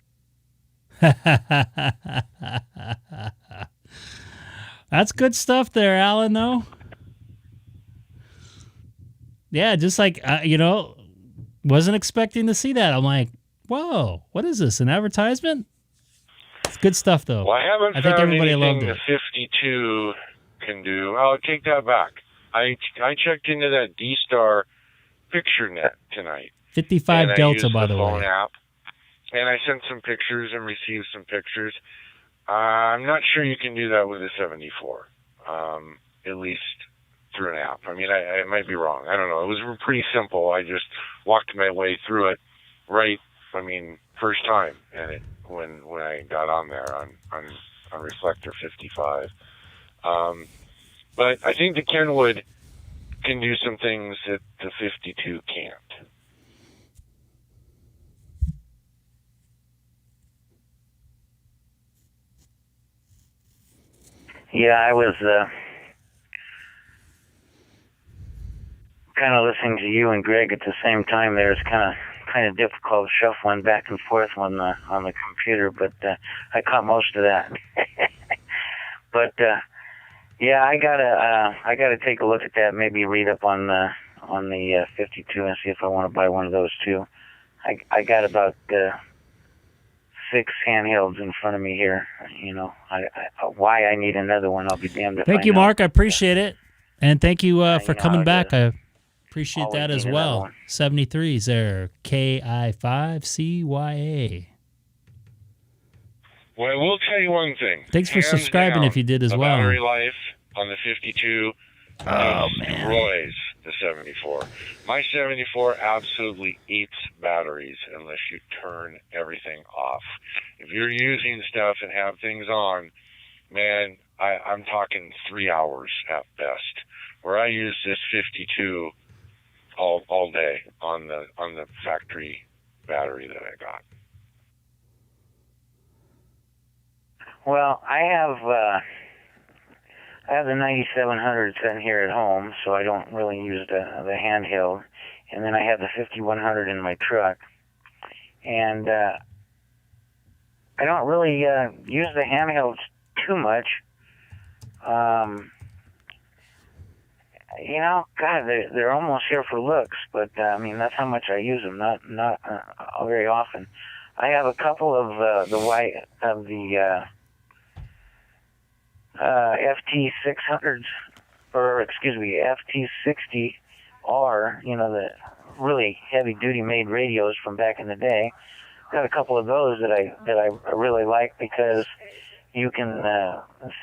That's good stuff there, Alan, though. Yeah, just like, wasn't expecting to see that. I'm like, whoa, what is this, an advertisement? It's good stuff, though. Well, I haven't I think found everybody anything loved the it. 52 can do. I'll take that back. I checked into that DStar PictureNet tonight. 55 and Delta, I used by the phone way. app, and I sent some pictures and received some pictures. I'm not sure you can do that with a 74, at least through an app. I mean, I might be wrong. I don't know. It was pretty simple. I just walked my way through it first time, and when I got on there on Reflector 55. But I think the Kenwood can do some things that the 52 can't. Yeah, I was kind of listening to you and Greg at the same time. There, it's kind of difficult shuffling back and forth on the computer, but I caught most of that. But yeah, I gotta take a look at that. Maybe read up on the 52 and see if I want to buy one of those too. I got about 6 handhelds in front of me here. Why I need another one, I'll be damned if I Thank you, know. Mark. I appreciate it. And thank you for coming back. I appreciate Always that as need another well. one. 73s there. K6EGG. Well, I will tell you one thing. Thanks for Hands subscribing down, if you did as the well. battery life on the 52 destroys the 74. My 74 absolutely eats batteries unless you turn everything off. If you're using stuff and have things on, man, I'm talking 3 hours at best. Where I use this 52 all day on the factory battery that I got. Well, I have the 9700 sitting here at home, so I don't really use the handheld. And then I have the 5100 in my truck. And I don't really use the handhelds too much. God, they're almost here for looks, but that's how much I use them. Not very often. I have a couple of the FT600s, or excuse me, FT60R. The really heavy-duty made radios from back in the day. Got a couple of those that I really like because you can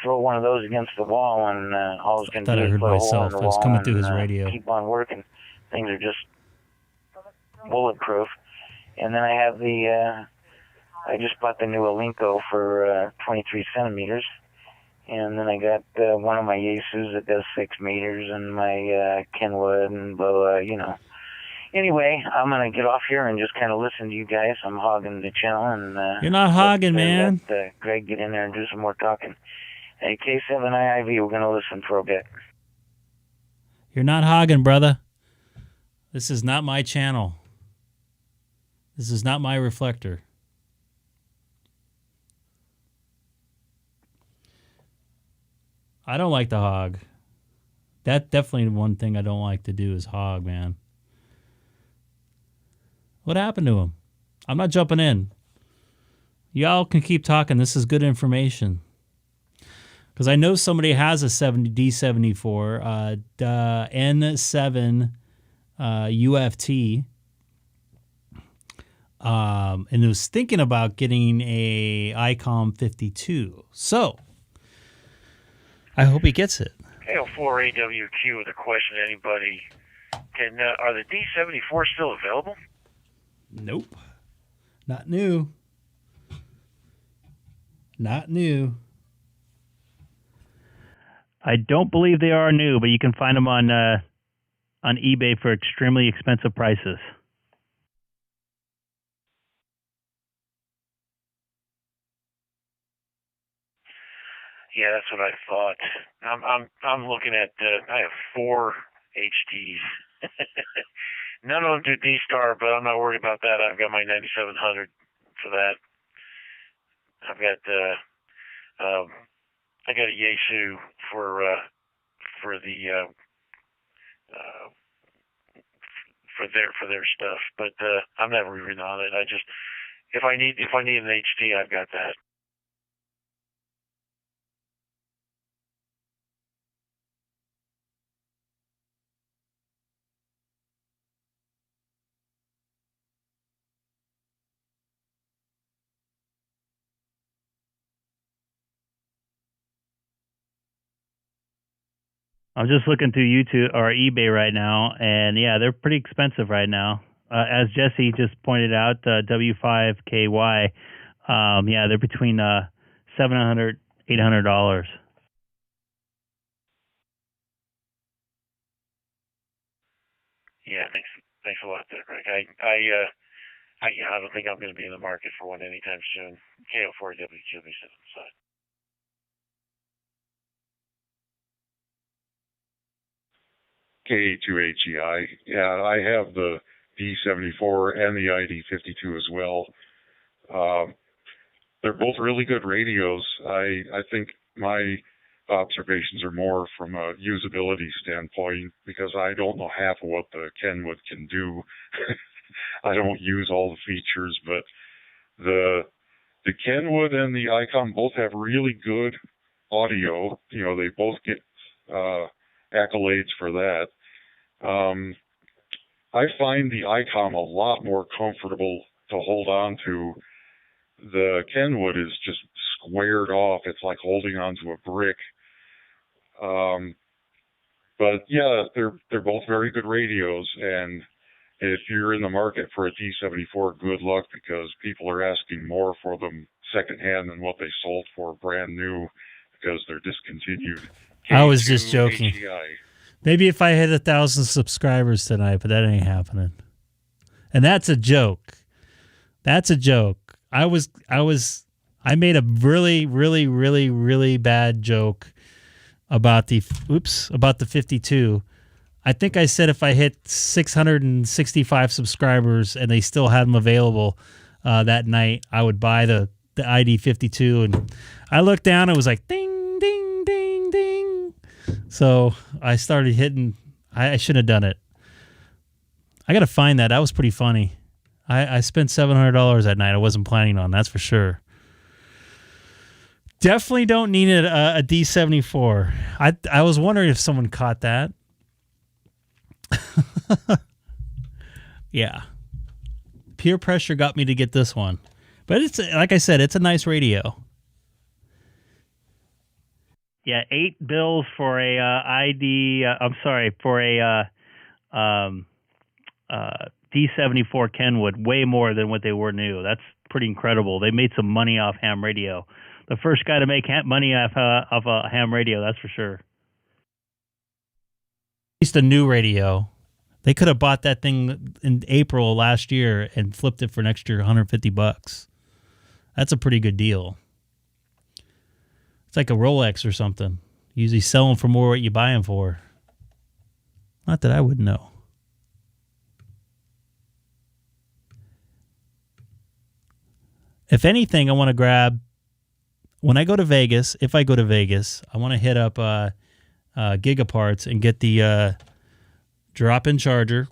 throw one of those against the wall and all it's going to Thought do I is heard put a hole in myself. the I was wall coming and through his radio. keep on working. Things are just bulletproof. And then I have I just bought the new Alinco for 23 centimeters. And then I got one of my Yaesus that does 6 meters, and my Kenwood and blah, Anyway, I'm going to get off here and just kind of listen to you guys. I'm hogging the channel. And You're not hogging, man. Let Greg get in there and do some more talking. Hey, K7IIV, we're going to listen for a bit. You're not hogging, brother. This is not my channel. This is not my reflector. I don't like to hog. That's definitely one thing I don't like to do is hog, man. What happened to him? I'm not jumping in. Y'all can keep talking. This is good information. Because I know somebody has a D74, N7 UFT, and was thinking about getting a Icom 52. So, I hope he gets it. L4AWQ with a question to anybody. Are the D74 still available? Nope. Not new. Not new. I don't believe they are new, but you can find them on eBay for extremely expensive prices. Yeah, that's what I thought. I'm looking at. I have 4 HDs None of them do DStar, but I'm not worried about that. I've got my 9700 for that. I've got I got a Yaesu for the for their stuff, but I'm never even on it. I just if I need an HD, I've got that. I'm just looking through YouTube or eBay right now, and yeah, they're pretty expensive right now. As Jesse just pointed out, W5KY, yeah, they're between $700, $800. Yeah, thanks a lot there, Greg. I don't think I'm going to be in the market for one anytime soon. KO4WQB7 side. K6EGG. Yeah, I have the D74 and the ID52 as well. They're both really good radios. I think my observations are more from a usability standpoint because I don't know half of what the Kenwood can do. I don't use all the features, but the Kenwood and the Icom both have really good audio. You know, they both get accolades for that. I find the Icom a lot more comfortable to hold on to. The Kenwood is just squared off. It's like holding onto a brick. But yeah, they're both very good radios, and if you're in the market for a D74, good luck because people are asking more for them secondhand than what they sold for brand new because they're discontinued. I was just joking. K6EGG. Maybe if I hit 1,000 subscribers tonight, but that ain't happening. And that's a joke. That's a joke. I made a really, really, really, really bad joke about the 52. I think I said if I hit 665 subscribers and they still had them available that night, I would buy the ID52. And I looked down, it was like ding, ding, ding, ding. So I started hitting. I shouldn't have done it. I got to find that. That was pretty funny. I spent $700 that night. I wasn't planning on, that's for sure. Definitely don't need a D74. I was wondering if someone caught that. Yeah. Peer pressure got me to get this one. But it's like I said, it's a nice radio. Yeah, $8 for a for a D74 Kenwood, way more than what they were new. That's pretty incredible. They made some money off ham radio. The first guy to make money off a ham radio, that's for sure. At least a new radio. They could have bought that thing in April last year and flipped it for an extra $150. That's a pretty good deal. It's like a Rolex or something. You usually sell them for more what you buy them for. Not that I would know. If anything, I want to grab, when I go to Vegas, if I go to Vegas, I want to hit up Gigaparts and get the drop-in charger,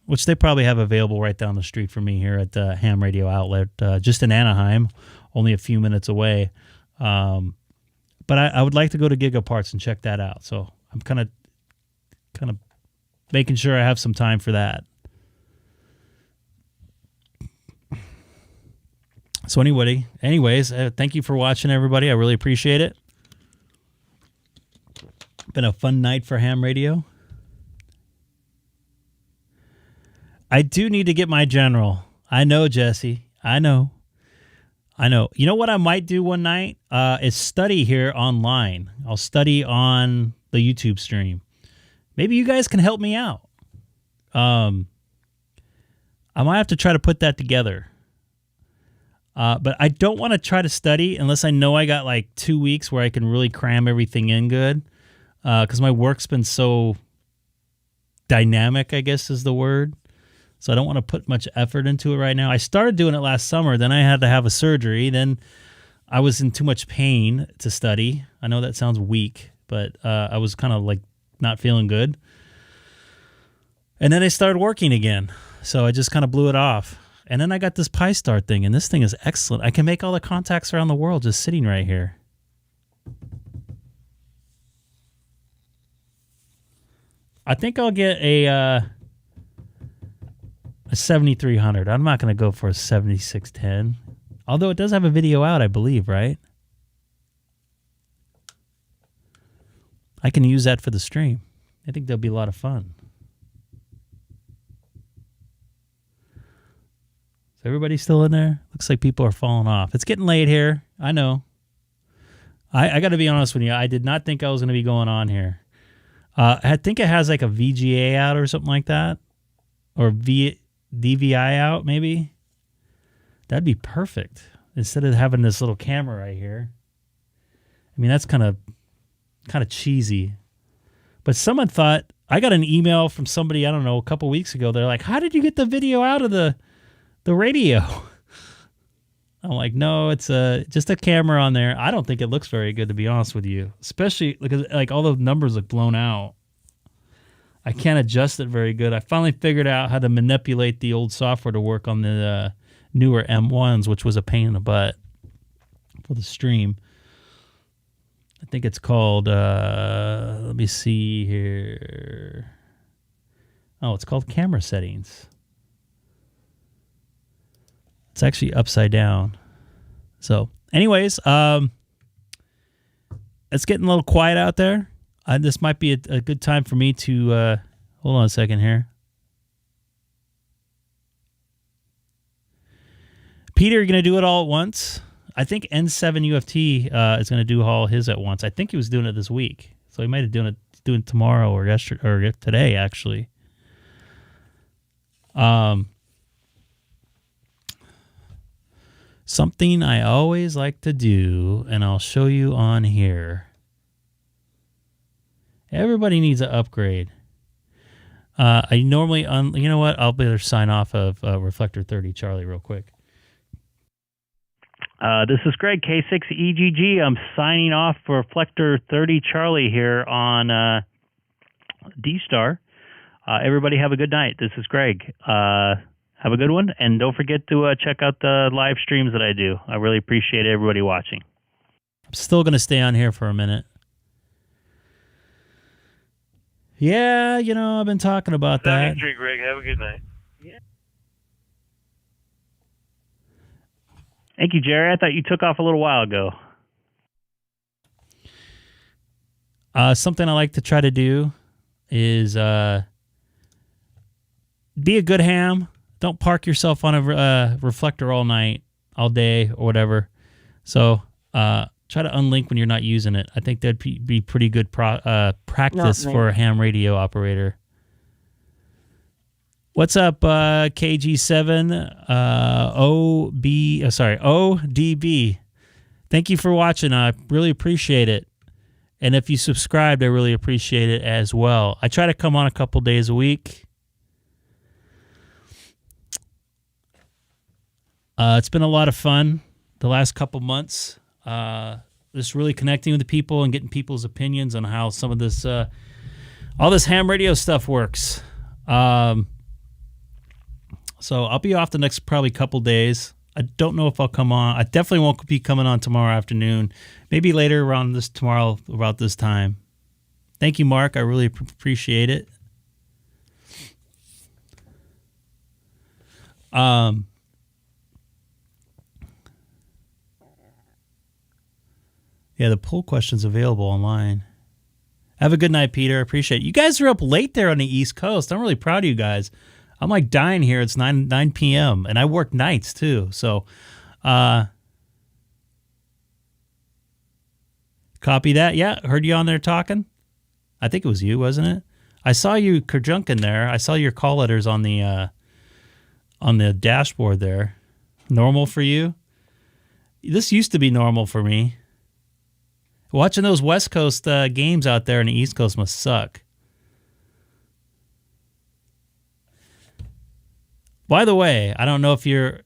which they probably have available right down the street from me here at the Ham Radio Outlet, just in Anaheim, only a few minutes away. But I would like to go to Gigaparts and check that out. So I'm kind of making sure I have some time for that. So anyways, thank you for watching, everybody. I really appreciate it. Been a fun night for ham radio. I do need to get my general. I know, Jesse. I know. You know what I might do one night is study here online. I'll study on the YouTube stream. Maybe you guys can help me out. I might have to try to put that together. But I don't want to try to study unless I know I got like 2 weeks where I can really cram everything in good. Because my work's been so dynamic, I guess is the word. So I don't want to put much effort into it right now. I started doing it last summer. Then I had to have a surgery. Then I was in too much pain to study. I know that sounds weak, but I was kind of like not feeling good. And then I started working again. So I just kind of blew it off. And then I got this Pi-Star thing, and this thing is excellent. I can make all the contacts around the world just sitting right here. I think I'll get a 7300. I'm not going to go for a 7610. Although it does have a video out, I believe, right? I can use that for the stream. I think that'll be a lot of fun. Is everybody still in there? Looks like people are falling off. It's getting late here. I know. I got to be honest with you. I did not think I was going to be going on here. I think it has like a VGA out or something like that. Or DVI out, maybe. That'd be perfect. Instead of having this little camera right here. I mean, that's kind of cheesy. But someone thought, I got an email from somebody, I don't know, a couple weeks ago. They're like, how did you get the video out of the radio? I'm like, no, it's just a camera on there. I don't think it looks very good, to be honest with you. Especially because like all the numbers look blown out. I can't adjust it very good. I finally figured out how to manipulate the old software to work on the newer M1s, which was a pain in the butt for the stream. I think it's called, let me see here. Oh, it's called camera settings. It's actually upside down. So anyways, it's getting a little quiet out there. This might be a good time for me to, hold on a second here. Peter, you're going to do it all at once? I think N7UFT is going to do all his at once. I think he was doing it this week. So he might have doing it tomorrow or yesterday or today, actually. Something I always like to do, and I'll show you on here. Everybody needs an upgrade. I normally, you know what? I'll better sign off of Reflector 30 Charlie real quick. This is Greg, K6EGG. I'm signing off for Reflector 30 Charlie here on DStar. Everybody have a good night. This is Greg. Have a good one, and don't forget to check out the live streams that I do. I really appreciate everybody watching. I'm still going to stay on here for a minute. Yeah, you know, I've been talking about that. 73, Greg. Have a good night. Yeah. Thank you, Jerry. I thought you took off a little while ago. Something I like to try to do is be a good ham. Don't park yourself on a reflector all night, all day, or whatever. So try to unlink when you're not using it. I think that'd be pretty good practice for a ham radio operator. What's up, KG7 ODB? Thank you for watching. I really appreciate it. And if you subscribed, I really appreciate it as well. I try to come on a couple days a week. It's been a lot of fun the last couple months. Just really connecting with the people and getting people's opinions on how some of this, all this ham radio stuff works. So I'll be off the next probably couple days. I don't know if I'll come on. I definitely won't be coming on tomorrow afternoon. Maybe later around tomorrow about this time. Thank you, Mark. I really appreciate it. Yeah, the poll question's available online. Have a good night, Peter. I appreciate it. You guys are up late there on the East Coast. I'm really proud of you guys. I'm like dying here. It's 9 p.m. and I work nights too. So copy that. Yeah, heard you on there talking. I think it was you, wasn't it? I saw you kerjunking there. I saw your call letters on the dashboard there. Normal for you? This used to be normal for me. Watching those West Coast games out there and the East Coast must suck. By the way, I don't know if you're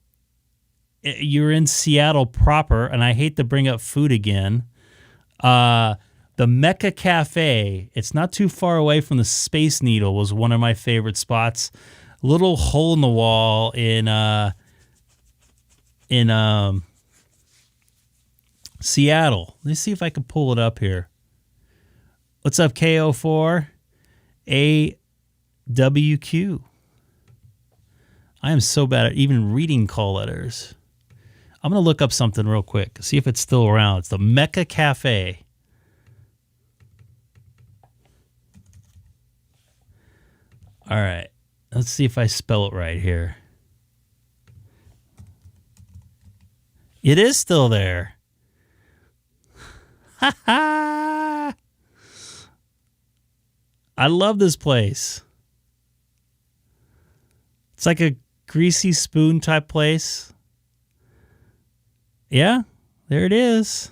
in Seattle proper, and I hate to bring up food again. The Mecca Cafe, it's not too far away from the Space Needle, was one of my favorite spots. Little hole in the wall in Seattle. Let me see if I can pull it up here. What's up, KO4? AWQ. I am so bad at even reading call letters. I'm going to look up something real quick, see if it's still around. It's the Mecca Cafe. All right. Let's see if I spell it right here. It is still there. Ha ha! I love this place. It's like a greasy spoon type place. Yeah, there it is.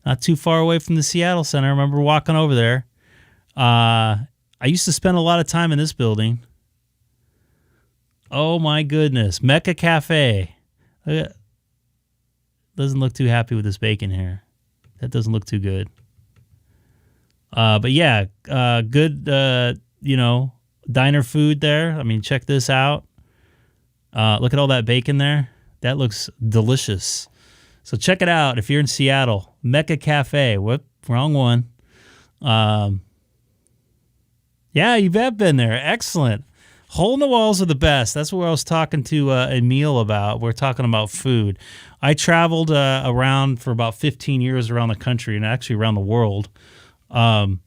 Not too far away from the Seattle Center. I remember walking over there. I used to spend a lot of time in this building. Oh my goodness. Mecca Cafe. Doesn't look too happy with this bacon here. That doesn't look too good. But yeah, good, diner food there. I mean, check this out. Look at all that bacon there. That looks delicious. So check it out if you're in Seattle. Mecca Cafe. Whoop, wrong one. Yeah, you have been there. Excellent. Hole in the walls are the best. That's what I was talking to Emil about. We're talking about food. I traveled around for about 15 years around the country and actually around the world. And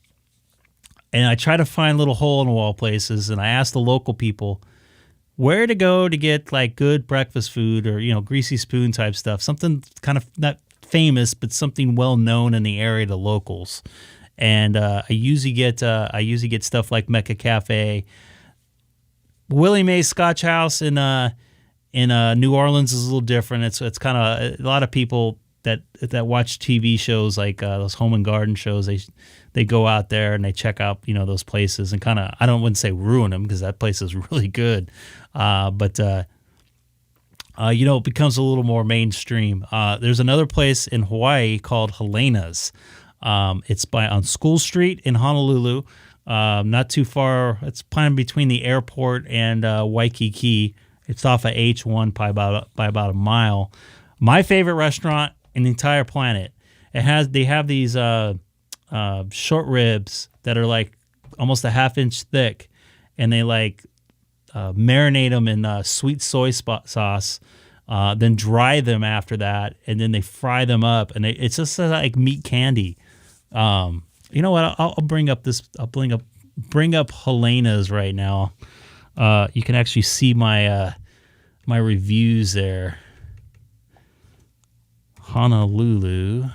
I try to find little hole-in-the-wall places, and I ask the local people where to go to get like good breakfast food or, greasy spoon type stuff. Something kind of not famous, but something well-known in the area to locals. And I usually get stuff like Mecca Cafe. Willie Mae's Scotch House in New Orleans is a little different. It's kind of a lot of people that watch TV shows like those home and garden shows. They go out there and they check out those places and kind of, wouldn't say ruin them because that place is really good, but it becomes a little more mainstream. There's another place in Hawaii called Helena's. It's on School Street in Honolulu. Not too far. It's kind of between the airport and Waikiki. It's off of H1 by about a mile. My favorite restaurant in the entire planet. They have these short ribs that are like almost a half-inch thick, and they marinate them in sweet soy sauce, then dry them after that, and then they fry them up, and it's just like meat candy. You know what? I'll bring up Helena's right now. You can actually see my reviews there. Honolulu.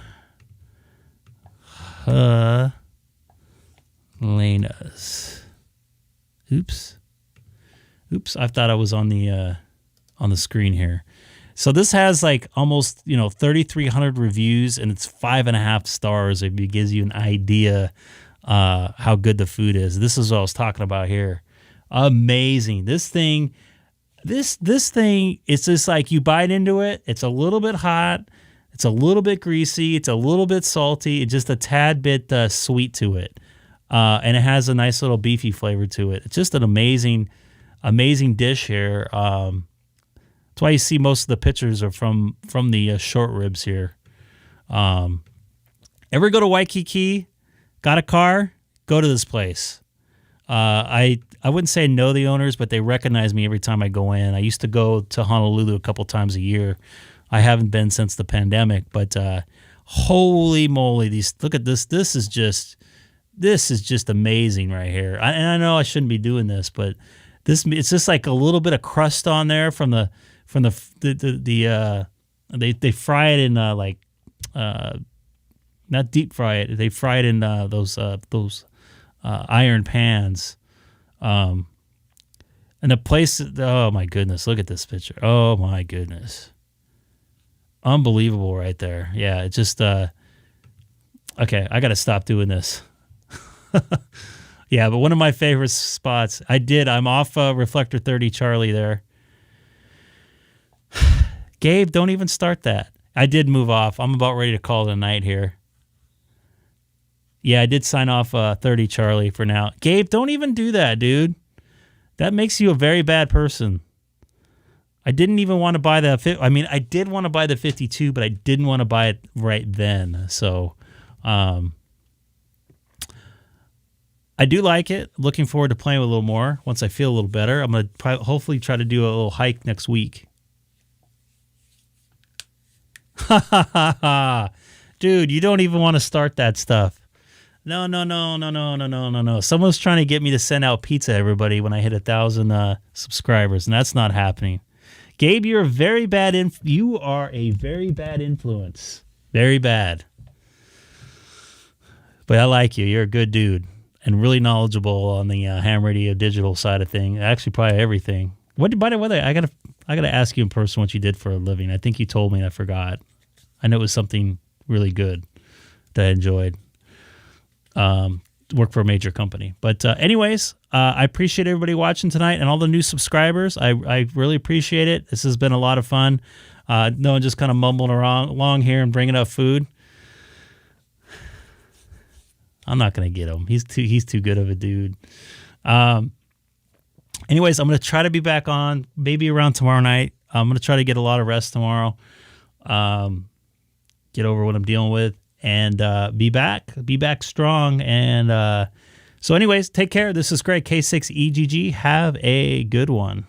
Helena's. Oops. I thought I was on the screen here. So this has like almost 3,300 reviews, and it's 5.5 stars. It gives you an idea how good the food is. This is what I was talking about here. Amazing. This thing, it's just like you bite into it. It's a little bit hot. It's a little bit greasy. It's a little bit salty. It's just a tad bit sweet to it. And it has a nice little beefy flavor to it. It's just an amazing dish here. That's why you see most of the pictures are from the short ribs here. Ever go to Waikiki? Got a car? Go to this place. I wouldn't say I know the owners, but they recognize me every time I go in. I used to go to Honolulu a couple times a year. I haven't been since the pandemic, but holy moly! Look at this. This is just amazing right here. I know I shouldn't be doing this, but it's just like a little bit of crust on there from the they fry it in not deep fry it. They fry it in those iron pans. And the place, oh my goodness, look at this picture. Oh my goodness. Unbelievable right there. Yeah, it just, okay, I got to stop doing this. Yeah, but one of my favorite spots, I'm off Reflector 30 Charlie there. Gabe, don't even start that. I did move off. I'm about ready to call it a night here. Yeah, I did sign off 30 Charlie for now. Gabe, don't even do that, dude. That makes you a very bad person. I didn't even want to buy the... I did want to buy the 52, but I didn't want to buy it right then. So, I do like it. Looking forward to playing with a little more once I feel a little better. I'm going to hopefully try to do a little hike next week. Ha ha ha ha. Dude, you don't even want to start that stuff. No. Someone's trying to get me to send out pizza, everybody, when I hit 1,000 subscribers, and that's not happening. Gabe, you're a very bad you are a very bad influence. Very bad. But I like you. You're a good dude and really knowledgeable on the ham radio digital side of thing. Actually, probably everything. By the way, I gotta ask you in person what you did for a living. I think you told me and I forgot. I know it was something really good that I enjoyed. Work for a major company. But anyways, I appreciate everybody watching tonight and all the new subscribers. I really appreciate it. This has been a lot of fun. No one just kind of mumbling along here and bringing up food. I'm not going to get him. He's too good of a dude. Anyways, I'm going to try to be back on maybe around tomorrow night. I'm going to try to get a lot of rest tomorrow. Get over what I'm dealing with. And be back strong. And so anyways, take care. This is Greg, K6EGG. Have a good one.